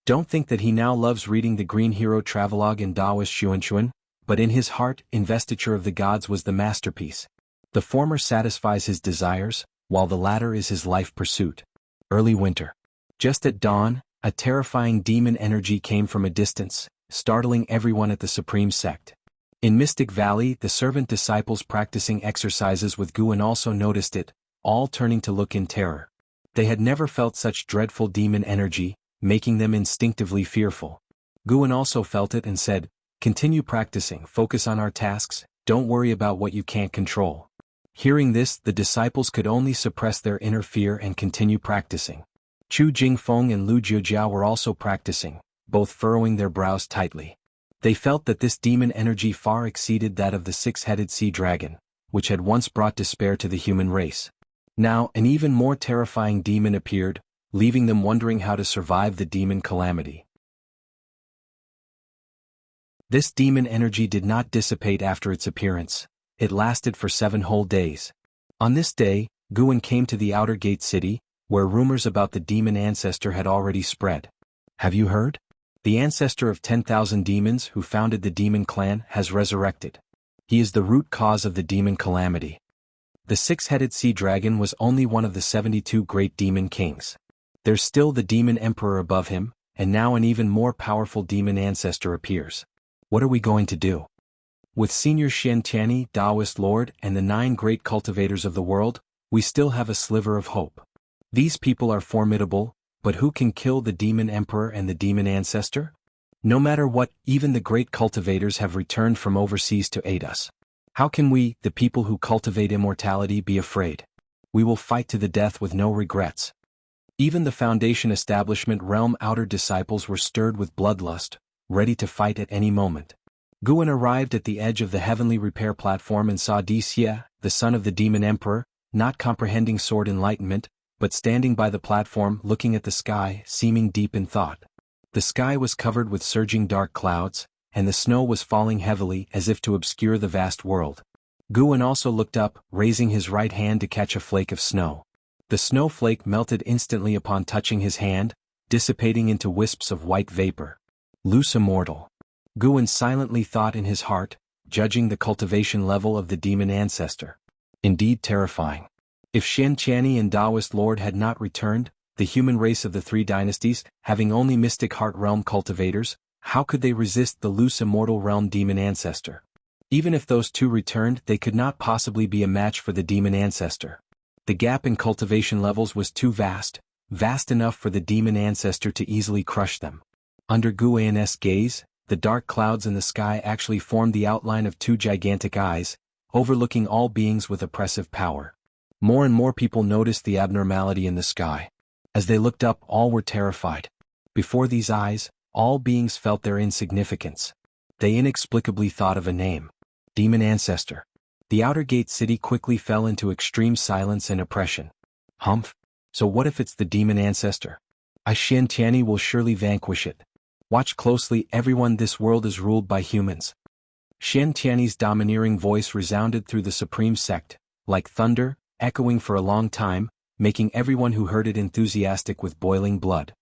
Don't think that he now loves reading the Green Hero Travelogue in Taoist Xuanxuan, but in his heart, Investiture of the Gods was the masterpiece. The former satisfies his desires, while the latter is his life pursuit." Early winter. Just at dawn, a terrifying demon energy came from a distance, startling everyone at the Supreme Sect. In Mystic Valley, the servant disciples practicing exercises with Guan also noticed it, all turning to look in terror. They had never felt such dreadful demon energy, making them instinctively fearful. Guan also felt it and said, "Continue practicing, focus on our tasks, don't worry about what you can't control." Hearing this, the disciples could only suppress their inner fear and continue practicing. Chu Jingfeng and Lu Jiujiao were also practicing, both furrowing their brows tightly. They felt that this demon energy far exceeded that of the six-headed sea dragon, which had once brought despair to the human race. Now, an even more terrifying demon appeared, leaving them wondering how to survive the demon calamity. This demon energy did not dissipate after its appearance. It lasted for 7 whole days. On this day, Guan came to the outer gate city, where rumors about the demon ancestor had already spread. "Have you heard? The ancestor of 10,000 demons who founded the demon clan has resurrected. He is the root cause of the demon calamity." The six-headed sea dragon was only one of the 72 great demon kings. There's still the demon emperor above him, and now an even more powerful demon ancestor appears. What are we going to do? With Senior Shen Tianyi, Taoist Lord, and the 9 great cultivators of the world, we still have a sliver of hope. These people are formidable, but who can kill the demon emperor and the demon ancestor? No matter what, even the great cultivators have returned from overseas to aid us. How can we, the people who cultivate immortality, be afraid? We will fight to the death with no regrets. Even the Foundation Establishment Realm Outer disciples were stirred with bloodlust, ready to fight at any moment. Guan arrived at the edge of the heavenly repair platform and saw Xie, the son of the Demon Emperor, not comprehending sword enlightenment, but standing by the platform looking at the sky, seeming deep in thought. The sky was covered with surging dark clouds, and the snow was falling heavily as if to obscure the vast world. Guan also looked up, raising his right hand to catch a flake of snow. The snowflake melted instantly upon touching his hand, dissipating into wisps of white vapor. Loose immortal. Guan silently thought in his heart, judging the cultivation level of the demon ancestor. Indeed terrifying. If Shen Qianni and Taoist Lord had not returned, the human race of the three dynasties, having only mystic heart realm cultivators, how could they resist the loose immortal realm demon ancestor? Even if those two returned, they could not possibly be a match for the demon ancestor. The gap in cultivation levels was too vast, vast enough for the demon ancestor to easily crush them. Under Guan's gaze, the dark clouds in the sky actually formed the outline of two gigantic eyes, overlooking all beings with oppressive power. More and more people noticed the abnormality in the sky. As they looked up, all were terrified. Before these eyes, all beings felt their insignificance. They inexplicably thought of a name. Demon Ancestor. The outer gate city quickly fell into extreme silence and oppression. Humph. So what if it's the demon ancestor? Shen Qianni will surely vanquish it. Watch closely, everyone, this world is ruled by humans. Shen Qianni's domineering voice resounded through the supreme sect, like thunder, echoing for a long time, making everyone who heard it enthusiastic with boiling blood.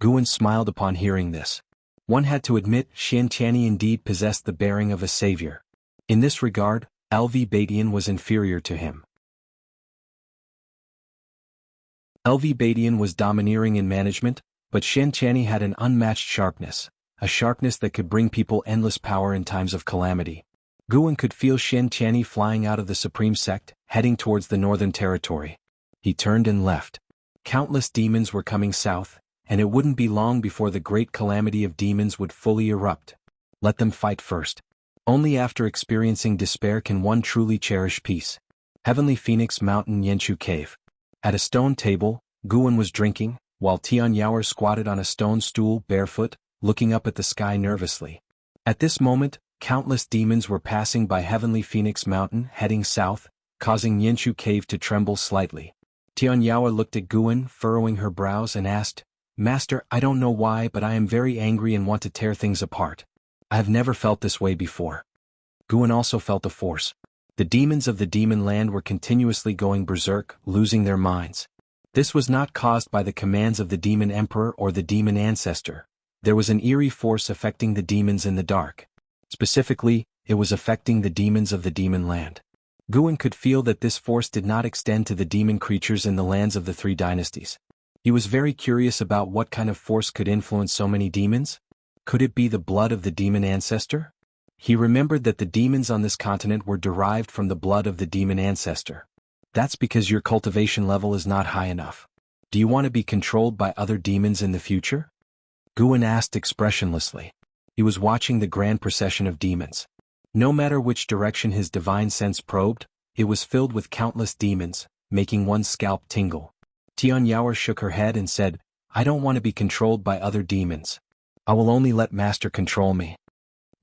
Guan smiled upon hearing this. One had to admit Shen Qianni indeed possessed the bearing of a savior. In this regard, LV Badian was inferior to him. LV Badian was domineering in management, but Shen Qianni had an unmatched sharpness, a sharpness that could bring people endless power in times of calamity. Guan could feel Shen Qianni flying out of the supreme sect, heading towards the northern territory. He turned and left. Countless demons were coming south, and it wouldn't be long before the great calamity of demons would fully erupt. Let them fight first. Only after experiencing despair can one truly cherish peace. Heavenly Phoenix Mountain Yenshu Cave. At a stone table, Guan was drinking, while Tian Yaoer squatted on a stone stool barefoot, looking up at the sky nervously. At this moment, countless demons were passing by Heavenly Phoenix Mountain heading south, causing Yenshu Cave to tremble slightly. Tian Yaoer looked at Guan, furrowing her brows, and asked, "Master, I don't know why, but I am very angry and want to tear things apart. I have never felt this way before." Guan also felt the force. The demons of the demon land were continuously going berserk, losing their minds. This was not caused by the commands of the demon emperor or the demon ancestor. There was an eerie force affecting the demons in the dark. Specifically, it was affecting the demons of the demon land. Guan could feel that this force did not extend to the demon creatures in the lands of the three dynasties. He was very curious about what kind of force could influence so many demons. Could it be the blood of the demon ancestor? He remembered that the demons on this continent were derived from the blood of the demon ancestor. That's because your cultivation level is not high enough. Do you want to be controlled by other demons in the future? Guan asked expressionlessly. He was watching the grand procession of demons. No matter which direction his divine sense probed, it was filled with countless demons, making one's scalp tingle. Tian Yaoer shook her head and said, "I don't want to be controlled by other demons. I will only let Master control me."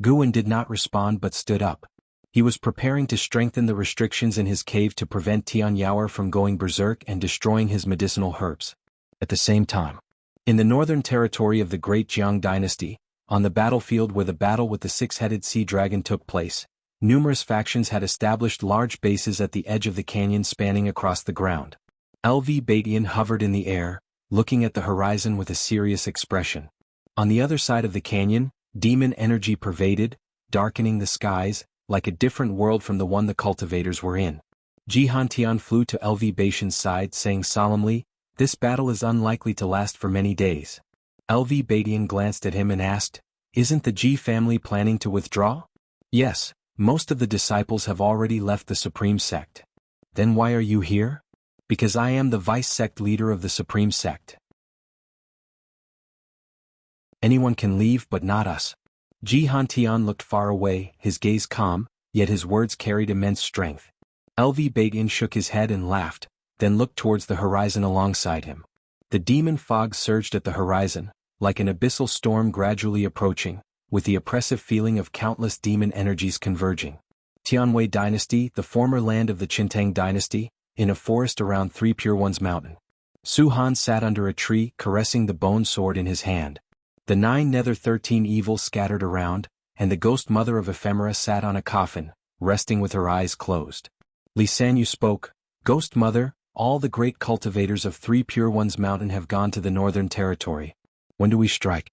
Guan did not respond but stood up. He was preparing to strengthen the restrictions in his cave to prevent Tian Yaoer from going berserk and destroying his medicinal herbs. At the same time, in the northern territory of the Great Jiang Dynasty, on the battlefield where the battle with the six-headed sea dragon took place, numerous factions had established large bases at the edge of the canyon spanning across the ground. LV Badian hovered in the air, looking at the horizon with a serious expression. On the other side of the canyon, demon energy pervaded, darkening the skies, like a different world from the one the cultivators were in. Jihan Tian flew to LV Badian's side, saying solemnly, "This battle is unlikely to last for many days." LV Badian glanced at him and asked, "Isn't the Ji family planning to withdraw?" "Yes, most of the disciples have already left the Supreme Sect." "Then why are you here?" "Because I am the vice-sect leader of the Supreme Sect. Anyone can leave but not us." Jihan Tian looked far away, his gaze calm, yet his words carried immense strength. LV Begin shook his head and laughed, then looked towards the horizon alongside him. The demon fog surged at the horizon, like an abyssal storm gradually approaching, with the oppressive feeling of countless demon energies converging. Tianwei Dynasty, the former land of the Qintang Dynasty, in a forest around Three Pure Ones Mountain. Su Han sat under a tree, caressing the bone sword in his hand. The 9 nether 13 evils scattered around, and the ghost mother of ephemera sat on a coffin, resting with her eyes closed. Li Sanyu spoke, "Ghost mother, all the great cultivators of Three Pure Ones Mountain have gone to the northern territory. When do we strike?"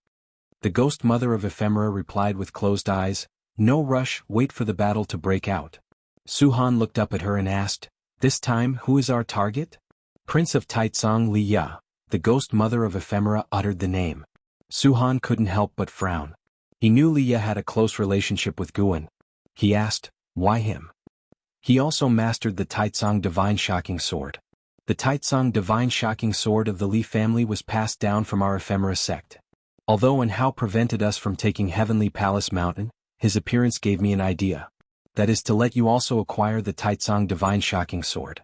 The ghost mother of ephemera replied with closed eyes, "No rush, wait for the battle to break out." Su Han looked up at her and asked, "This time who is our target?" "Prince of Taitsong Li Ya." The ghost mother of ephemera uttered the name. Su Han couldn't help but frown. He knew Li Ya had a close relationship with Guan. He asked, "Why him?" He also mastered the Taitsong Divine Shocking Sword. The Taitsong Divine Shocking Sword of the Li family was passed down from our ephemera sect. Although and how prevented us from taking Heavenly Palace Mountain, his appearance gave me an idea. That is to let you also acquire the Taitsong Divine Shocking Sword.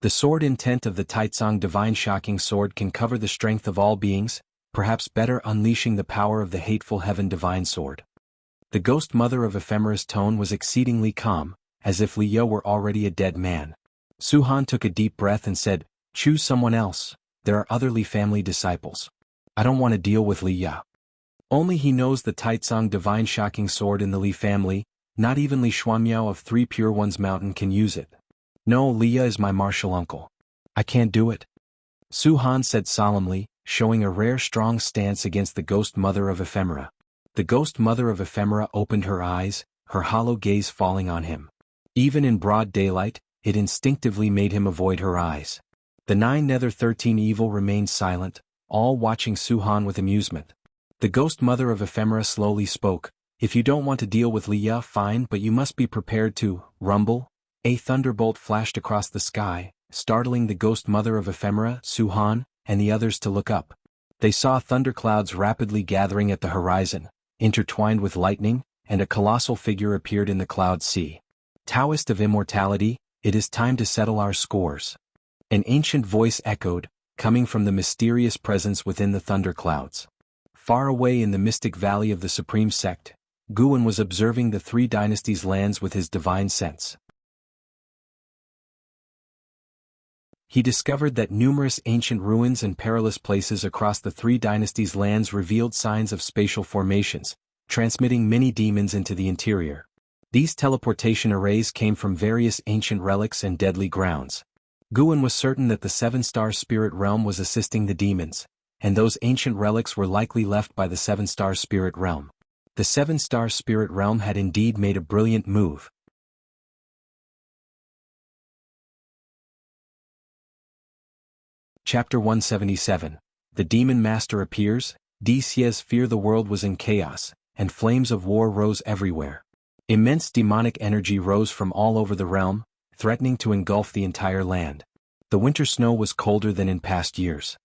The sword intent of the Taitsong Divine Shocking Sword can cover the strength of all beings, perhaps better unleashing the power of the hateful Heaven Divine Sword. The ghost mother of ephemera's tone was exceedingly calm, as if Li Ya were already a dead man. Su Han took a deep breath and said, "Choose someone else, there are other Li family disciples. I don't want to deal with Li Ya. Only he knows the Taitsong Divine Shocking Sword in the Li family, not even Li Xuanmiao of Three Pure Ones Mountain can use it. No, Li Ya is my martial uncle. I can't do it." Su Han said solemnly, showing a rare strong stance against the ghost mother of ephemera. The ghost mother of ephemera opened her eyes, her hollow gaze falling on him. Even in broad daylight, it instinctively made him avoid her eyes. The 9 nether 13 evil remained silent, all watching Su Han with amusement. The ghost mother of ephemera slowly spoke, "If you don't want to deal with Li Ya, fine, but you must be prepared to rumble." A thunderbolt flashed across the sky, startling the ghost mother of ephemera, Su Han, and the others to look up. They saw thunderclouds rapidly gathering at the horizon, intertwined with lightning, and a colossal figure appeared in the cloud sea. "Taoist of immortality, it is time to settle our scores." An ancient voice echoed, coming from the mysterious presence within the thunderclouds. Far away in the mystic valley of the Supreme Sect, Guan was observing the 3 dynasties' lands with his divine sense. He discovered that numerous ancient ruins and perilous places across the 3 dynasties' lands revealed signs of spatial formations, transmitting many demons into the interior. These teleportation arrays came from various ancient relics and deadly grounds. Guan was certain that the 7-star spirit realm was assisting the demons, and those ancient relics were likely left by the 7-star spirit realm. The 7-star spirit realm had indeed made a brilliant move. Chapter 177. The Demon Master appears. DC's fear the world was in chaos, and flames of war rose everywhere. Immense demonic energy rose from all over the realm, threatening to engulf the entire land. The winter snow was colder than in past years.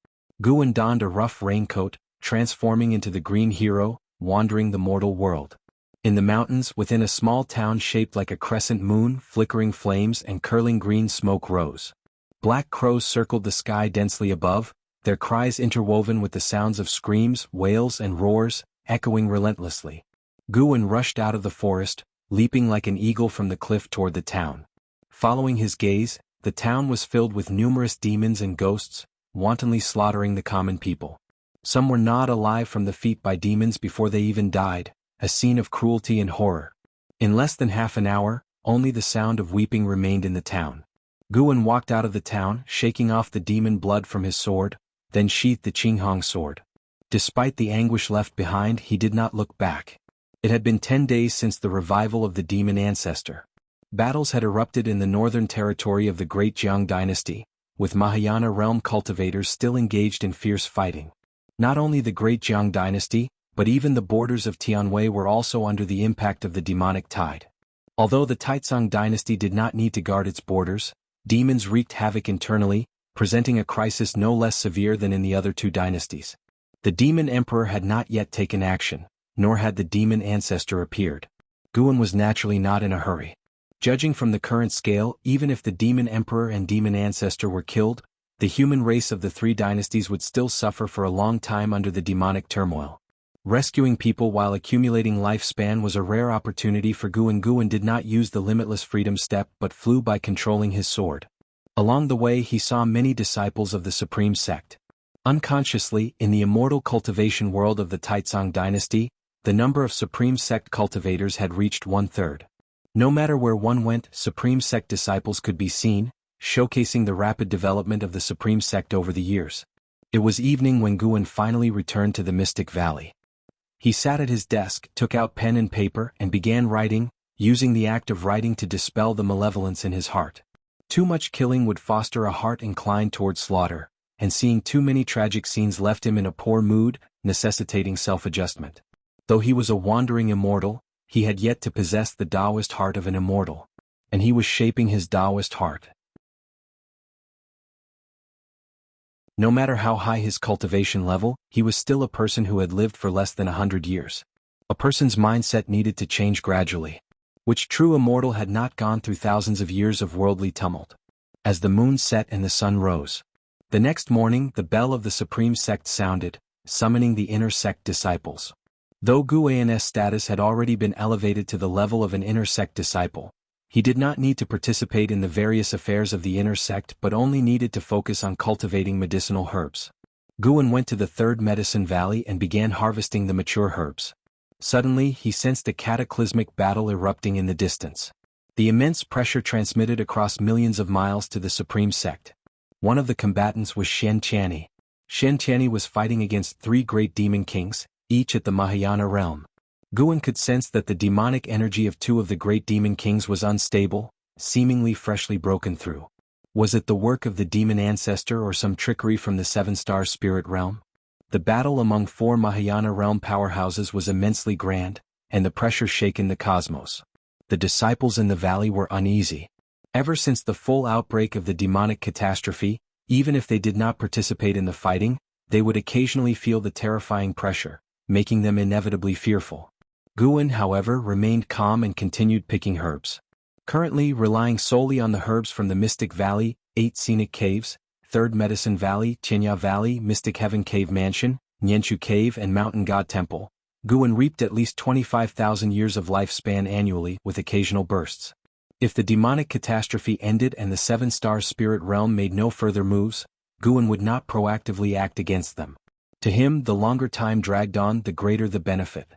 Guan donned a rough raincoat, transforming into the green hero, wandering the mortal world. In the mountains within a small town shaped like a crescent moon, flickering flames and curling green smoke rose. Black crows circled the sky densely above, their cries interwoven with the sounds of screams, wails and roars, echoing relentlessly. Guan rushed out of the forest, leaping like an eagle from the cliff toward the town. Following his gaze, the town was filled with numerous demons and ghosts, wantonly slaughtering the common people. Some were gnawed alive from the feet by demons before they even died, a scene of cruelty and horror. In less than half an hour, only the sound of weeping remained in the town. Guan walked out of the town, shaking off the demon blood from his sword, then sheathed the Qinghong sword. Despite the anguish left behind, he did not look back. It had been 10 days since the revival of the demon ancestor. Battles had erupted in the northern territory of the Great Jiang Dynasty, with Mahayana realm cultivators still engaged in fierce fighting. Not only the Great Jiang Dynasty, but even the borders of Tianwei were also under the impact of the demonic tide. Although the Taitsong Dynasty did not need to guard its borders, demons wreaked havoc internally, presenting a crisis no less severe than in the other 2 dynasties. The demon emperor had not yet taken action, nor had the demon ancestor appeared. Guan was naturally not in a hurry. Judging from the current scale, even if the demon emperor and demon ancestor were killed, the human race of the three dynasties would still suffer for a long time under the demonic turmoil. Rescuing people while accumulating lifespan was a rare opportunity for Guan. Guan did not use the limitless freedom step but flew by controlling his sword. Along the way he saw many disciples of the Supreme Sect. Unconsciously, in the immortal cultivation world of the Taizong dynasty, the number of Supreme Sect cultivators had reached 1/3. No matter where one went, Supreme Sect disciples could be seen, showcasing the rapid development of the Supreme Sect over the years. It was evening when Guan finally returned to the Mystic Valley. He sat at his desk, took out pen and paper, and began writing, using the act of writing to dispel the malevolence in his heart. Too much killing would foster a heart inclined toward slaughter, and seeing too many tragic scenes left him in a poor mood, necessitating self-adjustment. Though he was a wandering immortal, he had yet to possess the Taoist heart of an immortal. And he was shaping his Taoist heart. No matter how high his cultivation level, he was still a person who had lived for less than 100 years. A person's mindset needed to change gradually. Which true immortal had not gone through thousands of years of worldly tumult? As the moon set and the sun rose. The next morning, the bell of the Supreme Sect sounded, summoning the inner sect disciples. Though Guan's status had already been elevated to the level of an inner sect disciple, he did not need to participate in the various affairs of the inner sect but only needed to focus on cultivating medicinal herbs. Guan went to the third medicine valley and began harvesting the mature herbs. Suddenly, he sensed a cataclysmic battle erupting in the distance. The immense pressure transmitted across millions of miles to the Supreme Sect. One of the combatants was Shen Tianyi. Shen Tianyi was fighting against three great demon kings, each at the Mahayana realm. Guan could sense that the demonic energy of two of the great demon kings was unstable, seemingly freshly broken through. Was it the work of the demon ancestor or some trickery from the seven-star spirit realm? The battle among four Mahayana realm powerhouses was immensely grand, and the pressure shaken the cosmos. The disciples in the valley were uneasy. Ever since the full outbreak of the demonic catastrophe, even if they did not participate in the fighting, they would occasionally feel the terrifying pressure, making them inevitably fearful. Guan, however, remained calm and continued picking herbs. Currently relying solely on the herbs from the Mystic Valley, 8 Scenic Caves, 3rd Medicine Valley, Tianya Valley, Mystic Heaven Cave Mansion, Nianchu Cave and Mountain God Temple, Guan reaped at least 25,000 years of lifespan annually with occasional bursts. If the demonic catastrophe ended and the seven-star spirit realm made no further moves, Guan would not proactively act against them. To him, the longer time dragged on, the greater the benefit.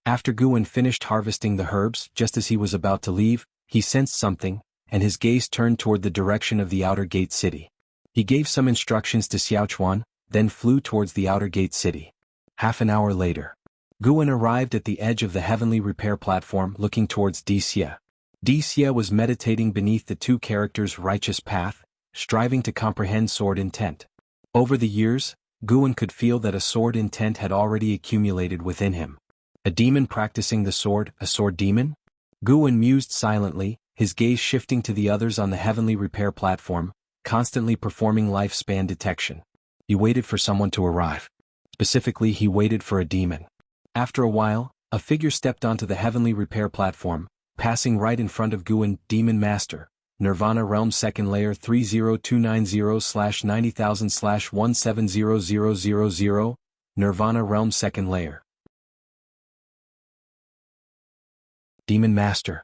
After Guan finished harvesting the herbs, just as he was about to leave, he sensed something, and his gaze turned toward the direction of the outer gate city. He gave some instructions to Xiaochuan, then flew towards the outer gate city. Half an hour later, Guan arrived at the edge of the heavenly repair platform looking towards Dixia. Dixia was meditating beneath the two characters' righteous path, striving to comprehend sword intent. Over the years, Guan could feel that a sword intent had already accumulated within him. A demon practicing the sword, a sword demon? Guan mused silently, his gaze shifting to the others on the heavenly repair platform, constantly performing lifespan detection. He waited for someone to arrive. Specifically, he waited for a demon. After a while, a figure stepped onto the heavenly repair platform, passing right in front of Guan. Demon Master, Nirvana Realm Second Layer 30290/90000/170000, Nirvana Realm Second Layer. Demon Master.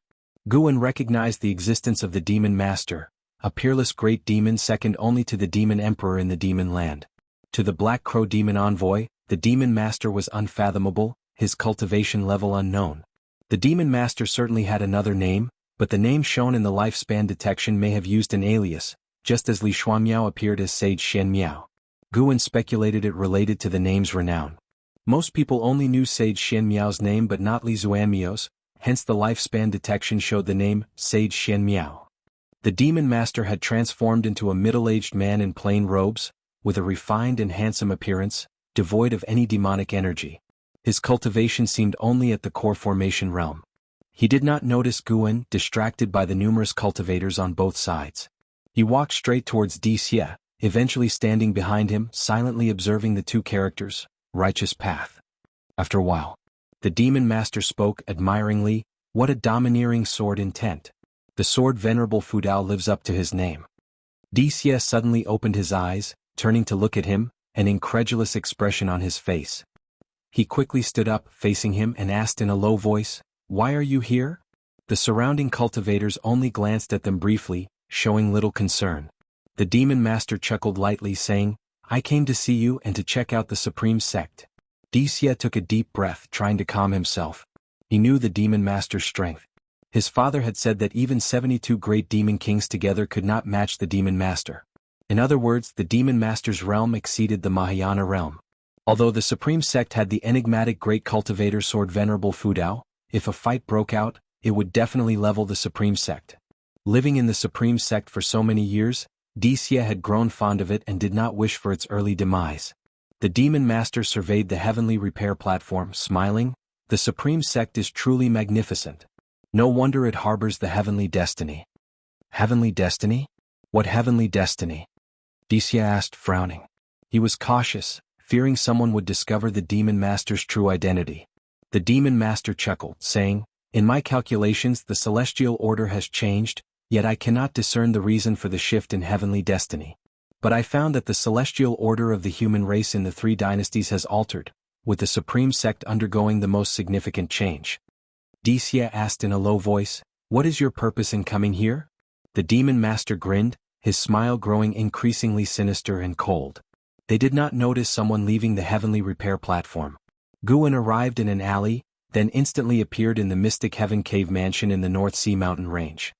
Guan recognized the existence of the Demon Master, a peerless great demon second only to the Demon Emperor in the Demon Land. To the Black Crow Demon Envoy, the Demon Master was unfathomable, his cultivation level unknown. The Demon Master certainly had another name, but the name shown in the lifespan detection may have used an alias, just as Li Xuanmiao appeared as Sage Shen Miao. Guan speculated it related to the name's renown. Most people only knew Sage Shen Miao's name but not Li Xuanmiao's, hence the lifespan detection showed the name Sage Shen Miao. The Demon Master had transformed into a middle-aged man in plain robes, with a refined and handsome appearance, devoid of any demonic energy. His cultivation seemed only at the core formation realm. He did not notice Guan, distracted by the numerous cultivators on both sides. He walked straight towards Dixia, eventually standing behind him, silently observing the two characters' righteous path. After a while, the Demon Master spoke admiringly, "What a domineering sword intent. The sword Venerable Fudao lives up to his name. Dixie suddenly opened his eyes, turning to look at him, an incredulous expression on his face. He quickly stood up, facing him, and asked in a low voice, "Why are you here?" The surrounding cultivators only glanced at them briefly, showing little concern. The demon master chuckled lightly, saying, "I came to see you and to check out the supreme sect." Dixie took a deep breath, trying to calm himself. He knew the demon master's strength. His father had said that even 72 great demon kings together could not match the demon master. In other words, the demon master's realm exceeded the Mahayana realm. Although the supreme sect had the enigmatic great cultivator sword Venerable Fudao, if a fight broke out, it would definitely level the supreme sect. Living in the supreme sect for so many years, Dixie had grown fond of it and did not wish for its early demise. The demon master surveyed the heavenly repair platform, smiling. The supreme sect is truly magnificent. No wonder it harbors the heavenly destiny. Heavenly destiny? What heavenly destiny? Dixie asked, frowning. He was cautious, fearing someone would discover the demon master's true identity. The demon master chuckled, saying, "In my calculations the celestial order has changed, yet I cannot discern the reason for the shift in heavenly destiny. But I found that the celestial order of the human race in the 3 dynasties has altered, with the supreme sect undergoing the most significant change." Dixie asked in a low voice, "What is your purpose in coming here?" The demon master grinned, his smile growing increasingly sinister and cold. They did not notice someone leaving the heavenly repair platform. Guan arrived in an alley, then instantly appeared in the Mystic Heaven Cave mansion in the North Sea mountain range.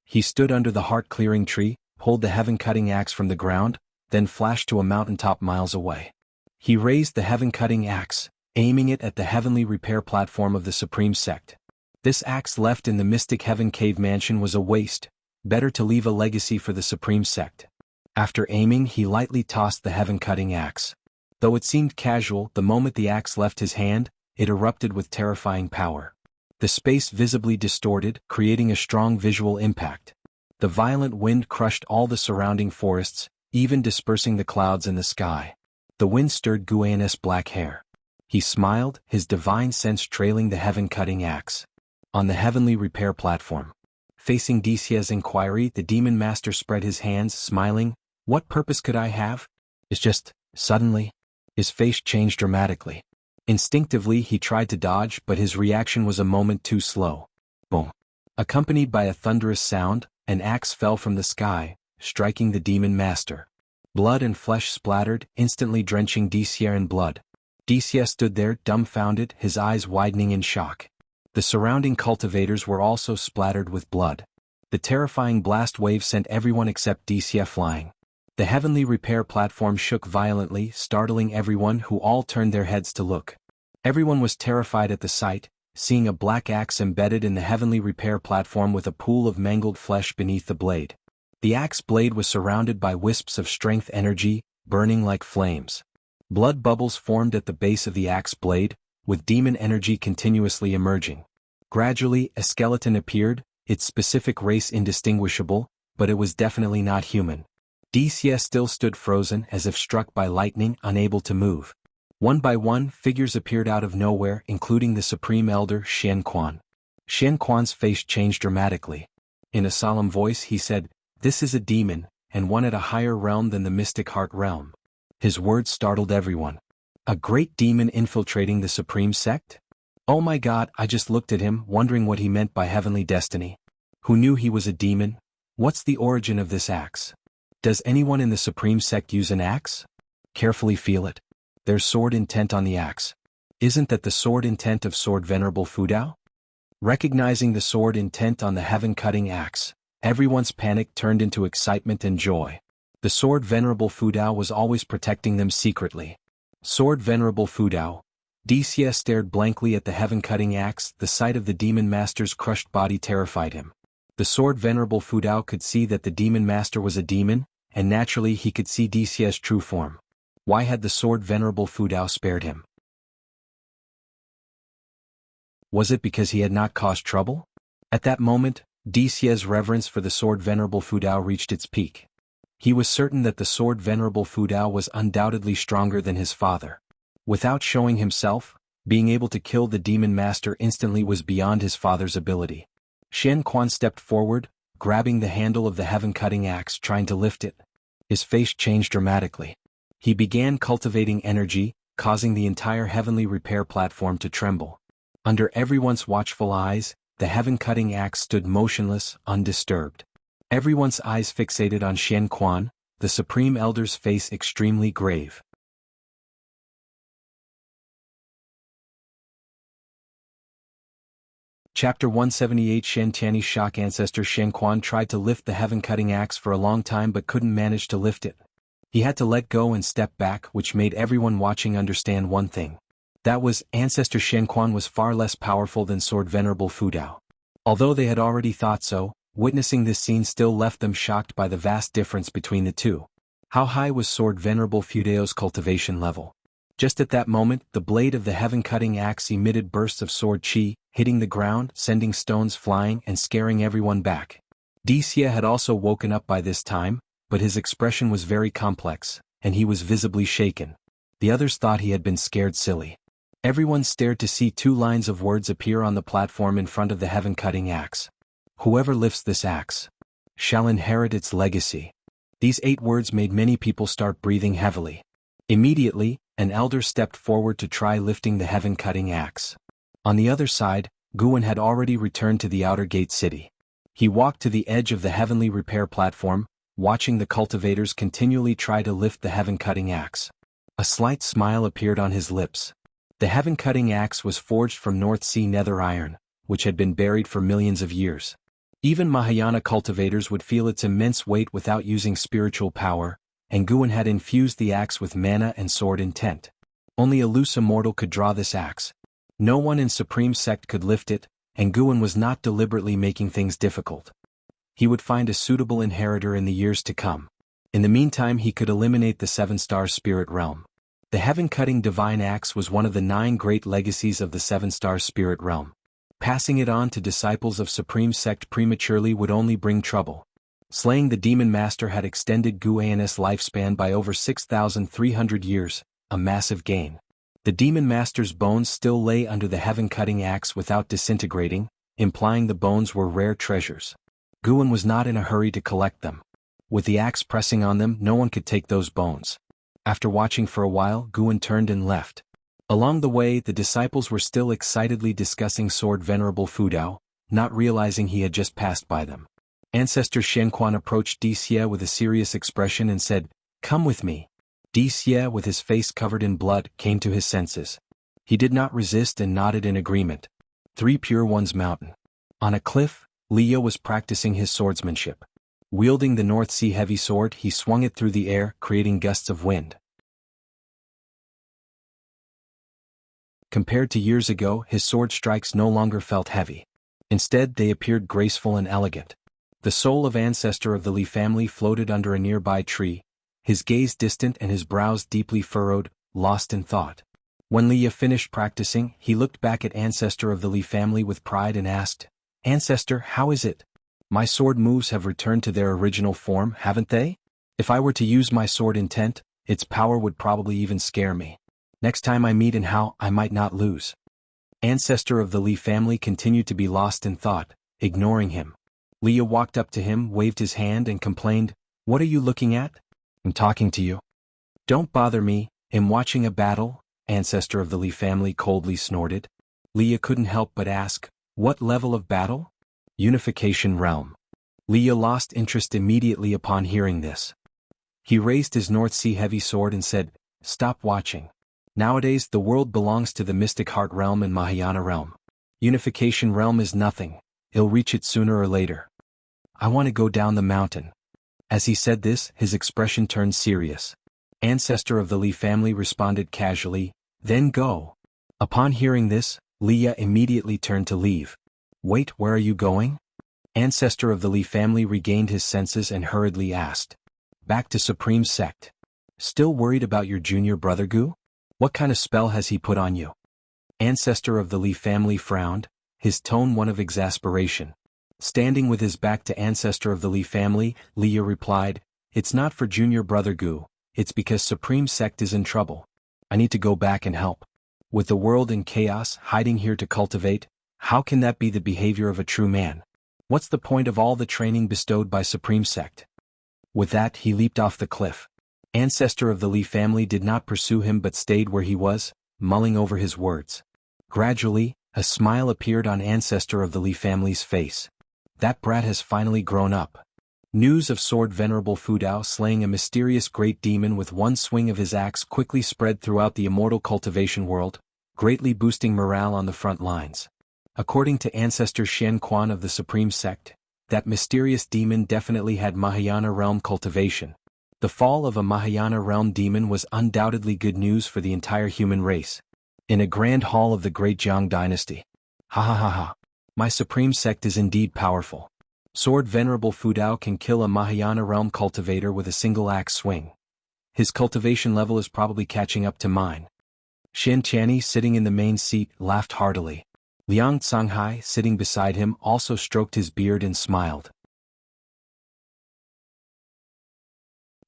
He stood under the heart-clearing tree, pulled the heaven-cutting axe from the ground, then flashed to a mountaintop miles away. He raised the heaven-cutting axe, aiming it at the heavenly repair platform of the supreme sect. This axe left in the Mystic Heaven Cave mansion was a waste, better to leave a legacy for the supreme sect. After aiming, he lightly tossed the heaven-cutting axe. Though it seemed casual, the moment the axe left his hand, it erupted with terrifying power. The space visibly distorted, creating a strong visual impact. The violent wind crushed all the surrounding forests, even dispersing the clouds in the sky. The wind stirred Guan's black hair. He smiled, his divine sense trailing the heaven-cutting axe. On the heavenly repair platform, facing Dixie's inquiry, the demon master spread his hands, smiling. "What purpose could I have?" It's just, suddenly, his face changed dramatically. Instinctively he tried to dodge, but his reaction was a moment too slow. Boom. Accompanied by a thunderous sound, an axe fell from the sky, striking the demon master. Blood and flesh splattered, instantly drenching Dixie in blood. Dixie stood there, dumbfounded, his eyes widening in shock. The surrounding cultivators were also splattered with blood. The terrifying blast wave sent everyone except Dixie flying. The heavenly repair platform shook violently, startling everyone, who all turned their heads to look. Everyone was terrified at the sight, seeing a black axe embedded in the heavenly repair platform with a pool of mangled flesh beneath the blade. The axe blade was surrounded by wisps of strength energy, burning like flames. Blood bubbles formed at the base of the axe blade, with demon energy continuously emerging. Gradually, a skeleton appeared, its specific race indistinguishable, but it was definitely not human. Dixie still stood frozen, as if struck by lightning, unable to move. One by one, figures appeared out of nowhere, including the Supreme Elder Xian Quan. Xian Quan's face changed dramatically. In a solemn voice he said, "This is a demon, and one at a higher realm than the Mystic Heart realm." His words startled everyone. A great demon infiltrating the supreme sect? Oh my god, I just looked at him, wondering what he meant by heavenly destiny. Who knew he was a demon? What's the origin of this axe? Does anyone in the supreme sect use an axe? Carefully feel it. There's sword intent on the axe. Isn't that the sword intent of sword Venerable Fudao? Recognizing the sword intent on the heaven-cutting axe, everyone's panic turned into excitement and joy. The sword Venerable Fudao was always protecting them secretly. Sword Venerable Fudao. Dixie stared blankly at the heaven-cutting axe. The sight of the demon master's crushed body terrified him. The sword Venerable Fudao could see that the demon master was a demon, and naturally he could see Dixie's true form. Why had the sword Venerable Fudao spared him? Was it because he had not caused trouble? At that moment, Dixie's reverence for the sword Venerable Fudao reached its peak. He was certain that the sword Venerable Fudao was undoubtedly stronger than his father. Without showing himself, Being able to kill the demon master instantly was beyond his father's ability. Shen Quan stepped forward, grabbing the handle of the heaven-cutting axe, trying to lift it. His face changed dramatically. He began cultivating energy, causing the entire heavenly repair platform to tremble. Under everyone's watchful eyes, the heaven-cutting axe stood motionless, undisturbed. Everyone's eyes fixated on Shen Quan, the Supreme Elder's face extremely grave. Chapter 178 Shen Tianyi's shock. Ancestor Shen Quan tried to lift the heaven-cutting axe for a long time but couldn't manage to lift it. He had to let go and step back, which made everyone watching understand one thing. That was, Ancestor Shen Quan was far less powerful than Sword Venerable Fu Dao. Although they had already thought so, witnessing this scene still left them shocked by the vast difference between the two. How high was Sword Venerable Fu Dao's cultivation level? Just at that moment, the blade of the heaven-cutting axe emitted bursts of sword chi, hitting the ground, sending stones flying and scaring everyone back. Xie had also woken up by this time, but his expression was very complex, and he was visibly shaken. The others thought he had been scared silly. Everyone stared to see 2 lines of words appear on the platform in front of the heaven-cutting axe. Whoever lifts this axe shall inherit its legacy. These 8 words made many people start breathing heavily. Immediately, an elder stepped forward to try lifting the heaven-cutting axe. On the other side, Guan had already returned to the outer gate city. He walked to the edge of the heavenly repair platform, watching the cultivators continually try to lift the heaven-cutting axe. A slight smile appeared on his lips. The heaven-cutting axe was forged from North Sea nether iron, which had been buried for millions of years. Even Mahayana cultivators would feel its immense weight without using spiritual power, and Guan had infused the axe with mana and sword intent. Only a loose immortal could draw this axe. No one in Supreme Sect could lift it, and Guan was not deliberately making things difficult. He would find a suitable inheritor in the years to come. In the meantime, he could eliminate the 7-star spirit realm. The heaven-cutting divine axe was one of the 9 great legacies of the 7-star spirit realm. Passing it on to disciples of Supreme Sect prematurely would only bring trouble. Slaying the demon master had extended Guan's lifespan by over 6,300 years, a massive gain. The demon master's bones still lay under the heaven-cutting axe without disintegrating, implying the bones were rare treasures. Guan was not in a hurry to collect them. With the axe pressing on them, no one could take those bones. After watching for a while, Guan turned and left. Along the way, the disciples were still excitedly discussing Sword Venerable Fu Dao, not realizing he had just passed by them. Ancestor Shen Quan approached Xie with a serious expression and said, "Come with me." Xie, with his face covered in blood, came to his senses. He did not resist and nodded in agreement. 3 Pure Ones Mountain. On a cliff, Leo was practicing his swordsmanship. Wielding the North Sea heavy sword, he swung it through the air, creating gusts of wind. Compared to years ago, his sword strikes no longer felt heavy. Instead, they appeared graceful and elegant. The soul of ancestor of the Li family floated under a nearby tree, his gaze distant and his brows deeply furrowed, lost in thought. When Li finished practicing, he looked back at ancestor of the Li family with pride and asked, "Ancestor, how is it? My sword moves have returned to their original form, haven't they? If I were to use my sword intent, its power would probably even scare me. Next time I meet in how, I might not lose." Ancestor of the Li family continued to be lost in thought, ignoring him. Leah walked up to him, waved his hand and complained, "What are you looking at?" "I'm talking to you." "Don't bother me, I'm watching a battle," ancestor of the Li family coldly snorted. Leah couldn't help but ask, "What level of battle?" "Unification realm." Leah lost interest immediately upon hearing this. He raised his North Sea heavy sword and said, "Stop watching. Nowadays the world belongs to the Mystic Heart realm and Mahayana realm. Unification realm is nothing, it'll reach it sooner or later. I want to go down the mountain." As he said this, his expression turned serious. Ancestor of the Li family responded casually, "Then go." Upon hearing this, Leah immediately turned to leave. "Wait, where are you going?" Ancestor of the Li family regained his senses and hurriedly asked. "Back to Supreme Sect." "Still worried about your junior brother Gu? What kind of spell has he put on you?" Ancestor of the Li family frowned, his tone one of exasperation. Standing with his back to ancestor of the Li family, Leah replied, "It's not for junior brother Gu, it's because Supreme Sect is in trouble. I need to go back and help." With the world in chaos, hiding here to cultivate, how can that be the behavior of a true man? What's the point of all the training bestowed by Supreme Sect? With that, he leaped off the cliff. Ancestor of the Li family did not pursue him but stayed where he was, mulling over his words. Gradually, a smile appeared on Ancestor of the Li family's face. That brat has finally grown up. News of Sword Venerable Fudao slaying a mysterious great demon with one swing of his axe quickly spread throughout the immortal cultivation world, greatly boosting morale on the front lines. According to Ancestor Shen Quan of the Supreme Sect, that mysterious demon definitely had Mahayana realm cultivation. The fall of a Mahayana realm demon was undoubtedly good news for the entire human race. In a grand hall of the great Jiang dynasty. Ha ha ha ha. My Supreme Sect is indeed powerful. Sword Venerable Fudao can kill a Mahayana realm cultivator with a single axe swing. His cultivation level is probably catching up to mine. Shen Tianyi, sitting in the main seat, laughed heartily. Liang Canghai, sitting beside him, also stroked his beard and smiled.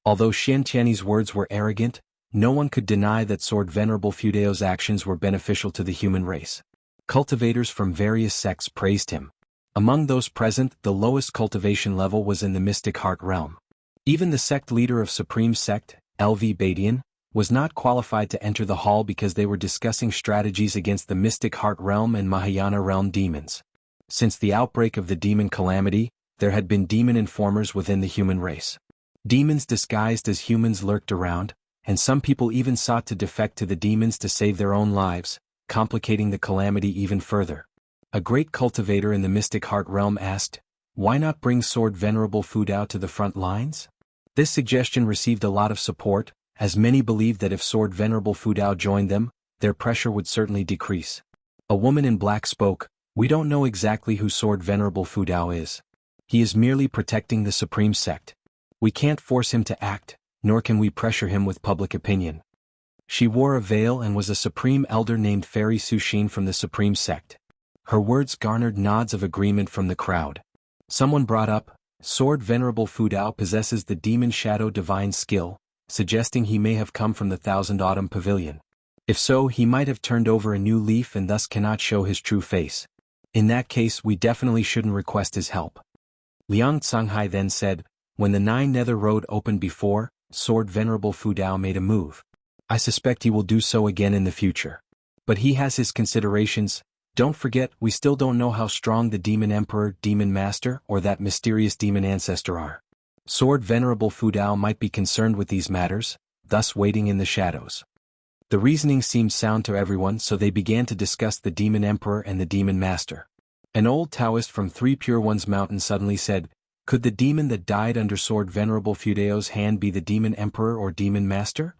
Although Shen Tianyi's words were arrogant, no one could deny that Sword Venerable Fudao's actions were beneficial to the human race. Cultivators from various sects praised him. Among those present, the lowest cultivation level was in the Mystic Heart realm. Even the sect leader of Supreme Sect, LV Badian, was not qualified to enter the hall because they were discussing strategies against the Mystic Heart realm and Mahayana realm demons. Since the outbreak of the demon calamity, there had been demon informers within the human race. Demons disguised as humans lurked around, and some people even sought to defect to the demons to save their own lives, complicating the calamity even further. A great cultivator in the Mystic Heart realm asked, "Why not bring Sword Venerable Fudao to the front lines?" This suggestion received a lot of support, as many believed that if Sword Venerable Fudao joined them, their pressure would certainly decrease. A woman in black spoke, "We don't know exactly who Sword Venerable Fudao is. He is merely protecting the Supreme Sect. We can't force him to act, nor can we pressure him with public opinion." She wore a veil and was a supreme elder named Fairy Sushin from the Supreme Sect. Her words garnered nods of agreement from the crowd. Someone brought up, "Sword Venerable Fudao possesses the Demon Shadow Divine skill, suggesting he may have come from the Thousand Autumn Pavilion. If so, he might have turned over a new leaf and thus cannot show his true face. In that case, we definitely shouldn't request his help." Liang Canghai then said, "When the Nine Nether Road opened before, Sword Venerable Fudao made a move. I suspect he will do so again in the future. But he has his considerations. Don't forget, we still don't know how strong the Demon Emperor, Demon Master, or that mysterious demon ancestor are. Sword Venerable Fudao might be concerned with these matters, thus waiting in the shadows." The reasoning seemed sound to everyone, so they began to discuss the Demon Emperor and the Demon Master. An old Taoist from Three Pure Ones Mountain suddenly said, "Could the demon that died under Sword Venerable Fudao's hand be the Demon Emperor or Demon Master?"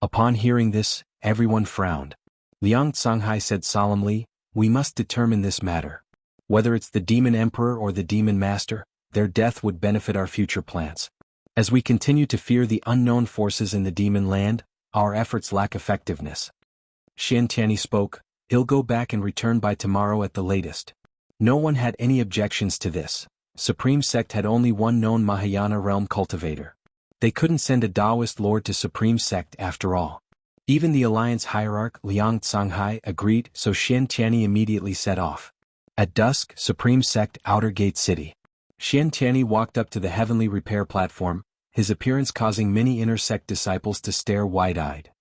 Upon hearing this, everyone frowned. Liang Canghai said solemnly, "We must determine this matter. Whether it's the Demon Emperor or the Demon Master, their death would benefit our future plans. As we continue to fear the unknown forces in the demon land, our efforts lack effectiveness." Shen Tianyi spoke, "He'll go back and return by tomorrow at the latest." No one had any objections to this. Supreme Sect had only one known Mahayana realm cultivator. They couldn't send a Taoist lord to Supreme Sect after all. Even the Alliance hierarch Liang Canghai agreed, so Shen Tianyi immediately set off. At dusk, Supreme Sect Outer Gate City. Shen Tianyi walked up to the heavenly repair platform, his appearance causing many inner sect disciples to stare wide-eyed.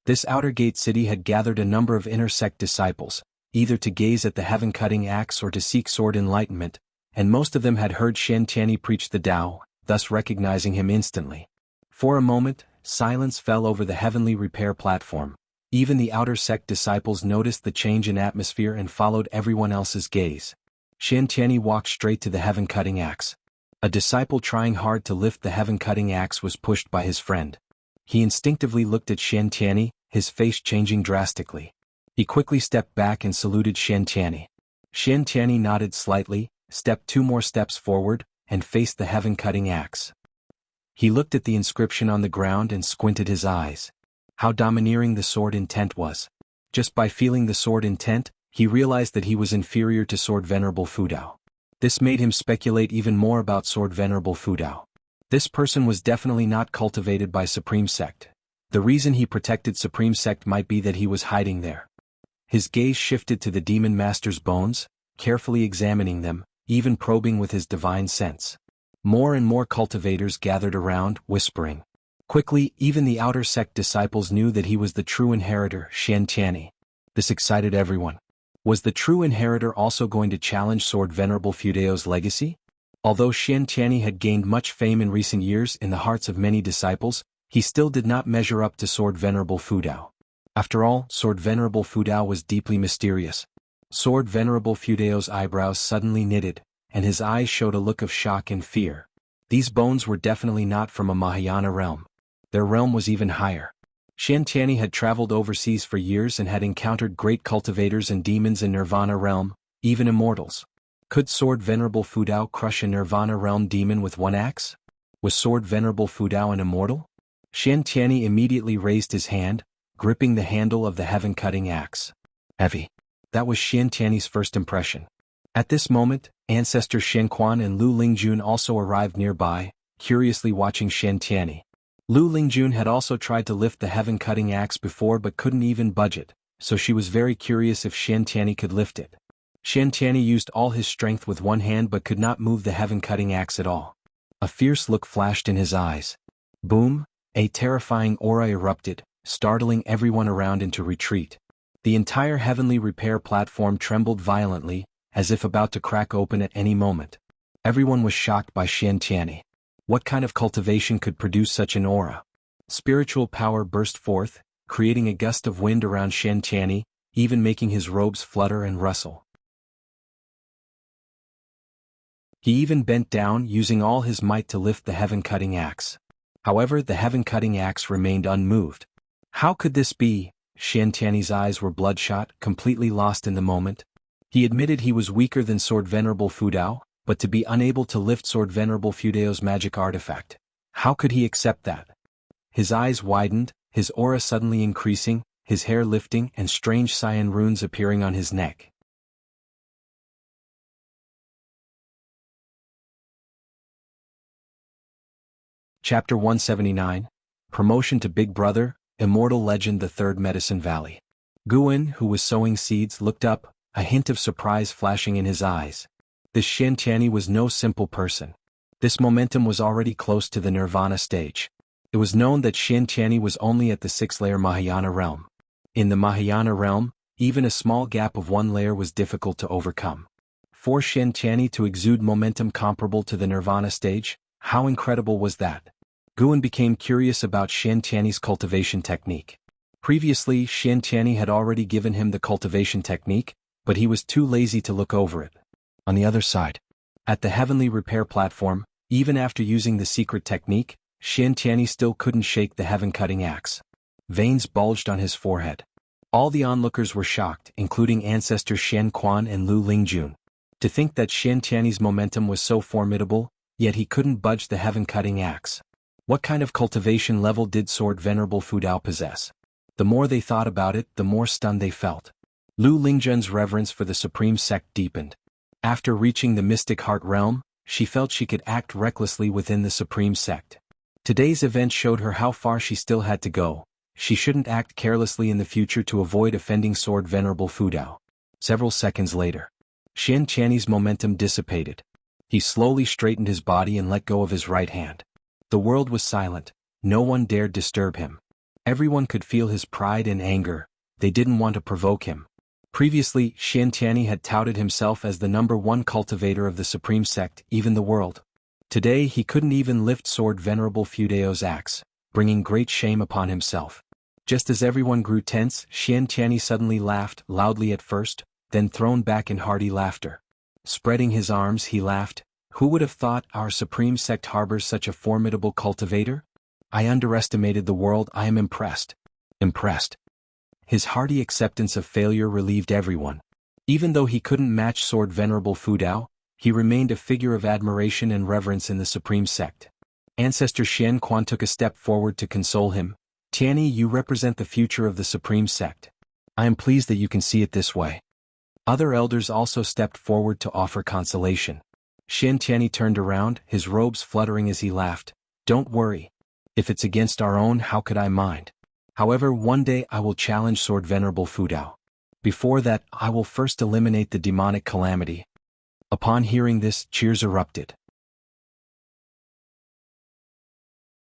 This Outer Gate City had gathered a number of inner sect disciples, either to gaze at the heaven-cutting axe or to seek sword enlightenment, and most of them had heard Shen Tianyi preach the Tao, thus recognizing him instantly. For a moment, silence fell over the heavenly repair platform. Even the outer sect disciples noticed the change in atmosphere and followed everyone else's gaze. Shen Tianyi walked straight to the heaven-cutting axe. A disciple trying hard to lift the heaven-cutting axe was pushed by his friend. He instinctively looked at Shen Tianyi, his face changing drastically. He quickly stepped back and saluted Shen Tianyi. Shen Tianyi nodded slightly, stepped 2 more steps forward, and faced the heaven-cutting axe. He looked at the inscription on the ground and squinted his eyes. How domineering the sword intent was. Just by feeling the sword intent, he realized that he was inferior to Sword Venerable Fudao. This made him speculate even more about Sword Venerable Fudao. This person was definitely not cultivated by Supreme Sect. The reason he protected Supreme Sect might be that he was hiding there. His gaze shifted to the demon master's bones, carefully examining them, even probing with his divine sense. More and more cultivators gathered around, whispering. Quickly, even the outer sect disciples knew that he was the true inheritor, Xian Tianyi. This excited everyone. Was the true inheritor also going to challenge Sword Venerable Fudeo's legacy? Although Xian Tianyi had gained much fame in recent years in the hearts of many disciples, he still did not measure up to Sword Venerable Fudao. After all, Sword Venerable Fudao was deeply mysterious. Sword Venerable Fudeo's eyebrows suddenly knitted, and his eyes showed a look of shock and fear. These bones were definitely not from a Mahayana realm. Their realm was even higher. Xian Tianyi had traveled overseas for years and had encountered great cultivators and demons in Nirvana realm, even immortals. Could Sword Venerable Fudao crush a Nirvana realm demon with one axe? Was Sword Venerable Fudao an immortal? Xian Tianyi immediately raised his hand, gripping the handle of the heaven-cutting axe. Heavy. That was Xian Tianyi's first impression. At this moment, ancestor Shen Quan and Lu Lingjun also arrived nearby, curiously watching Xian Tianyi. Lu Lingjun had also tried to lift the heaven-cutting axe before but couldn't even budge it, so she was very curious if Xian Tianyi could lift it. Xian Tianyi used all his strength with one hand but could not move the heaven-cutting axe at all. A fierce look flashed in his eyes. Boom! A terrifying aura erupted, startling everyone around into retreat. The entire heavenly repair platform trembled violently, as if about to crack open at any moment. Everyone was shocked by Xian Tianyi. What kind of cultivation could produce such an aura? Spiritual power burst forth, creating a gust of wind around Xian Tianyi, even making his robes flutter and rustle. He even bent down, using all his might to lift the heaven-cutting axe. However, the heaven-cutting axe remained unmoved. How could this be? Xian Tianyi's eyes were bloodshot, completely lost in the moment. He admitted he was weaker than Sword Venerable Fudao, but to be unable to lift Sword Venerable Fudeo's magic artifact. How could he accept that? His eyes widened, his aura suddenly increasing, his hair lifting and strange cyan runes appearing on his neck. Chapter 179. Promotion to Big Brother, Immortal Legend. The Third Medicine Valley. Guan, who was sowing seeds, looked up, a hint of surprise flashing in his eyes. This Xian Tianyi was no simple person. This momentum was already close to the Nirvana stage. It was known that Xian Tianyi was only at the 6th-layer Mahayana realm. In the Mahayana realm, even a small gap of one layer was difficult to overcome. For Xian Tianyi to exude momentum comparable to the Nirvana stage, how incredible was that? Guan became curious about Xian Tianyi's cultivation technique. Previously, Xian Tianyi had already given him the cultivation technique, but he was too lazy to look over it. On the other side, at the heavenly repair platform, even after using the secret technique, Xian Tianyi still couldn't shake the heaven-cutting axe. Veins bulged on his forehead. All the onlookers were shocked, including ancestor Shen Quan and Lu Lingjun. To think that Xian Tianyi's momentum was so formidable, yet he couldn't budge the heaven-cutting axe. What kind of cultivation level did Sword Venerable Fudao possess? The more they thought about it, the more stunned they felt. Lu Lingjun's reverence for the Supreme Sect deepened. After reaching the Mystic Heart realm, she felt she could act recklessly within the Supreme Sect. Today's event showed her how far she still had to go. She shouldn't act carelessly in the future to avoid offending Sword Venerable Fudao. Several seconds later, Xian Tianyi's momentum dissipated. He slowly straightened his body and let go of his right hand. The world was silent. No one dared disturb him. Everyone could feel his pride and anger. They didn't want to provoke him. Previously, Xian Tianyi had touted himself as the #1 cultivator of the Supreme Sect, even the world. Today he couldn't even lift Sword Venerable Fudeo's axe, bringing great shame upon himself. Just as everyone grew tense, Xian Tianyi suddenly laughed, loudly at first, then thrown back in hearty laughter. Spreading his arms, he laughed. Who would have thought our Supreme Sect harbors such a formidable cultivator? I underestimated the world. I am impressed. Impressed. His hearty acceptance of failure relieved everyone. Even though he couldn't match Sword Venerable Fudao, he remained a figure of admiration and reverence in the Supreme Sect. Ancestor Shen Quan took a step forward to console him. Tianyi, you represent the future of the Supreme Sect. I am pleased that you can see it this way. Other elders also stepped forward to offer consolation. Xian Tianyi turned around, his robes fluttering as he laughed. Don't worry. If it's against our own, how could I mind? However, one day I will challenge Sword Venerable Fudao. Before that, I will first eliminate the demonic calamity." Upon hearing this, cheers erupted.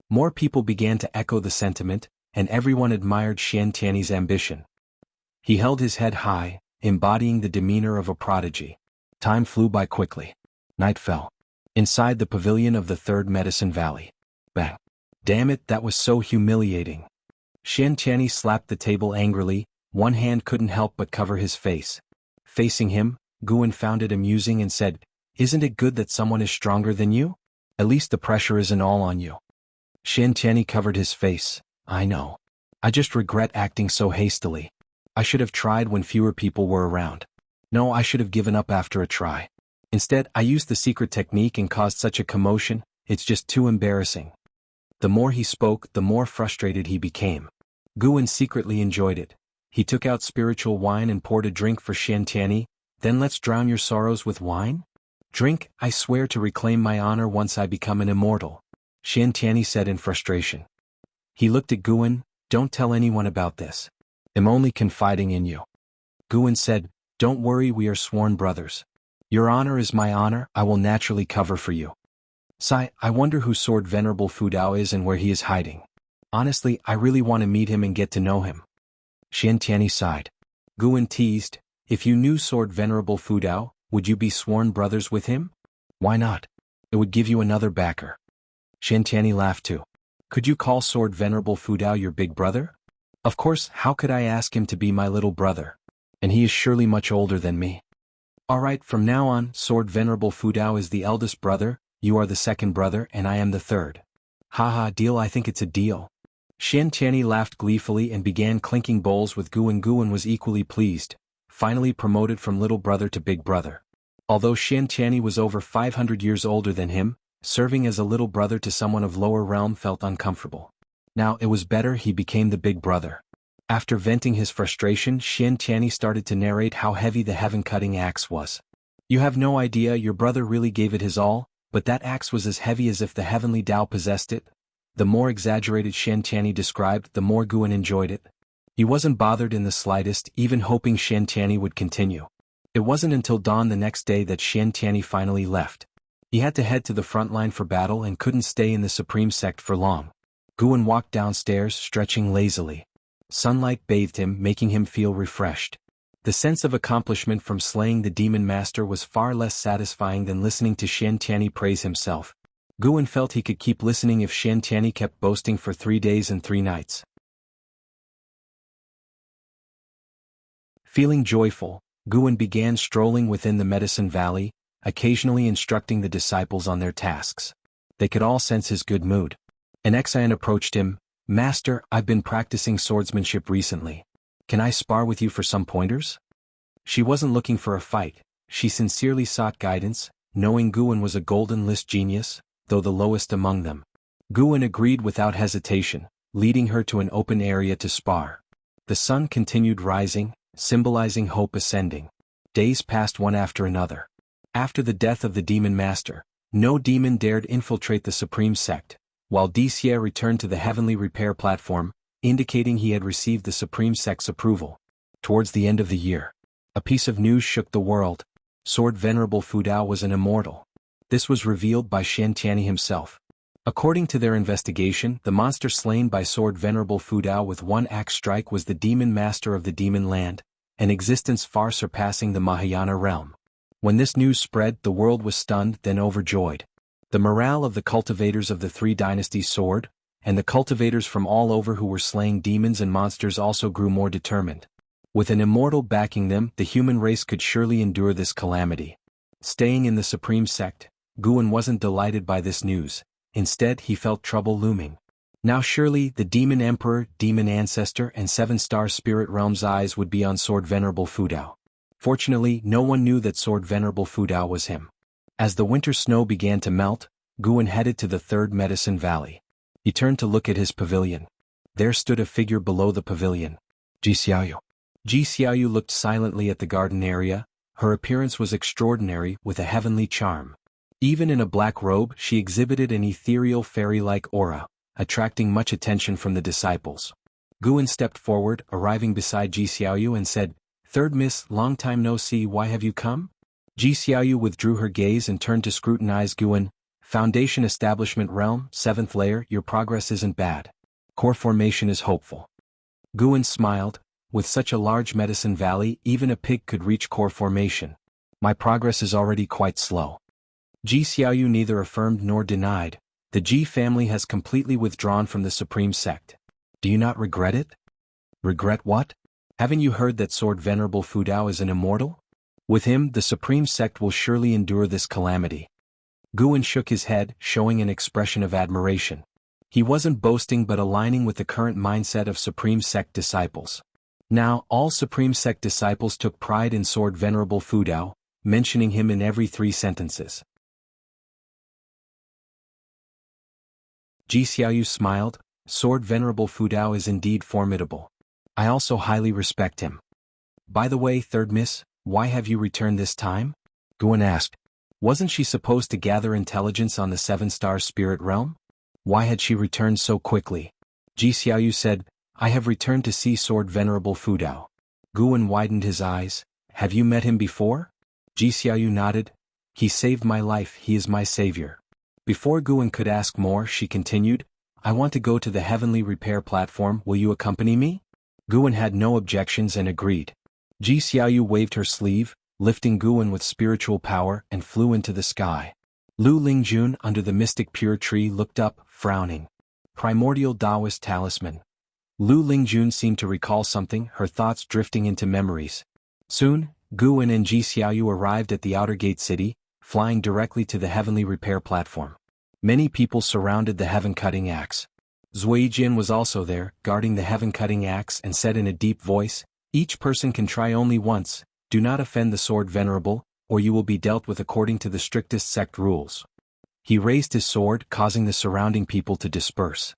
More people began to echo the sentiment, and everyone admired Xian Tiany's ambition. He held his head high, embodying the demeanor of a prodigy. Time flew by quickly. Night fell. Inside the pavilion of the Third Medicine Valley. Bang! Damn it, that was so humiliating. Xian Tiany slapped the table angrily. One hand couldn't help but cover his face. Facing him, Guan found it amusing and said, "Isn't it good that someone is stronger than you? At least the pressure isn't all on you." Xian Tiany covered his face. "I know. I just regret acting so hastily. I should have tried when fewer people were around. No, I should have given up after a try. Instead, I used the secret technique and caused such a commotion, it's just too embarrassing." The more he spoke, the more frustrated he became. Guan secretly enjoyed it. He took out spiritual wine and poured a drink for Xian Tiany. "Then let's drown your sorrows with wine? Drink, I swear to reclaim my honor once I become an immortal," Xian Tiany said in frustration. He looked at Guan. "Don't tell anyone about this. I'm only confiding in you." Guan said, "Don't worry, we are sworn brothers. Your honor is my honor, I will naturally cover for you. Sai, I wonder who Sword Venerable Fudao is and where he is hiding. Honestly, I really want to meet him and get to know him." Xian Tiany sighed. Guan teased, "If you knew Sword Venerable Fudao, would you be sworn brothers with him?" "Why not? It would give you another backer." Xian Tiany laughed too. "Could you call Sword Venerable Fudao your big brother?" "Of course, how could I ask him to be my little brother? And he is surely much older than me." "Alright, from now on, Sword Venerable Fudao is the eldest brother, you are the second brother, and I am the third." "Haha, deal, I think it's a deal." Xian Tiany laughed gleefully and began clinking bowls with Guan. Guan was equally pleased, finally promoted from little brother to big brother. Although Xian Tiany was over 500 years older than him, serving as a little brother to someone of lower realm felt uncomfortable. Now it was better he became the big brother. After venting his frustration, Xian Tiany started to narrate how heavy the heaven-cutting axe was. "You have no idea, your brother really gave it his all, but that axe was as heavy as if the heavenly Tao possessed it." The more exaggerated Xian Tiany described, the more Guan enjoyed it. He wasn't bothered in the slightest, even hoping Xian Tiany would continue. It wasn't until dawn the next day that Xian Tiany finally left. He had to head to the front line for battle and couldn't stay in the Supreme Sect for long. Guan walked downstairs, stretching lazily. Sunlight bathed him, making him feel refreshed. The sense of accomplishment from slaying the demon master was far less satisfying than listening to Xian Tiany praise himself. Guan felt he could keep listening if Xian Tiany kept boasting for 3 days and 3 nights. Feeling joyful, Guan began strolling within the Medicine Valley, occasionally instructing the disciples on their tasks. They could all sense his good mood. An Exan approached him. "Master, I've been practicing swordsmanship recently. Can I spar with you for some pointers?" She wasn't looking for a fight, she sincerely sought guidance, knowing Guan was a golden list genius, though the lowest among them. Guan agreed without hesitation, leading her to an open area to spar. The sun continued rising, symbolizing hope ascending. Days passed one after another. After the death of the demon master, no demon dared infiltrate the Supreme Sect, while Dixie returned to the heavenly repair platform, indicating he had received the Supreme Sect's approval. Towards the end of the year, a piece of news shook the world. Sword Venerable Fudao was an immortal. This was revealed by Xian Tiany himself. According to their investigation, the monster slain by Sword Venerable Fudao with one axe strike was the demon master of the demon land, an existence far surpassing the Mahayana realm. When this news spread, the world was stunned, then overjoyed. The morale of the cultivators of the 3 dynasties soared, and the cultivators from all over who were slaying demons and monsters also grew more determined. With an immortal backing them, the human race could surely endure this calamity. Staying in the Supreme Sect, Guan wasn't delighted by this news. Instead, he felt trouble looming. Now surely, the Demon Emperor, Demon Ancestor and 7-star Spirit Realm's eyes would be on Sword Venerable Fudao. Fortunately, no one knew that Sword Venerable Fudao was him. As the winter snow began to melt, Guan headed to the Third Medicine Valley. He turned to look at his pavilion. There stood a figure below the pavilion. Ji Xiaoyu. Ji Xiaoyu looked silently at the garden area. Her appearance was extraordinary, with a heavenly charm. Even in a black robe, she exhibited an ethereal fairy-like aura, attracting much attention from the disciples. Guan stepped forward, arriving beside Ji Xiaoyu and said, "Third Miss, long time no see, why have you come?" Ji Xiaoyu withdrew her gaze and turned to scrutinize Guan. "Foundation Establishment Realm, 7th layer, your progress isn't bad. Core formation is hopeful." Guan smiled. "With such a large medicine valley, even a pig could reach core formation. My progress is already quite slow." Ji Xiaoyu neither affirmed nor denied. "The Ji family has completely withdrawn from the Supreme Sect. Do you not regret it?" "Regret what? Haven't you heard that Sword Venerable Fudao is an immortal? With him, the Supreme Sect will surely endure this calamity." Guan shook his head, showing an expression of admiration. He wasn't boasting but aligning with the current mindset of Supreme Sect disciples. Now, all Supreme Sect disciples took pride in Sword Venerable Fudao, mentioning him in every 3 sentences. Ji Xiaoyu smiled. "Sword Venerable Fudao is indeed formidable. I also highly respect him. By the way, Third Miss, why have you returned this time?" Guan asked. Wasn't she supposed to gather intelligence on the 7-star spirit realm? Why had she returned so quickly? Ji Xiaoyu said, "I have returned to see Sword Venerable Fudao." Guan widened his eyes. "Have you met him before?" Ji Xiaoyu nodded. "He saved my life, he is my savior." Before Guan could ask more, she continued, "I want to go to the heavenly repair platform, will you accompany me?" Guan had no objections and agreed. Ji Xiaoyu waved her sleeve, lifting Guan with spiritual power, and flew into the sky. Lu Lingjun under the mystic pure tree looked up, frowning. Primordial Taoist Talisman. Lu Lingjun seemed to recall something, her thoughts drifting into memories. Soon, Guan and Ji Xiaoyu arrived at the outer gate city, flying directly to the heavenly repair platform. Many people surrounded the heaven-cutting axe. Zuijin was also there, guarding the heaven-cutting axe, and said in a deep voice, "Each person can try only once, do not offend the Sword Venerable, or you will be dealt with according to the strictest sect rules." He raised his sword, causing the surrounding people to disperse.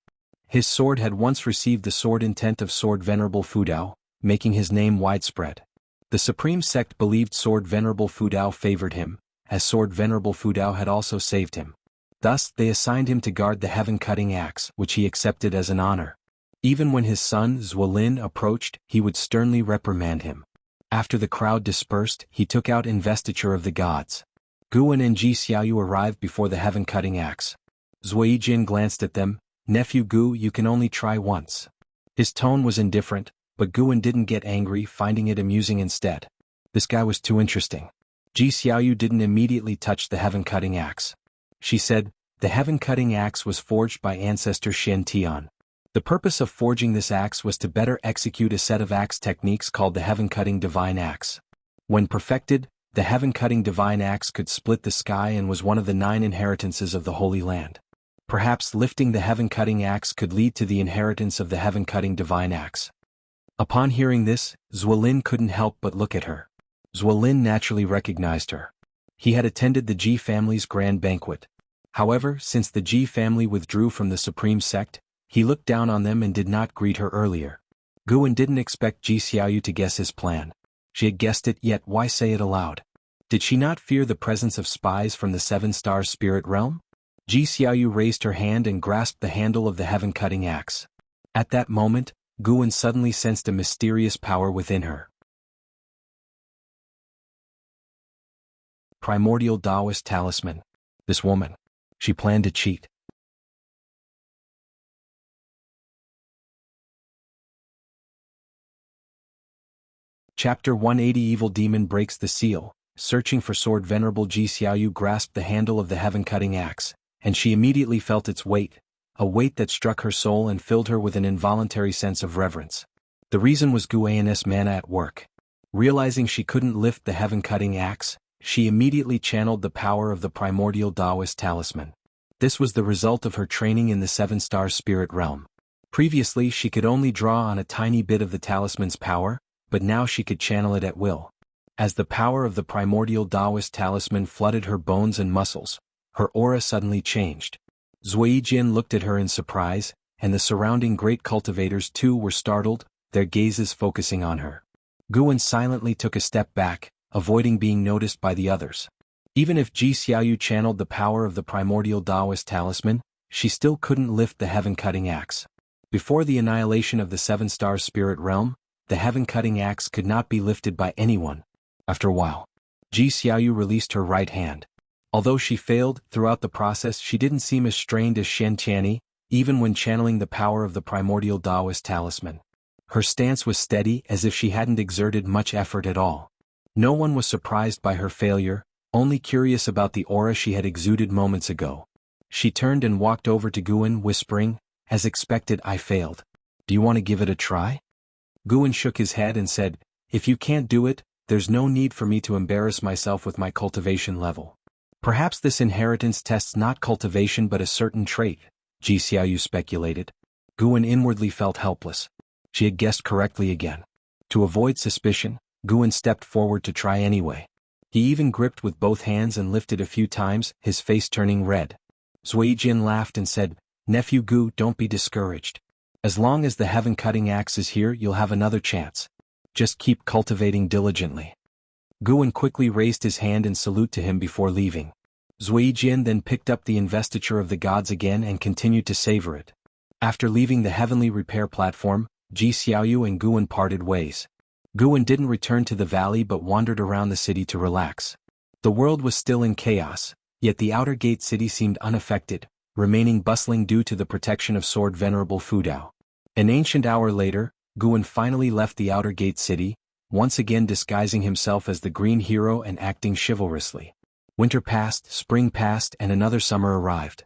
His sword had once received the sword intent of Sword Venerable Fudao, making his name widespread. The Supreme Sect believed Sword Venerable Fudao favored him, as Sword Venerable Fudao had also saved him. Thus, they assigned him to guard the heaven-cutting axe, which he accepted as an honor. Even when his son Zuolin approached, he would sternly reprimand him. After the crowd dispersed, he took out investiture of the gods. Guan and Ji Xiaoyu arrived before the heaven-cutting axe. Zuijin glanced at them. "Nephew Gu, you can only try once." His tone was indifferent, but Guan didn't get angry, finding it amusing instead. This guy was too interesting. Ji Xiaoyu didn't immediately touch the heaven-cutting axe. She said, "The heaven-cutting axe was forged by ancestor Shen Tian. The purpose of forging this axe was to better execute a set of axe techniques called the heaven-cutting divine axe. When perfected, the heaven-cutting divine axe could split the sky and was one of the 9 inheritances of the Holy Land. Perhaps lifting the heaven-cutting axe could lead to the inheritance of the heaven-cutting divine axe." Upon hearing this, Zuolin couldn't help but look at her. Zuolin naturally recognized her. He had attended the Ji family's grand banquet. However, since the Ji family withdrew from the Supreme Sect, he looked down on them and did not greet her earlier. Guan didn't expect Ji Xiaoyu to guess his plan. She had guessed it, yet why say it aloud? Did she not fear the presence of spies from the 7-star spirit realm? Ji Xiaoyu raised her hand and grasped the handle of the heaven-cutting axe. At that moment, Guan suddenly sensed a mysterious power within her. Primordial Taoist Talisman. This woman. She planned to cheat. Chapter 180 Evil Demon breaks the seal. Searching for sword, Venerable Ji Xiaoyu grasped the handle of the heaven-cutting axe, and she immediately felt its weight, a weight that struck her soul and filled her with an involuntary sense of reverence. The reason was Guan's mana at work. Realizing she couldn't lift the heaven-cutting axe, she immediately channeled the power of the primordial Taoist talisman. This was the result of her training in the 7-star spirit realm. Previously she could only draw on a tiny bit of the talisman's power, but now she could channel it at will. As the power of the primordial Taoist talisman flooded her bones and muscles, her aura suddenly changed. Zuijin looked at her in surprise, and the surrounding great cultivators too were startled, their gazes focusing on her. Guan silently took a step back, avoiding being noticed by the others. Even if Ji Xiaoyu channeled the power of the primordial Taoist talisman, she still couldn't lift the heaven-cutting axe. Before the annihilation of the Seven Stars Spirit Realm, the heaven-cutting axe could not be lifted by anyone. After a while, Ji Xiaoyu released her right hand. Although she failed, throughout the process she didn't seem as strained as Shen Tianyi, even when channeling the power of the primordial Taoist talisman. Her stance was steady, as if she hadn't exerted much effort at all. No one was surprised by her failure, only curious about the aura she had exuded moments ago. She turned and walked over to Guan, whispering, "As expected, I failed. Do you want to give it a try?" Guan shook his head and said, "If you can't do it, there's no need for me to embarrass myself with my cultivation level. Perhaps this inheritance tests not cultivation but a certain trait," Ji Xiaoyu speculated. Guan inwardly felt helpless. She had guessed correctly again. To avoid suspicion, Guan stepped forward to try anyway. He even gripped with both hands and lifted a few times, his face turning red. Zuijin laughed and said, "Nephew Gu, don't be discouraged. As long as the heaven-cutting axe is here, you'll have another chance. Just keep cultivating diligently." Guan quickly raised his hand in salute to him before leaving. Zuijin then picked up the investiture of the gods again and continued to savor it. After leaving the heavenly repair platform, Ji Xiaoyu and Guan parted ways. Guan didn't return to the valley but wandered around the city to relax. The world was still in chaos, yet the outer gate city seemed unaffected, remaining bustling due to the protection of Sword Venerable Fudao. An ancient hour later, Guan finally left the outer gate city, once again disguising himself as the green hero and acting chivalrously. Winter passed, spring passed, and another summer arrived.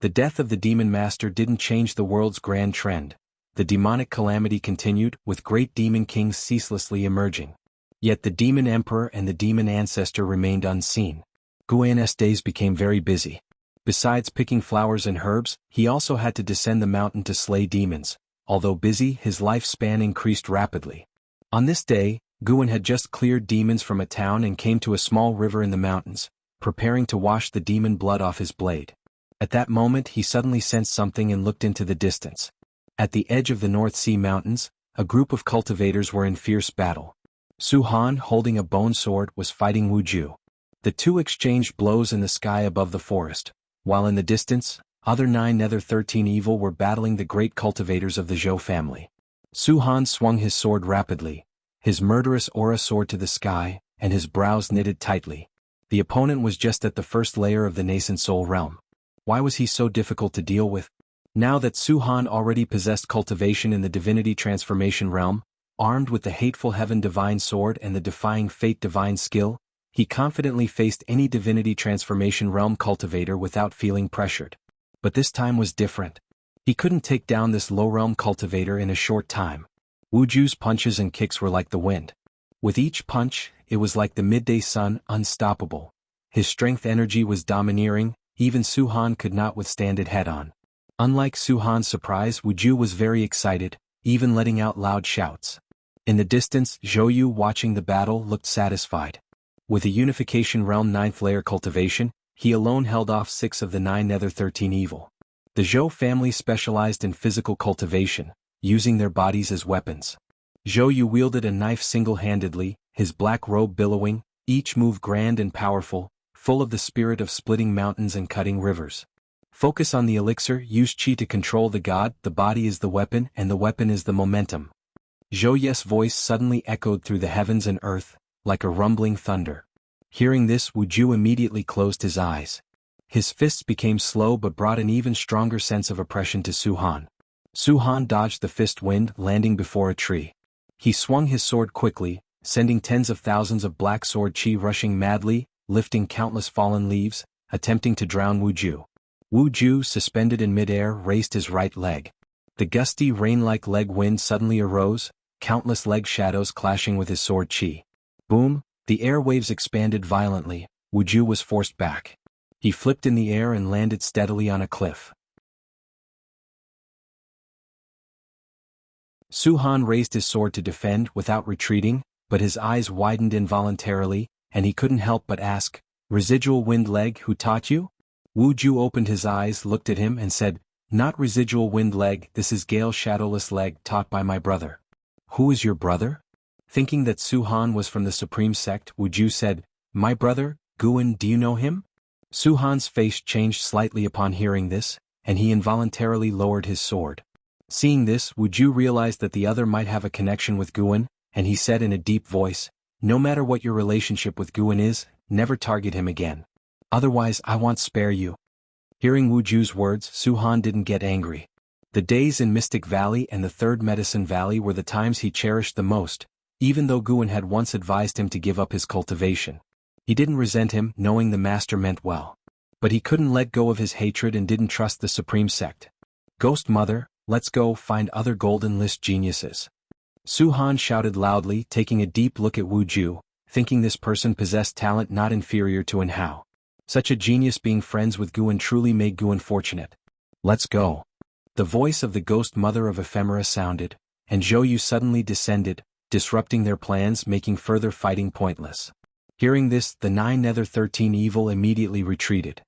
The death of the Demon Master didn't change the world's grand trend. The demonic calamity continued, with great demon kings ceaselessly emerging. Yet the Demon Emperor and the Demon Ancestor remained unseen. Guan's days became very busy. Besides picking flowers and herbs, he also had to descend the mountain to slay demons. Although busy, his lifespan increased rapidly. On this day, Guan had just cleared demons from a town and came to a small river in the mountains, preparing to wash the demon blood off his blade. At that moment he suddenly sensed something and looked into the distance. At the edge of the North Sea Mountains, a group of cultivators were in fierce battle. Su Han, holding a bone sword, was fighting Wu Ju. The two exchanged blows in the sky above the forest, while in the distance, other 9 Nether 13 evil were battling the great cultivators of the Zhou family. Su Han swung his sword rapidly, his murderous aura soared to the sky, and his brows knitted tightly. The opponent was just at the first layer of the nascent soul realm. Why was he so difficult to deal with? Now that Su Han already possessed cultivation in the divinity transformation realm, armed with the hateful heaven divine sword and the defying fate divine skill, he confidently faced any divinity transformation realm cultivator without feeling pressured. But this time was different. He couldn't take down this low realm cultivator in a short time. Wu Ju's punches and kicks were like the wind. With each punch, it was like the midday sun, unstoppable. His strength energy was domineering, even Su Han could not withstand it head-on. Unlike Su Han's surprise, Wu Ju was very excited, even letting out loud shouts. In the distance, Zhou Yu, watching the battle, looked satisfied. With a unification realm 9th layer cultivation, he alone held off 6 of the 9 Nether 13 evil. The Zhou family specialized in physical cultivation, using their bodies as weapons. Zhou Yu wielded a knife single-handedly, his black robe billowing, each move grand and powerful, full of the spirit of splitting mountains and cutting rivers. Focus on the elixir, use qi to control the god, the body is the weapon and the weapon is the momentum. Zhou Yu's voice suddenly echoed through the heavens and earth, like a rumbling thunder. Hearing this, Wu Ju immediately closed his eyes. His fists became slow but brought an even stronger sense of oppression to Su Han. Su Han dodged the fist wind, landing before a tree. He swung his sword quickly, sending tens of thousands of black sword qi rushing madly, lifting countless fallen leaves, attempting to drown Wu Ju. Wu Ju, suspended in midair, raised his right leg. The gusty rain-like leg wind suddenly arose, countless leg shadows clashing with his sword qi. Boom, the air waves expanded violently, Wu Ju was forced back. He flipped in the air and landed steadily on a cliff. Su Han raised his sword to defend without retreating, but his eyes widened involuntarily, and he couldn't help but ask, "Residual wind leg, who taught you?" Wu Ju opened his eyes, looked at him and said, "Not residual wind leg, this is Gale Shadowless leg taught by my brother." "Who is your brother?" Thinking that Su Han was from the Supreme Sect, Wu Ju said, "My brother, Guan, do you know him?" Su-han's face changed slightly upon hearing this, and he involuntarily lowered his sword. Seeing this, Wu Ju realized that the other might have a connection with Guan, and he said in a deep voice, "No matter what your relationship with Guan is, never target him again. Otherwise I won't spare you." Hearing Wu Ju's words, Su-han didn't get angry. The days in Mystic Valley and the Third Medicine Valley were the times he cherished the most, even though Guan had once advised him to give up his cultivation. He didn't resent him, knowing the master meant well. But he couldn't let go of his hatred and didn't trust the Supreme Sect. "Ghost Mother, let's go find other Golden List geniuses." Su-han shouted loudly, taking a deep look at Wu Ju, thinking this person possessed talent not inferior to An Hao. Such a genius being friends with Guan truly made Guan fortunate. "Let's go." The voice of the Ghost Mother of Ephemera sounded, and Zhou Yu suddenly descended, disrupting their plans, making further fighting pointless. Hearing this, the 9 Nether 13 Evil immediately retreated.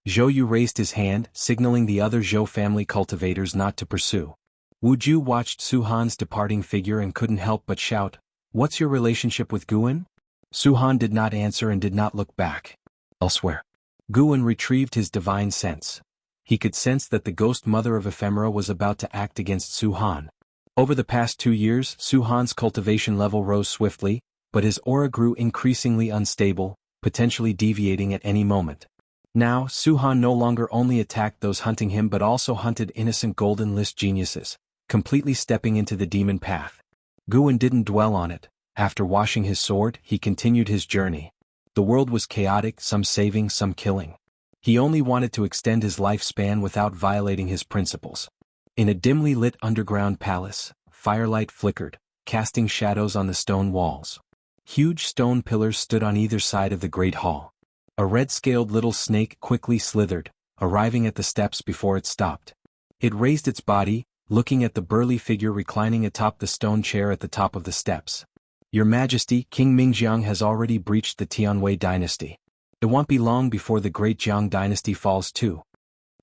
Zhou Yu raised his hand, signaling the other Zhou family cultivators not to pursue. Wu Ju watched Su-han's departing figure and couldn't help but shout, "What's your relationship with Guan?" Su-han did not answer and did not look back. Elsewhere, Guan retrieved his divine sense. He could sense that the Ghost Mother of Ephemera was about to act against Su-han. Over the past 2 years, Su-han's cultivation level rose swiftly, but his aura grew increasingly unstable, potentially deviating at any moment. Now, Su-han no longer only attacked those hunting him but also hunted innocent Golden List geniuses, completely stepping into the demon path. Guan didn't dwell on it. After washing his sword, he continued his journey. The world was chaotic, some saving, some killing. He only wanted to extend his lifespan without violating his principles. In a dimly lit underground palace, firelight flickered, casting shadows on the stone walls. Huge stone pillars stood on either side of the great hall. A red-scaled little snake quickly slithered, arriving at the steps before it stopped. It raised its body, looking at the burly figure reclining atop the stone chair at the top of the steps. "Your Majesty, King Mingjiang has already breached the Tianwei dynasty. It won't be long before the great Jiang dynasty falls too."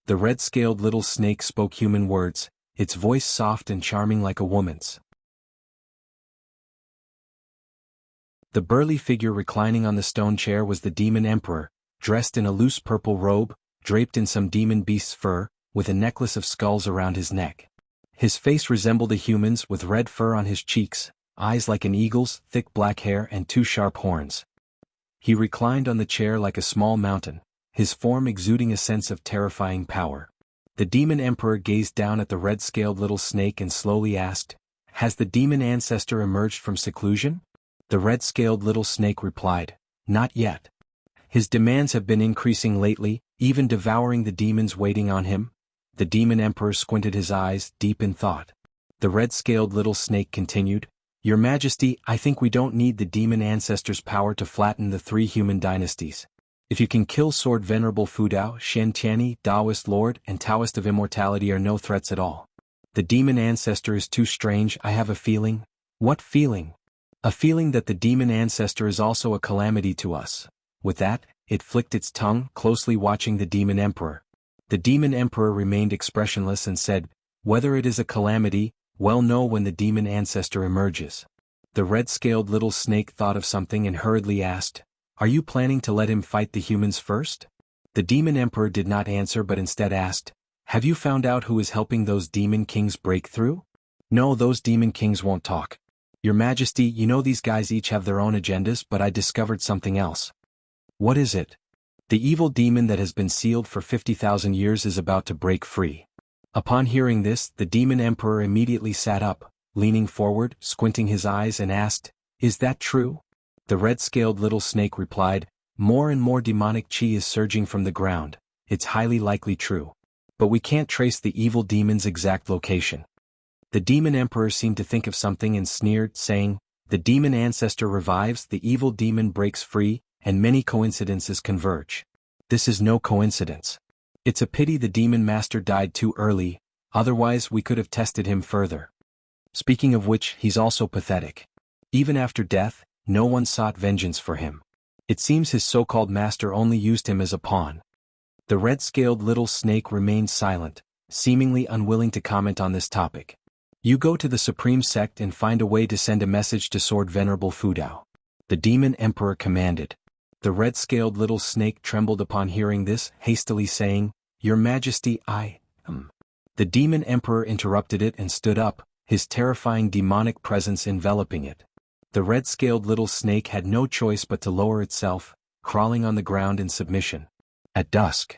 The red-scaled little snake spoke human words, its voice soft and charming like a woman's. The burly figure reclining on the stone chair was the Demon Emperor, dressed in a loose purple robe, draped in some demon beast's fur, with a necklace of skulls around his neck. His face resembled a human's with red fur on his cheeks, eyes like an eagle's, thick black hair and 2 sharp horns. He reclined on the chair like a small mountain, his form exuding a sense of terrifying power. The Demon Emperor gazed down at the red-scaled little snake and slowly asked, "Has the demon ancestor emerged from seclusion?" The red-scaled little snake replied, "Not yet. His demands have been increasing lately, even devouring the demons waiting on him." The Demon Emperor squinted his eyes, deep in thought. The red-scaled little snake continued, "Your Majesty, I think we don't need the demon ancestor's power to flatten the 3 human dynasties. If you can kill Sword Venerable Fudao, Shen Tianyi, Taoist Lord, and Taoist of Immortality are no threats at all. The demon ancestor is too strange. I have a feeling." "What feeling?" "A feeling that the demon ancestor is also a calamity to us." With that, it flicked its tongue, closely watching the Demon Emperor. The Demon Emperor remained expressionless and said, "Whether it is a calamity, we'll know when the demon ancestor emerges." The red-scaled little snake thought of something and hurriedly asked, "Are you planning to let him fight the humans first?" The Demon Emperor did not answer but instead asked, "Have you found out who is helping those demon kings break through?" "No, those demon kings won't talk. Your Majesty, you know these guys each have their own agendas, but I discovered something else." "What is it?" "The evil demon that has been sealed for 50,000 years is about to break free." Upon hearing this, the Demon Emperor immediately sat up, leaning forward, squinting his eyes and asked, "Is that true?" The red-scaled little snake replied, "More and more demonic chi is surging from the ground. It's highly likely true. But we can't trace the evil demon's exact location." The Demon Emperor seemed to think of something and sneered, saying, "The demon ancestor revives, the evil demon breaks free, and many coincidences converge. This is no coincidence. It's a pity the demon master died too early, otherwise we could have tested him further. Speaking of which, he's also pathetic. Even after death, no one sought vengeance for him. It seems his so-called master only used him as a pawn." The red-scaled little snake remained silent, seemingly unwilling to comment on this topic. "You go to the Supreme Sect and find a way to send a message to Sword Venerable Fudao," the Demon Emperor commanded. The red-scaled little snake trembled upon hearing this, hastily saying, "Your Majesty, The demon emperor interrupted it and stood up, his terrifying demonic presence enveloping it. The red-scaled little snake had no choice but to lower itself, crawling on the ground in submission. At dusk,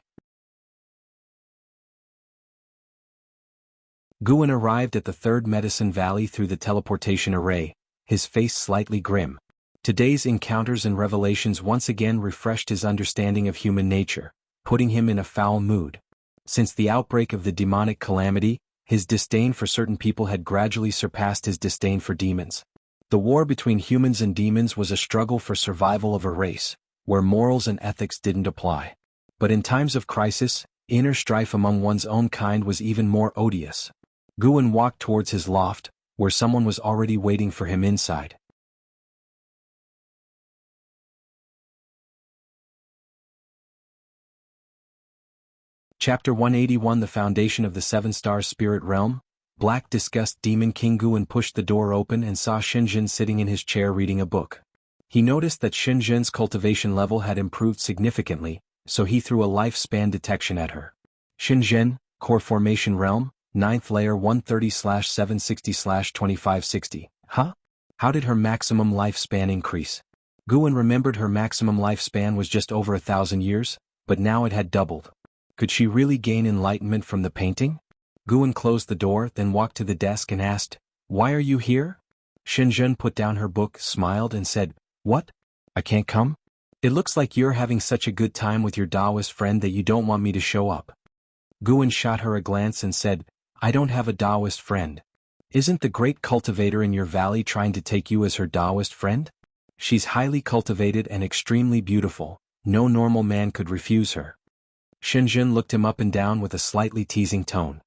Guan arrived at the third medicine valley through the teleportation array, his face slightly grim. Today's encounters and revelations once again refreshed his understanding of human nature, putting him in a foul mood. Since the outbreak of the demonic calamity, his disdain for certain people had gradually surpassed his disdain for demons. The war between humans and demons was a struggle for survival of a race, where morals and ethics didn't apply. But in times of crisis, inner strife among one's own kind was even more odious. Guan walked towards his loft, where someone was already waiting for him inside. Chapter 181 The Foundation of the Seven-Star Spirit Realm. Black disgust demon King Guan pushed the door open and saw Xinjun sitting in his chair reading a book. He noticed that Xinjun's cultivation level had improved significantly, so he threw a lifespan detection at her. Xinjun, Core Formation Realm, 9th layer 130/760/2560. Huh? How did her maximum lifespan increase? Guan remembered her maximum lifespan was just over 1,000 years, but now it had doubled. Could she really gain enlightenment from the painting? Guan closed the door, then walked to the desk and asked, "Why are you here?" Xinjun put down her book, smiled and said, "What? I can't come? It looks like you're having such a good time with your Taoist friend that you don't want me to show up." Guan shot her a glance and said, "I don't have a Taoist friend. Isn't the great cultivator in your valley trying to take you as her Taoist friend? She's highly cultivated and extremely beautiful, no normal man could refuse her." Xinjun looked him up and down with a slightly teasing tone.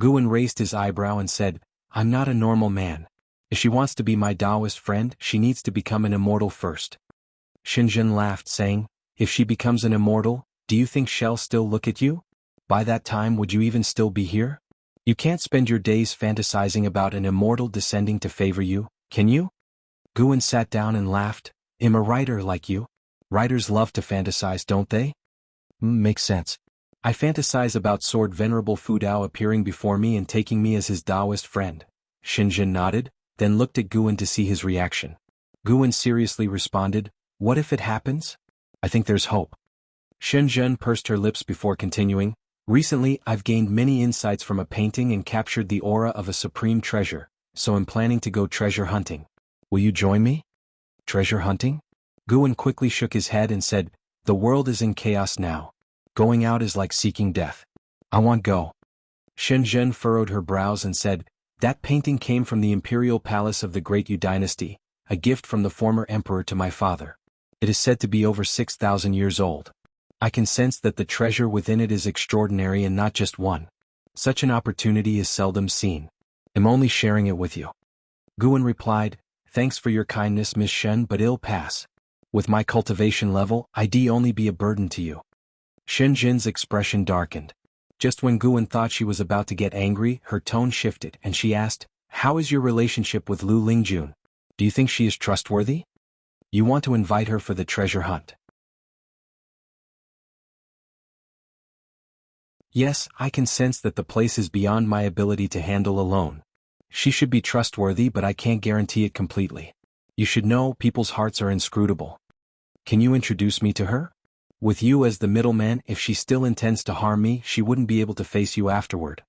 Guan raised his eyebrow and said, "I'm not a normal man. If she wants to be my Taoist friend, she needs to become an immortal first." Xinjun laughed, saying, "If she becomes an immortal, do you think she'll still look at you? By that time would you even still be here? You can't spend your days fantasizing about an immortal descending to favor you, can you?" Guan sat down and laughed. "I'm a writer like you. Writers love to fantasize, don't they?" "Makes sense. I fantasize about Sword Venerable Fu Dao appearing before me and taking me as his Taoist friend." Xinjun nodded, then looked at Guan to see his reaction. Guan seriously responded, "What if it happens? I think there's hope." Xinjun pursed her lips before continuing, "Recently I've gained many insights from a painting and captured the aura of a supreme treasure, so I'm planning to go treasure hunting. Will you join me?" "Treasure hunting?" Guan quickly shook his head and said, "The world is in chaos now. Going out is like seeking death. I won't go." Xinjun furrowed her brows and said, "That painting came from the imperial palace of the Great Yu dynasty, a gift from the former emperor to my father. It is said to be over 6,000 years old. I can sense that the treasure within it is extraordinary and not just one. Such an opportunity is seldom seen. I'm only sharing it with you." Guan replied, "Thanks for your kindness, Miss Shen, but it'll pass. With my cultivation level, I'd only be a burden to you." Xinjun's expression darkened. Just when Guan thought she was about to get angry, her tone shifted and she asked, "How is your relationship with Lu Lingjun? Do you think she is trustworthy? You want to invite her for the treasure hunt?" "Yes, I can sense that the place is beyond my ability to handle alone. She should be trustworthy, but I can't guarantee it completely. You should know, people's hearts are inscrutable. Can you introduce me to her? With you as the middleman, if she still intends to harm me, she wouldn't be able to face you afterward."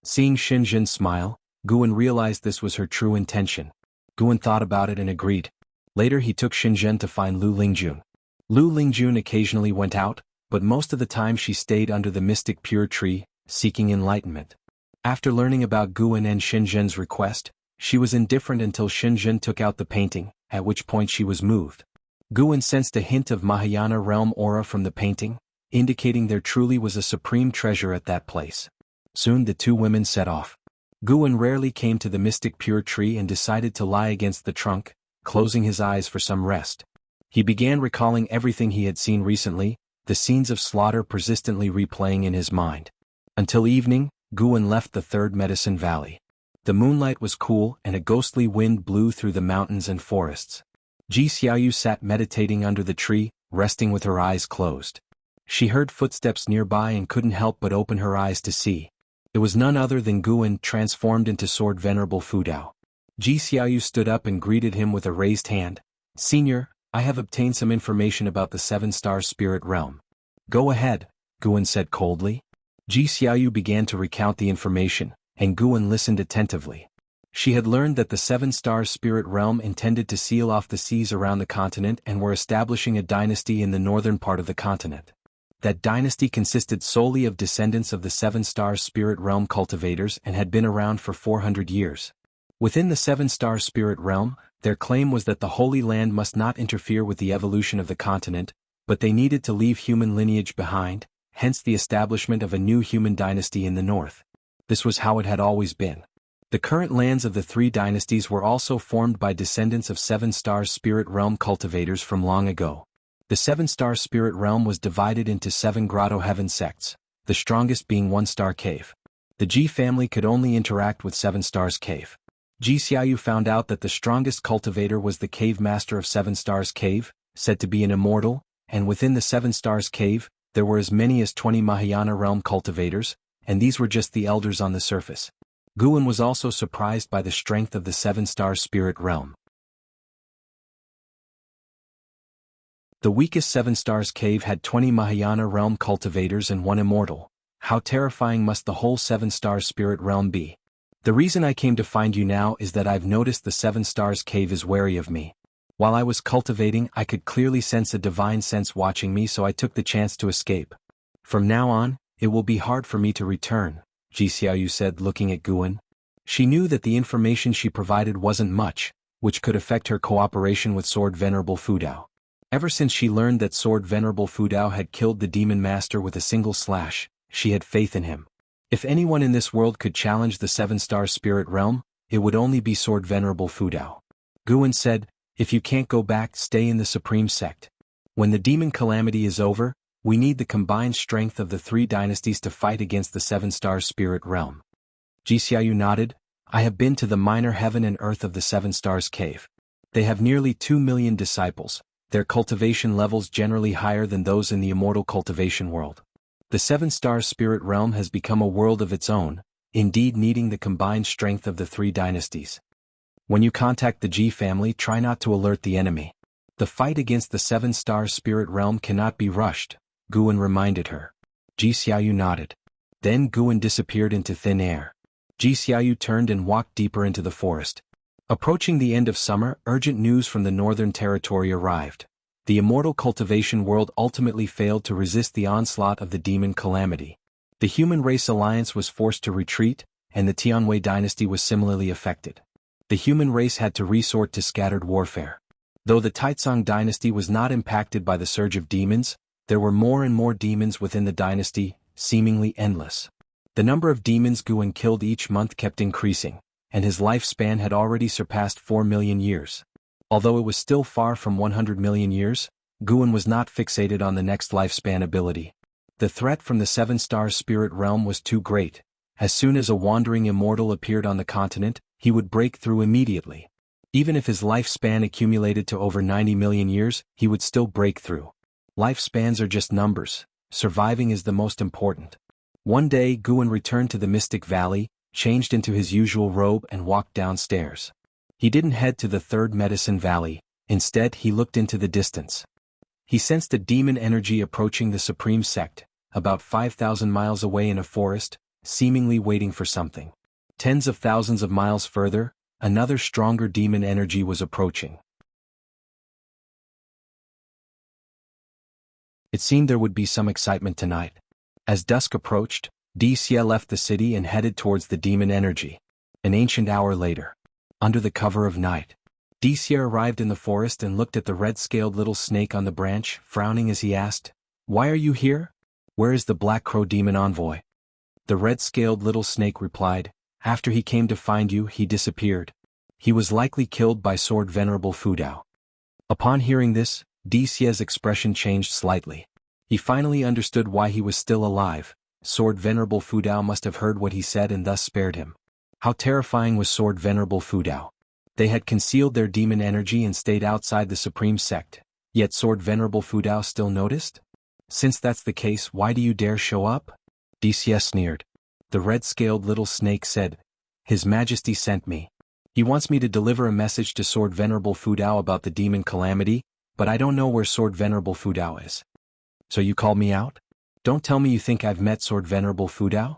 Seeing Xinjun smile, Guan realized this was her true intention. Guan thought about it and agreed. Later he took Xinjun to find Lu Lingjun. Lu Lingjun occasionally went out, but most of the time she stayed under the mystic pure tree, seeking enlightenment. After learning about Guan and Xinjun's request, she was indifferent until Xinjun took out the painting, at which point she was moved. Guan sensed a hint of Mahayana realm aura from the painting, indicating there truly was a supreme treasure at that place. Soon the two women set off. Guan rarely came to the mystic pure tree and decided to lie against the trunk, closing his eyes for some rest. He began recalling everything he had seen recently, the scenes of slaughter persistently replaying in his mind. Until evening, Guan left the third medicine valley. The moonlight was cool and a ghostly wind blew through the mountains and forests. Ji Xiaoyu sat meditating under the tree, resting with her eyes closed. She heard footsteps nearby and couldn't help but open her eyes to see. It was none other than Guan, transformed into Sword Venerable Fudao. Ji Xiaoyu stood up and greeted him with a raised hand. "Senior, I have obtained some information about the seven-star spirit realm." "Go ahead," Guan said coldly. Ji Xiaoyu began to recount the information, and Guan listened attentively. She had learned that the seven-star spirit realm intended to seal off the seas around the continent and were establishing a dynasty in the northern part of the continent. That dynasty consisted solely of descendants of the seven-star spirit realm cultivators and had been around for 400 years. Within the seven-star spirit realm, their claim was that the Holy Land must not interfere with the evolution of the continent, but they needed to leave human lineage behind, hence the establishment of a new human dynasty in the north. This was how it had always been. The current lands of the three dynasties were also formed by descendants of seven-star spirit realm cultivators from long ago. The seven-star spirit realm was divided into 7 grotto heaven sects, the strongest being 1-star cave. The Ji family could only interact with 7 stars cave. Ji Xiaoyu found out that the strongest cultivator was the cave master of 7 stars cave, said to be an immortal, and within the 7 stars cave, there were as many as 20 Mahayana realm cultivators, and these were just the elders on the surface. Guan was also surprised by the strength of the 7-star spirit realm. The weakest 7 stars cave had 20 Mahayana realm cultivators and 1 immortal. How terrifying must the whole 7-star spirit realm be? The reason I came to find you now is that I've noticed the 7 stars cave is wary of me. While I was cultivating, I could clearly sense a divine sense watching me, so I took the chance to escape. From now on, it will be hard for me to return, Ji Xiaoyu said, looking at Guan. She knew that the information she provided wasn't much, which could affect her cooperation with Sword Venerable Fudao. Ever since she learned that Sword Venerable Fudao had killed the demon master with a single slash, she had faith in him. If anyone in this world could challenge the 7-star spirit realm, it would only be Sword Venerable Fudao. Guan said, "If you can't go back, stay in the Supreme Sect. When the demon calamity is over, we need the combined strength of the 3 dynasties to fight against the 7-star spirit realm." Ji Xiaoyu nodded. "I have been to the minor heaven and earth of the 7 stars cave. They have nearly 2 million disciples, their cultivation levels generally higher than those in the immortal cultivation world. The 7-star spirit realm has become a world of its own, indeed needing the combined strength of the 3 dynasties. When you contact the Ji family, try not to alert the enemy. The fight against the 7-star spirit realm cannot be rushed," Guan reminded her. Ji Xiaoyu nodded. Then Guan disappeared into thin air. Ji Xiaoyu turned and walked deeper into the forest. Approaching the end of summer, urgent news from the Northern Territory arrived. The immortal cultivation world ultimately failed to resist the onslaught of the demon calamity. The human race alliance was forced to retreat, and the Tianwei dynasty was similarly affected. The human race had to resort to scattered warfare. Though the Taizong dynasty was not impacted by the surge of demons, there were more and more demons within the dynasty, seemingly endless. The number of demons Guan killed each month kept increasing, and his lifespan had already surpassed 4 million years. Although it was still far from 100 million years, Guan was not fixated on the next lifespan ability. The threat from the 7-star spirit realm was too great. As soon as a wandering immortal appeared on the continent, he would break through immediately. Even if his lifespan accumulated to over 90 million years, he would still break through. Lifespans are just numbers. Surviving is the most important. One day Guan returned to the Mystic Valley, changed into his usual robe and walked downstairs. He didn't head to the 3rd Medicine Valley, instead he looked into the distance. He sensed a demon energy approaching the Supreme Sect, about 5,000 miles away in a forest, seemingly waiting for something. Tens of thousands of miles further, another stronger demon energy was approaching. It seemed there would be some excitement tonight. As dusk approached, Xie left the city and headed towards the demon energy. An ancient hour later, under the cover of night, Xie arrived in the forest and looked at the red-scaled little snake on the branch, frowning as he asked, "Why are you here? Where is the Black Crow demon envoy?" The red-scaled little snake replied, "After he came to find you, he disappeared. He was likely killed by Sword Venerable Fudao." Upon hearing this, Xie's expression changed slightly. He finally understood why he was still alive. Sword Venerable Fudao must have heard what he said and thus spared him. How terrifying was Sword Venerable Fudao? They had concealed their demon energy and stayed outside the Supreme Sect, Yet Sword Venerable Fudao still noticed? Since that's the case, why do you dare show up? Dixie sneered. The red-scaled little snake said, His Majesty sent me. He wants me to deliver a message to Sword Venerable Fudao about the demon calamity, but I don't know where Sword Venerable Fudao is. So you called me out? Don't tell me you think I've met Sword Venerable Fudao?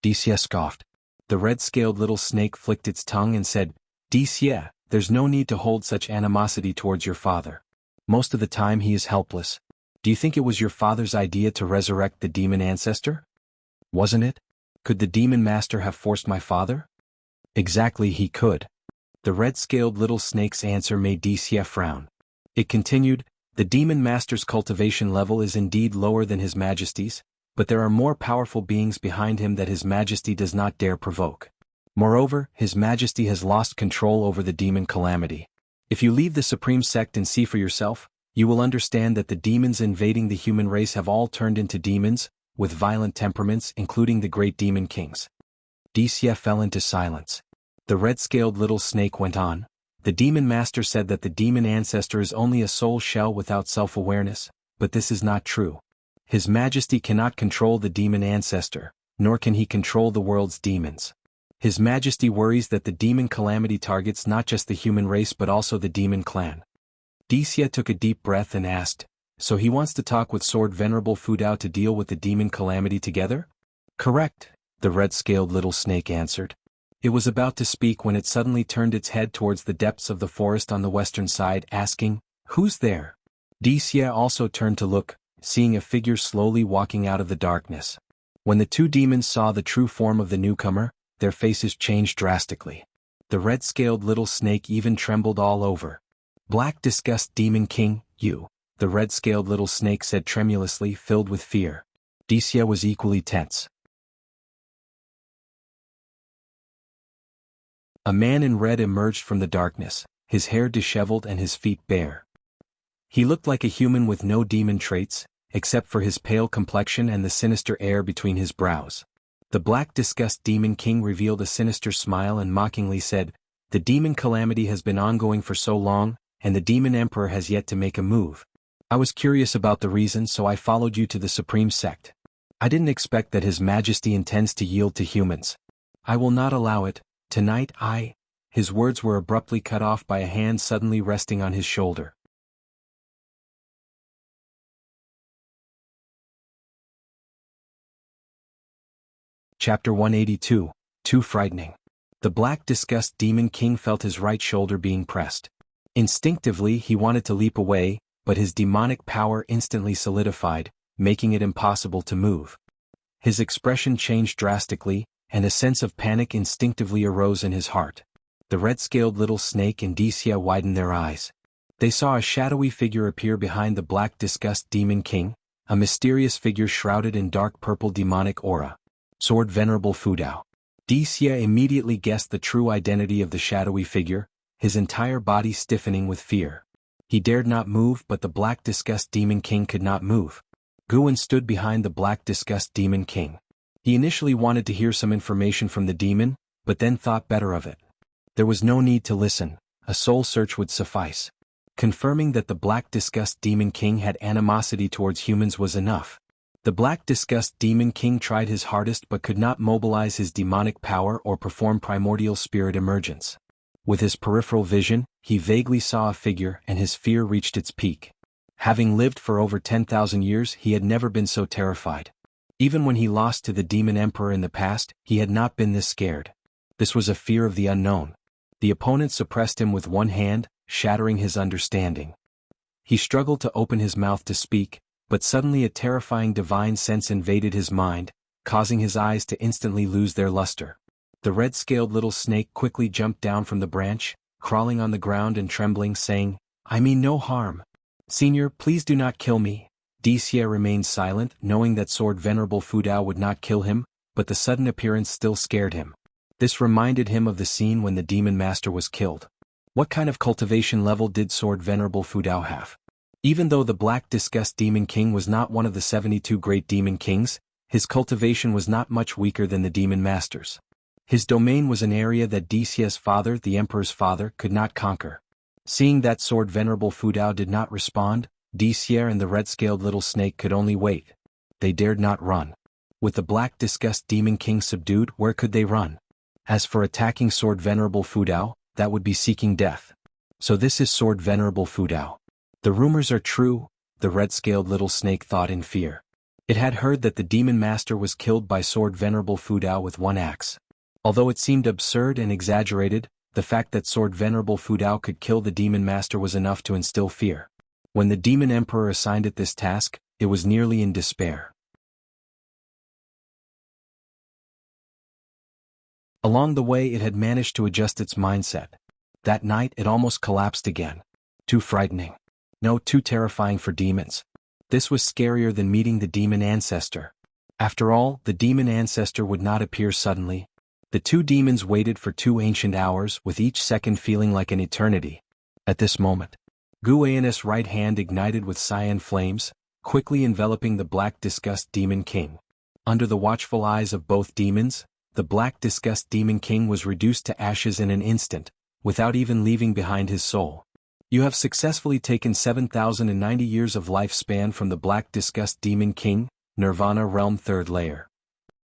Dixie scoffed. The red-scaled little snake flicked its tongue and said, Dixie, there's no need to hold such animosity towards your father. Most of the time he is helpless. Do you think it was your father's idea to resurrect the demon ancestor? Wasn't it? Could the demon master have forced my father? Exactly, he could. The red-scaled little snake's answer made Dixie frown. It continued, The demon master's cultivation level is indeed lower than His Majesty's, but there are more powerful beings behind him that His Majesty does not dare provoke. Moreover, His Majesty has lost control over the demon calamity. If you leave the Supreme Sect and see for yourself, you will understand that the demons invading the human race have all turned into demons, with violent temperaments, including the great demon kings. Dixie fell into silence. The red-scaled little snake went on. The demon master said that the demon ancestor is only a soul shell without self-awareness, but this is not true. His Majesty cannot control the demon ancestor, nor can he control the world's demons. His Majesty worries that the demon calamity targets not just the human race but also the demon clan. Dixie took a deep breath and asked, So he wants to talk with Sword Venerable Fudao to deal with the demon calamity together? Correct, the red-scaled little snake answered. It was about to speak when it suddenly turned its head towards the depths of the forest on the western side, asking, Who's there? Dixie also turned to look, seeing a figure slowly walking out of the darkness. When the two demons saw the true form of the newcomer, their faces changed drastically. The red-scaled little snake even trembled all over. Black Disgust Demon King, you, the red-scaled little snake said tremulously, filled with fear. Dixie was equally tense. A man in red emerged from the darkness, his hair disheveled and his feet bare. He looked like a human with no demon traits, except for his pale complexion and the sinister air between his brows. The Black Disgust Demon King revealed a sinister smile and mockingly said, The demon calamity has been ongoing for so long, and the demon emperor has yet to make a move. I was curious about the reason, so I followed you to the Supreme Sect. I didn't expect that His Majesty intends to yield to humans. I will not allow it. Tonight His words were abruptly cut off by a hand suddenly resting on his shoulder. Chapter 182, Too Frightening. The Black Disgust Demon King felt his right shoulder being pressed. Instinctively he wanted to leap away, but his demonic power instantly solidified, making it impossible to move. His expression changed drastically, and a sense of panic instinctively arose in his heart. The red-scaled little snake and Dixie widened their eyes. They saw a shadowy figure appear behind the Black Disgust Demon King, a mysterious figure shrouded in dark purple demonic aura. Sword Venerable Fudao. Dixie immediately guessed the true identity of the shadowy figure, his entire body stiffening with fear. He dared not move, but the Black Disgust Demon King could not move. Guan stood behind the Black Disgust Demon King. He initially wanted to hear some information from the demon, but then thought better of it. There was no need to listen, a soul search would suffice. Confirming that the Black Disgust Demon King had animosity towards humans was enough. The Black Disgust Demon King tried his hardest but could not mobilize his demonic power or perform primordial spirit emergence. With his peripheral vision, he vaguely saw a figure and his fear reached its peak. Having lived for over 10,000 years, he had never been so terrified. Even when he lost to the Demon Emperor in the past, he had not been this scared. This was a fear of the unknown. The opponent suppressed him with one hand, shattering his understanding. He struggled to open his mouth to speak, but suddenly a terrifying divine sense invaded his mind, causing his eyes to instantly lose their luster. The red-scaled little snake quickly jumped down from the branch, crawling on the ground and trembling, saying, I mean no harm. Senior, please do not kill me. Dixie remained silent, knowing that Sword Venerable Fudao would not kill him, but the sudden appearance still scared him. This reminded him of the scene when the Demon Master was killed. What kind of cultivation level did Sword Venerable Fudao have? Even though the Black Disgust Demon King was not one of the 72 great demon kings, his cultivation was not much weaker than the Demon Master's. His domain was an area that Dixie's father, the Emperor's father, could not conquer. Seeing that sword Venerable Fudao did not respond, Disier and the red-scaled little snake could only wait. They dared not run. With the black disgust Demon King subdued, where could they run? As for attacking sword Venerable Fudao, that would be seeking death. So this is sword Venerable Fudao. The rumors are true, the red-scaled little snake thought in fear. It had heard that the demon master was killed by sword Venerable Fudao with one axe. Although it seemed absurd and exaggerated, the fact that sword Venerable Fudao could kill the demon master was enough to instill fear. When the demon emperor assigned it this task, it was nearly in despair. Along the way it had managed to adjust its mindset. That night it almost collapsed again. Too frightening. No, too terrifying for demons. This was scarier than meeting the demon ancestor. After all, the demon ancestor would not appear suddenly. The two demons waited for 2 ancient hours, with each second feeling like an eternity. At this moment, Guayan's right hand ignited with cyan flames, quickly enveloping the black disgust Demon King. Under the watchful eyes of both demons, the black disgust Demon King was reduced to ashes in an instant, without even leaving behind his soul. You have successfully taken 7,090 years of lifespan from the black disgust Demon King, Nirvana Realm 3rd Layer.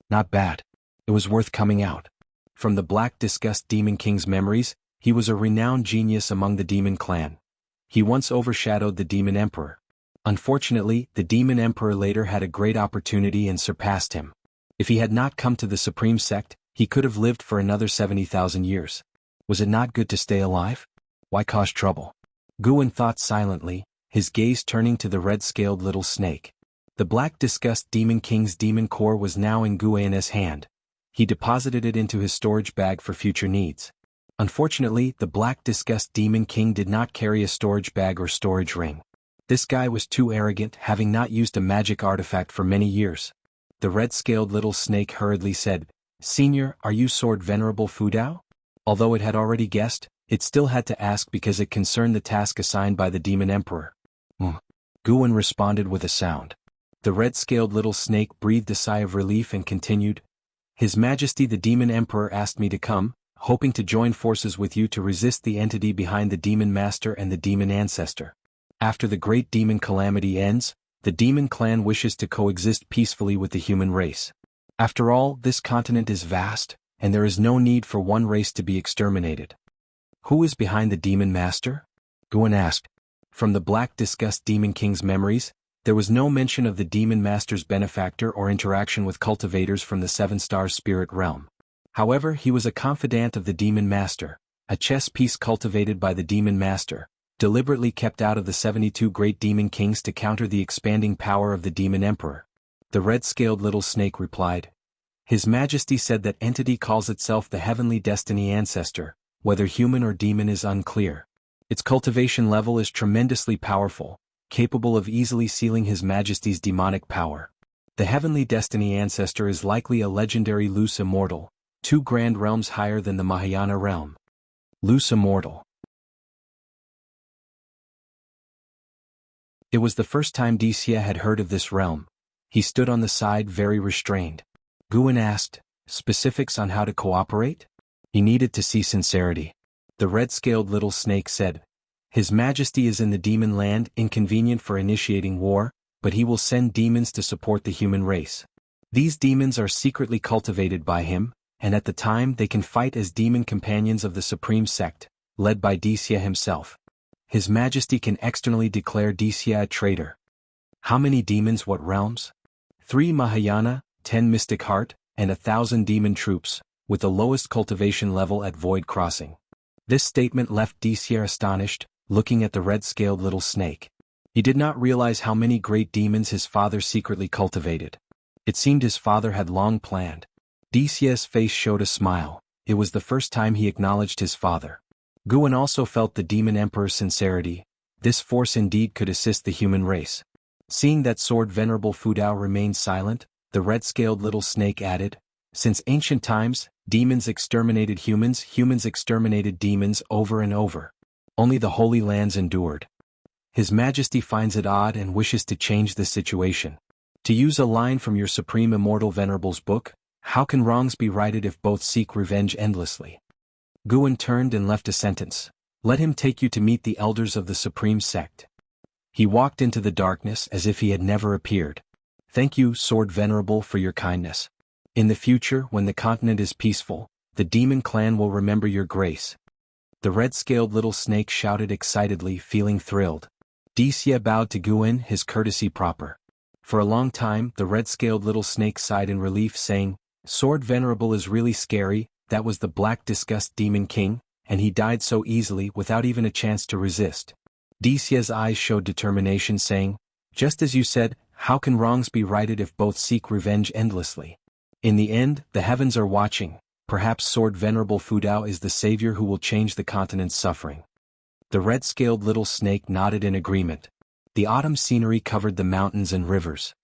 Not bad. It was worth coming out. From the black disgust Demon King's memories, he was a renowned genius among the demon clan. He once overshadowed the demon emperor. Unfortunately, the demon emperor later had a great opportunity and surpassed him. If he had not come to the supreme sect, he could have lived for another 70,000 years. Was it not good to stay alive? Why cause trouble? Guan thought silently, his gaze turning to the red-scaled little snake. The black disgust Demon King's demon core was now in Guan's hand. He deposited it into his storage bag for future needs. Unfortunately, the black disgust Demon King did not carry a storage bag or storage ring. This guy was too arrogant, having not used a magic artifact for many years. The red-scaled little snake hurriedly said, "Senior, are you sword Venerable Fudao?" Although it had already guessed, it still had to ask because it concerned the task assigned by the demon emperor. Guan responded with a sound. The red-scaled little snake breathed a sigh of relief and continued, "His Majesty the demon emperor asked me to come, hoping to join forces with you to resist the entity behind the demon master and the demon ancestor. After the great demon calamity ends, the demon clan wishes to coexist peacefully with the human race. After all, this continent is vast, and there is no need for one race to be exterminated." "Who is behind the demon master?" Guan asked. From the black disgust Demon King's memories, there was no mention of the demon master's benefactor or interaction with cultivators from the 7-star spirit realm. However, he was a confidant of the demon master, a chess piece cultivated by the demon master, deliberately kept out of the 72 great demon kings to counter the expanding power of the demon emperor. The red-scaled little snake replied, "His Majesty said that entity calls itself the heavenly destiny ancestor, whether human or demon is unclear. Its cultivation level is tremendously powerful, capable of easily sealing His Majesty's demonic power. The heavenly destiny ancestor is likely a legendary loose immortal, 2 grand realms higher than the Mahayana realm." Loose immortal. It was the first time Dixia had heard of this realm. He stood on the side very restrained. Guan asked, "Specifics on how to cooperate?" He needed to see sincerity. The red-scaled little snake said, "His Majesty is in the demon land, inconvenient for initiating war, but he will send demons to support the human race. These demons are secretly cultivated by him, and at the time they can fight as demon companions of the supreme sect, led by Dixia himself. His Majesty can externally declare Dixia a traitor." "How many demons, what realms?" 3 Mahayana, 10 Mystic Heart, and 1,000 demon troops, with the lowest cultivation level at Void Crossing. This statement left Dixia astonished, looking at the red-scaled little snake. He did not realize how many great demons his father secretly cultivated. It seemed his father had long planned. Dixia's face showed a smile. It was the first time he acknowledged his father. Guan also felt the demon emperor's sincerity. This force indeed could assist the human race. Seeing that sword Venerable Fudao remained silent, the red-scaled little snake added, "Since ancient times, demons exterminated humans, humans exterminated demons over and over. Only the Holy Lands endured. His Majesty finds it odd and wishes to change the situation. To use a line from your Supreme Immortal Venerable's book, how can wrongs be righted if both seek revenge endlessly?" Guan turned and left a sentence. Let him take you to meet the elders of the supreme sect. He walked into the darkness as if he had never appeared. Thank you, Sword Venerable, for your kindness. In the future, when the continent is peaceful, the demon clan will remember your grace. The red-scaled little snake shouted excitedly, feeling thrilled. Wuxia bowed to Guan, his courtesy proper. For a long time, the red-scaled little snake sighed in relief, saying, Sword Venerable is really scary. That was the Black Disgust Demon King, and he died so easily without even a chance to resist. Wuxia's eyes showed determination, saying, just as you said, how can wrongs be righted if both seek revenge endlessly? In the end, the heavens are watching. Perhaps Sword Venerable Fudao is the savior who will change the continent's suffering. The red-scaled little snake nodded in agreement. The autumn scenery covered the mountains and rivers.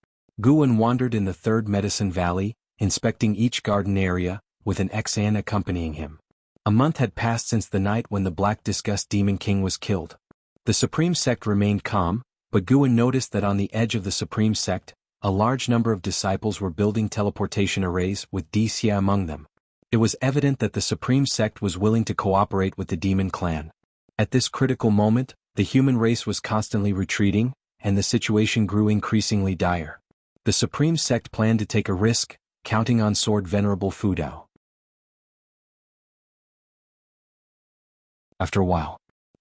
Guan wandered in the third medicine valley, inspecting each garden area, with an Xan accompanying him. A month had passed since the night when the Black Disgust Demon King was killed. The Supreme Sect remained calm, but Guan noticed that on the edge of the Supreme Sect, a large number of disciples were building teleportation arrays with Wuxia among them. It was evident that the Supreme Sect was willing to cooperate with the Demon Clan. At this critical moment, the human race was constantly retreating, and the situation grew increasingly dire. The Supreme Sect planned to take a risk, counting on Sword Venerable Fudao. After a while,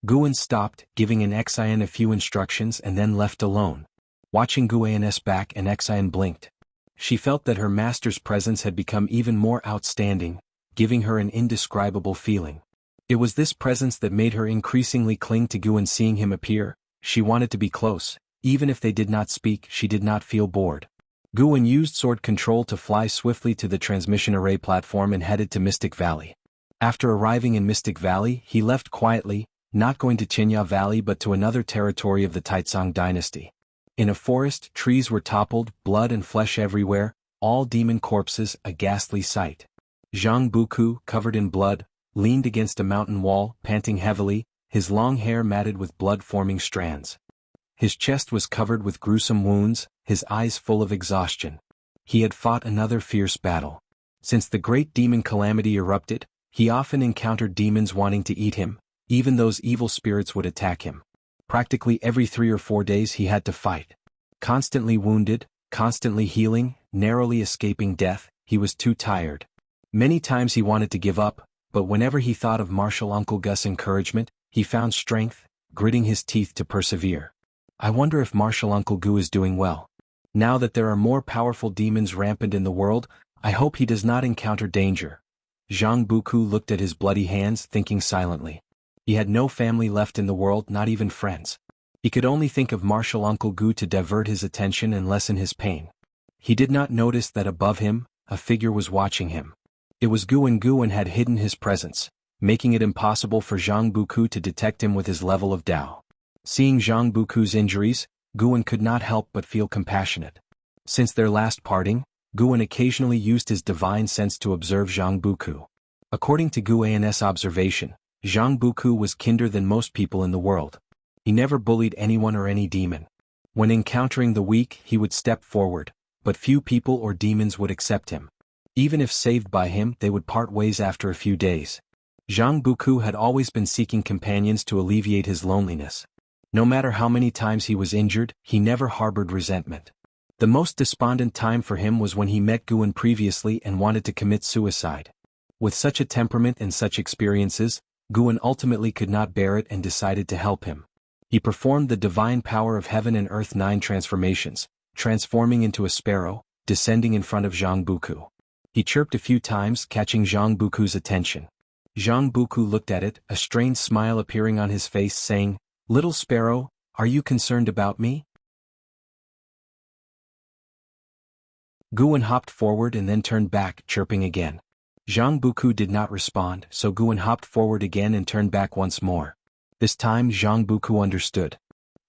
Guan stopped, giving an Xian a few instructions and then left alone. Watching Guan's back, an Xian blinked. She felt that her master's presence had become even more outstanding, giving her an indescribable feeling. It was this presence that made her increasingly cling to Guan. Seeing him appear, she wanted to be close. Even if they did not speak, she did not feel bored. Guan used sword control to fly swiftly to the transmission array platform and headed to Mystic Valley. After arriving in Mystic Valley, he left quietly, not going to Qinya Valley but to another territory of the Taizong dynasty. In a forest, trees were toppled, blood and flesh everywhere, all demon corpses, a ghastly sight. Zhang Buku, covered in blood, leaned against a mountain wall, panting heavily, his long hair matted with blood-forming strands. His chest was covered with gruesome wounds, his eyes full of exhaustion. He had fought another fierce battle. Since the great demon calamity erupted, he often encountered demons wanting to eat him. Even those evil spirits would attack him. Practically every 3 or 4 days he had to fight. Constantly wounded, constantly healing, narrowly escaping death, he was too tired. Many times he wanted to give up, but whenever he thought of Martial Uncle Gus' encouragement, he found strength, gritting his teeth to persevere. I wonder if Martial Uncle Gu is doing well. Now that there are more powerful demons rampant in the world, I hope he does not encounter danger. Zhang Buku looked at his bloody hands, thinking silently. He had no family left in the world, not even friends. He could only think of Martial Uncle Gu to divert his attention and lessen his pain. He did not notice that above him, a figure was watching him. It was Guan. Guan had hidden his presence, making it impossible for Zhang Buku to detect him with his level of Dao. Seeing Zhang Buku's injuries, Guan could not help but feel compassionate. Since their last parting, Guan occasionally used his divine sense to observe Zhang Buku. According to Guan's observation, Zhang Buku was kinder than most people in the world. He never bullied anyone or any demon. When encountering the weak, he would step forward, but few people or demons would accept him. Even if saved by him, they would part ways after a few days. Zhang Buku had always been seeking companions to alleviate his loneliness. No matter how many times he was injured, he never harbored resentment. The most despondent time for him was when he met Guan previously and wanted to commit suicide. With such a temperament and such experiences, Guan ultimately could not bear it and decided to help him. He performed the divine power of heaven and earth 9 transformations, transforming into a sparrow, descending in front of Zhang Buku. He chirped a few times, catching Zhang Buku's attention. Zhang Buku looked at it, a strange smile appearing on his face, saying, "Little sparrow, are you concerned about me?" Guan hopped forward and then turned back, chirping again. Zhang Buku did not respond, so Guan hopped forward again and turned back once more. This time Zhang Buku understood.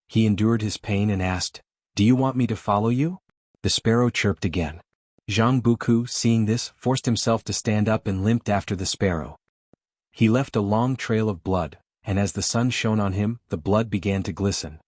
He endured his pain and asked, "Do you want me to follow you?" The sparrow chirped again. Zhang Buku, seeing this, forced himself to stand up and limped after the sparrow. He left a long trail of blood, and as the sun shone on him, the blood began to glisten.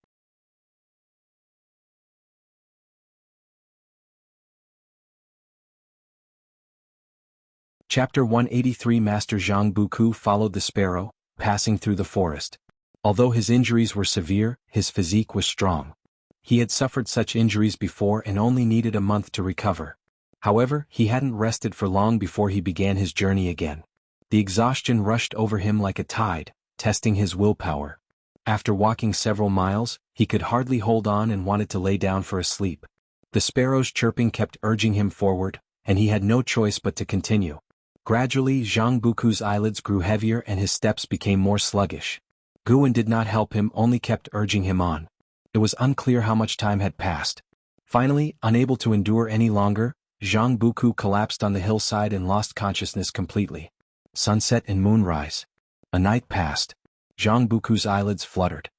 Chapter 183. Master Zhang Buku followed the sparrow, passing through the forest. Although his injuries were severe, his physique was strong. He had suffered such injuries before and only needed a month to recover. However, he hadn't rested for long before he began his journey again. The exhaustion rushed over him like a tide, testing his willpower. After walking several miles, he could hardly hold on and wanted to lay down for a sleep. The sparrows' chirping kept urging him forward, and he had no choice but to continue. Gradually, Zhang Buku's eyelids grew heavier and his steps became more sluggish. Guan did not help him, only kept urging him on. It was unclear how much time had passed. Finally, unable to endure any longer, Zhang Buku collapsed on the hillside and lost consciousness completely. Sunset and moonrise. A night passed. Zhang Buku's eyelids fluttered.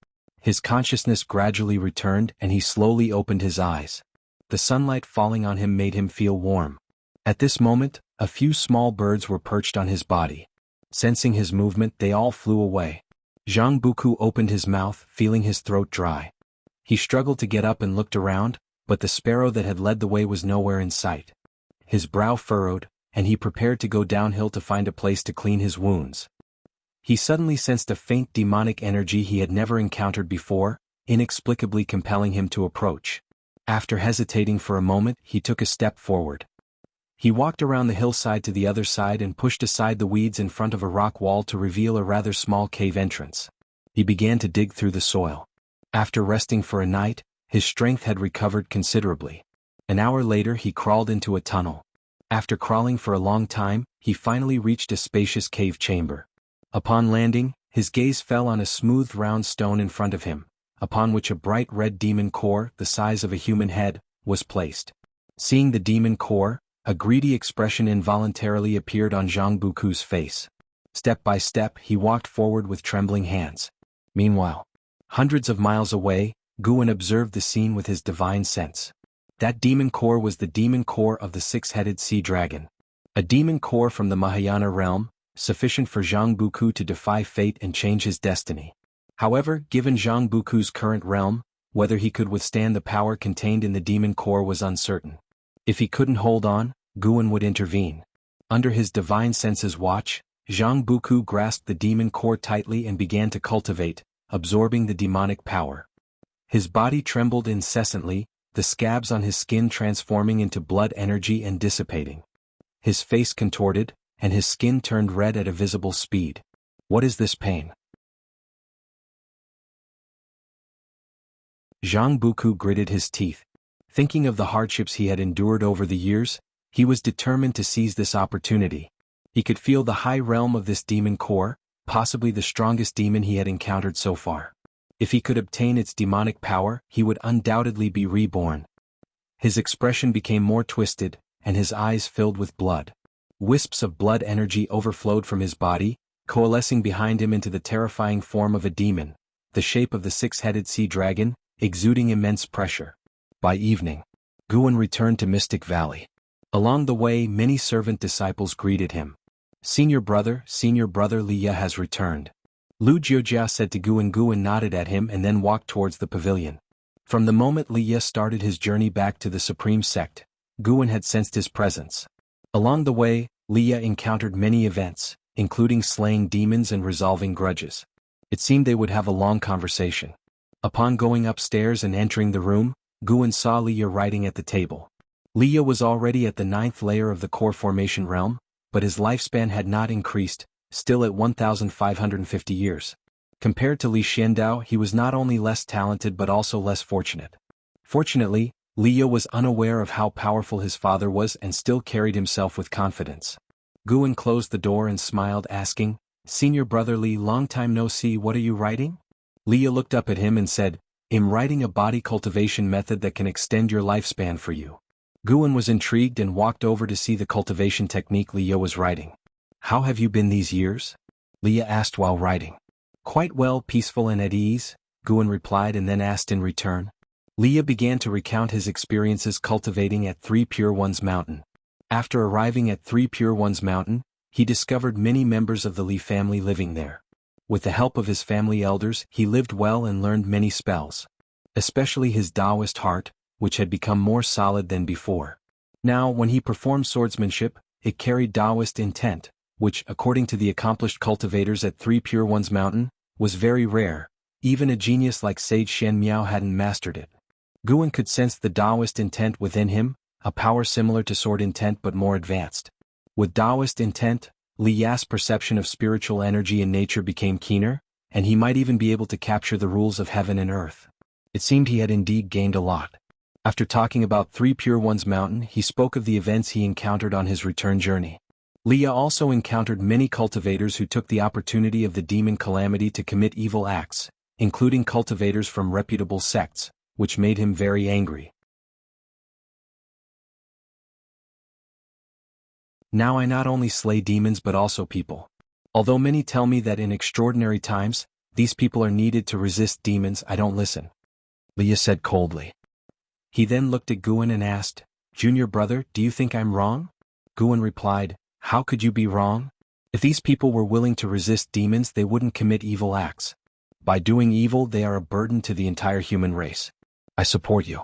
His consciousness gradually returned and he slowly opened his eyes. The sunlight falling on him made him feel warm. At this moment, a few small birds were perched on his body. Sensing his movement, they all flew away. Zhang Buku opened his mouth, feeling his throat dry. He struggled to get up and looked around, but the sparrow that had led the way was nowhere in sight. His brow furrowed, and he prepared to go downhill to find a place to clean his wounds. He suddenly sensed a faint demonic energy he had never encountered before, inexplicably compelling him to approach. After hesitating for a moment, he took a step forward. He walked around the hillside to the other side and pushed aside the weeds in front of a rock wall to reveal a rather small cave entrance. He began to dig through the soil. After resting for a night, his strength had recovered considerably. An hour later he crawled into a tunnel. After crawling for a long time, he finally reached a spacious cave chamber. Upon landing, his gaze fell on a smooth round stone in front of him, upon which a bright red demon core, the size of a human head, was placed. Seeing the demon core, a greedy expression involuntarily appeared on Zhang Buku's face. Step by step he walked forward with trembling hands. Meanwhile, hundreds of miles away, Guan observed the scene with his divine sense. That demon core was the demon core of the six-headed sea dragon. A demon core from the Mahayana realm, sufficient for Zhang Buku to defy fate and change his destiny. However, given Zhang Buku's current realm, whether he could withstand the power contained in the demon core was uncertain. If he couldn't hold on, Guan would intervene. Under his divine sense's watch, Zhang Buku grasped the demon core tightly and began to cultivate, absorbing the demonic power. His body trembled incessantly, the scabs on his skin transforming into blood energy and dissipating. His face contorted, and his skin turned red at a visible speed. What is this pain? Zhang Buku gritted his teeth. Thinking of the hardships he had endured over the years, he was determined to seize this opportunity. He could feel the high realm of this demon core, possibly the strongest demon he had encountered so far. If he could obtain its demonic power, he would undoubtedly be reborn. His expression became more twisted, and his eyes filled with blood. Wisps of blood energy overflowed from his body, coalescing behind him into the terrifying form of a demon, the shape of the six-headed sea dragon, exuding immense pressure. By evening, Guan returned to Mystic Valley. Along the way, many servant disciples greeted him. Senior brother Li Ye has returned. Lu Jiujia said to Guan. Guan nodded at him and then walked towards the pavilion. From the moment Li Ye started his journey back to the Supreme Sect, Guan had sensed his presence. Along the way, Li Ye encountered many events, including slaying demons and resolving grudges. It seemed they would have a long conversation. Upon going upstairs and entering the room, Guan saw Li Ye writing at the table. Li Ye was already at the 9th layer of the core formation realm, but his lifespan had not increased, still at 1,550 years. Compared to Li Xiandao, he was not only less talented but also less fortunate. Fortunately, Li Ye was unaware of how powerful his father was and still carried himself with confidence. Guan closed the door and smiled, asking, "Senior brother Li, long time no see, what are you writing?" Li Ye looked up at him and said, "I'm writing a body cultivation method that can extend your lifespan for you." Guan was intrigued and walked over to see the cultivation technique Li Ye was writing. "How have you been these years?" Li Ye asked while writing. "Quite well, peaceful and at ease," Guan replied and then asked in return. Li Ye began to recount his experiences cultivating at Three Pure Ones Mountain. After arriving at Three Pure Ones Mountain, he discovered many members of the Li family living there. With the help of his family elders, he lived well and learned many spells. Especially his Taoist heart, which had become more solid than before. Now, when he performed swordsmanship, it carried Taoist intent, which, according to the accomplished cultivators at Three Pure Ones Mountain, was very rare. Even a genius like Sage Shen Miao hadn't mastered it. Guan could sense the Taoist intent within him, a power similar to sword intent but more advanced. With Taoist intent, Li Ya's perception of spiritual energy in nature became keener, and he might even be able to capture the rules of heaven and earth. It seemed he had indeed gained a lot. After talking about Three Pure Ones Mountain, he spoke of the events he encountered on his return journey. Li Ya also encountered many cultivators who took the opportunity of the demon calamity to commit evil acts, including cultivators from reputable sects, which made him very angry. Now I not only slay demons but also people. Although many tell me that in extraordinary times, these people are needed to resist demons, I don't listen. Li Ya said coldly. He then looked at Guan and asked, Junior brother, do you think I'm wrong? Guan replied, how could you be wrong? If these people were willing to resist demons, they wouldn't commit evil acts. By doing evil, they are a burden to the entire human race. I support you.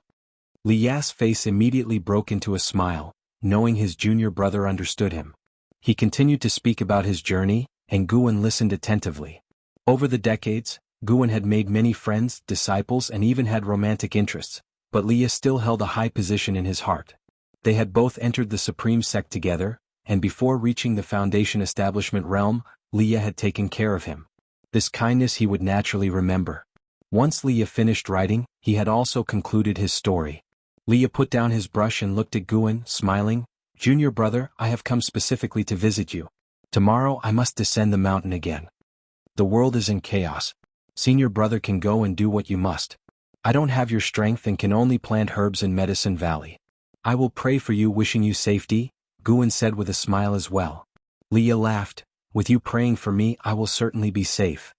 Li Ya's face immediately broke into a smile, knowing his junior brother understood him. He continued to speak about his journey, and Guan listened attentively. Over the decades, Guan had made many friends, disciples, and even had romantic interests, but Li Ya still held a high position in his heart. They had both entered the Supreme Sect together, and before reaching the Foundation Establishment realm, Li Ya had taken care of him. This kindness he would naturally remember. Once Li Ya finished writing, he had also concluded his story. Li Ya put down his brush and looked at Guan, smiling, Junior brother, I have come specifically to visit you. Tomorrow I must descend the mountain again. The world is in chaos. Senior brother can go and do what you must. I don't have your strength and can only plant herbs in Medicine Valley. I will pray for you, wishing you safety, Guan said with a smile as well. Li Ya laughed, with you praying for me, I will certainly be safe.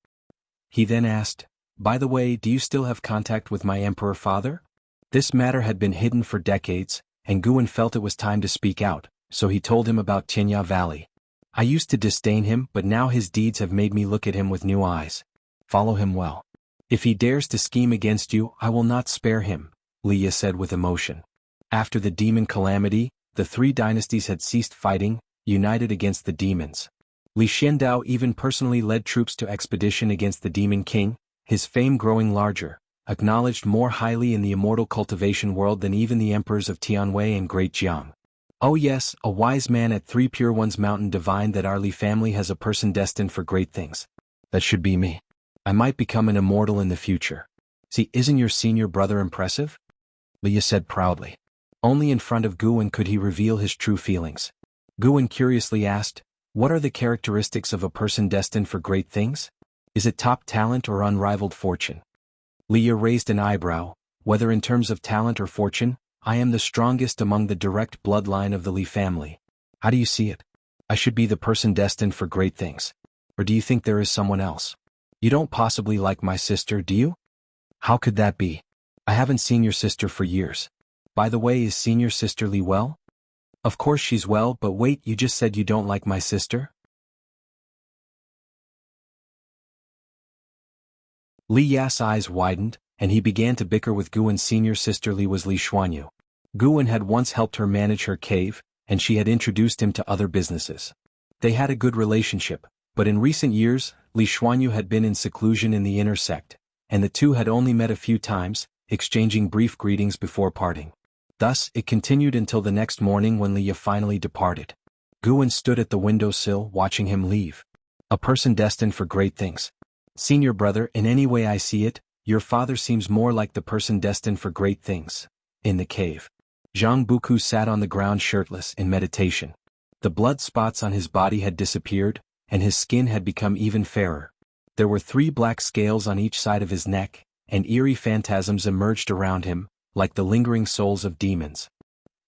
He then asked, by the way, do you still have contact with my emperor father? This matter had been hidden for decades, and Guan felt it was time to speak out, so he told him about Tianya Valley. I used to disdain him, but now his deeds have made me look at him with new eyes. Follow him well. If he dares to scheme against you, I will not spare him, Li Ya said with emotion. After the demon calamity, the three dynasties had ceased fighting, united against the demons. Li Xiandao even personally led troops to expedition against the Demon King, his fame growing larger, acknowledged more highly in the immortal cultivation world than even the emperors of Tianwei and Great Jiang. Oh yes, a wise man at Three Pure Ones Mountain divined that our Li family has a person destined for great things. That should be me. I might become an immortal in the future. See, isn't your senior brother impressive? Li Ya said proudly. Only in front of Guan could he reveal his true feelings. Guan curiously asked, what are the characteristics of a person destined for great things? Is it top talent or unrivaled fortune? Li Ya raised an eyebrow. Whether in terms of talent or fortune, I am the strongest among the direct bloodline of the Li family. How do you see it? I should be the person destined for great things. Or do you think there is someone else? You don't possibly like my sister, do you? How could that be? I haven't seen your sister for years. By the way, is senior sister Li well? Of course she's well, but wait, you just said you don't like my sister? Li Ya's eyes widened, and he began to bicker with Guan's senior sister Li was Li Xuanyu. Guan had once helped her manage her cave, and she had introduced him to other businesses. They had a good relationship, but in recent years, Li Xuanyu had been in seclusion in the inner sect, and the two had only met a few times, exchanging brief greetings before parting. Thus, it continued until the next morning when Li Ya finally departed. Guan stood at the windowsill watching him leave. A person destined for great things. Senior brother, in any way I see it, your father seems more like the person destined for great things. In the cave, Zhang Buku sat on the ground shirtless in meditation. The blood spots on his body had disappeared, and his skin had become even fairer. There were 3 black scales on each side of his neck, and eerie phantasms emerged around him, like the lingering souls of demons.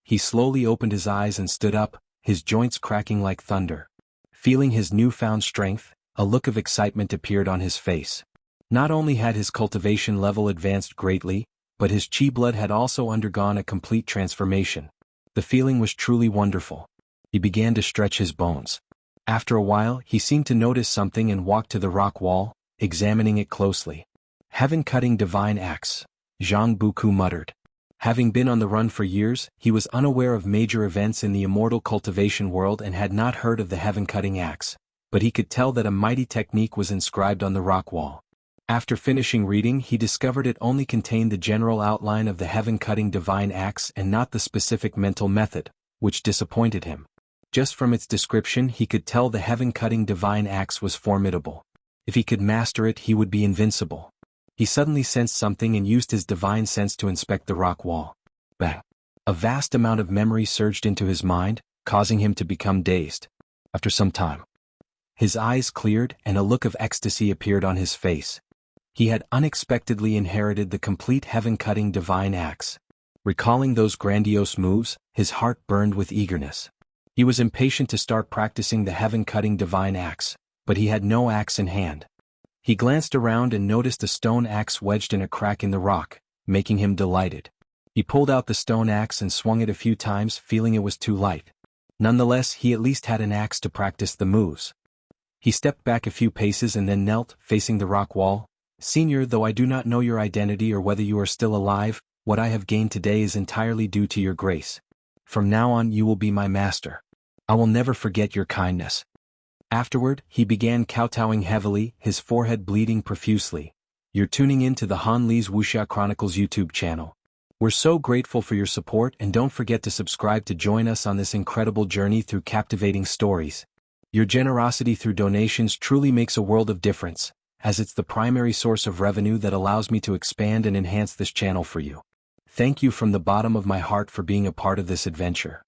He slowly opened his eyes and stood up, his joints cracking like thunder. Feeling his newfound strength, a look of excitement appeared on his face. Not only had his cultivation level advanced greatly, but his chi blood had also undergone a complete transformation. The feeling was truly wonderful. He began to stretch his bones. After a while, he seemed to notice something and walked to the rock wall, examining it closely. Heaven-cutting divine axe, Zhang Buku muttered. Having been on the run for years, he was unaware of major events in the immortal cultivation world and had not heard of the heaven-cutting axe, but he could tell that a mighty technique was inscribed on the rock wall. After finishing reading, he discovered it only contained the general outline of the heaven-cutting divine axe and not the specific mental method, which disappointed him. Just from its description he could tell the heaven-cutting divine axe was formidable. If he could master it, he would be invincible. He suddenly sensed something and used his divine sense to inspect the rock wall. Bang! A vast amount of memory surged into his mind, causing him to become dazed. After some time, his eyes cleared and a look of ecstasy appeared on his face. He had unexpectedly inherited the complete heaven-cutting divine axe. Recalling those grandiose moves, his heart burned with eagerness. He was impatient to start practicing the heaven-cutting divine axe, but he had no axe in hand. He glanced around and noticed a stone axe wedged in a crack in the rock, making him delighted. He pulled out the stone axe and swung it a few times, feeling it was too light. Nonetheless, he at least had an axe to practice the moves. He stepped back a few paces and then knelt, facing the rock wall. "Senior, though I do not know your identity or whether you are still alive, what I have gained today is entirely due to your grace. From now on you will be my master. I will never forget your kindness." Afterward, he began kowtowing heavily, his forehead bleeding profusely. "You're tuning in to the Han Lee's Wuxia Chronicles YouTube channel. We're so grateful for your support, and don't forget to subscribe to join us on this incredible journey through captivating stories. Your generosity through donations truly makes a world of difference, as it's the primary source of revenue that allows me to expand and enhance this channel for you. Thank you from the bottom of my heart for being a part of this adventure.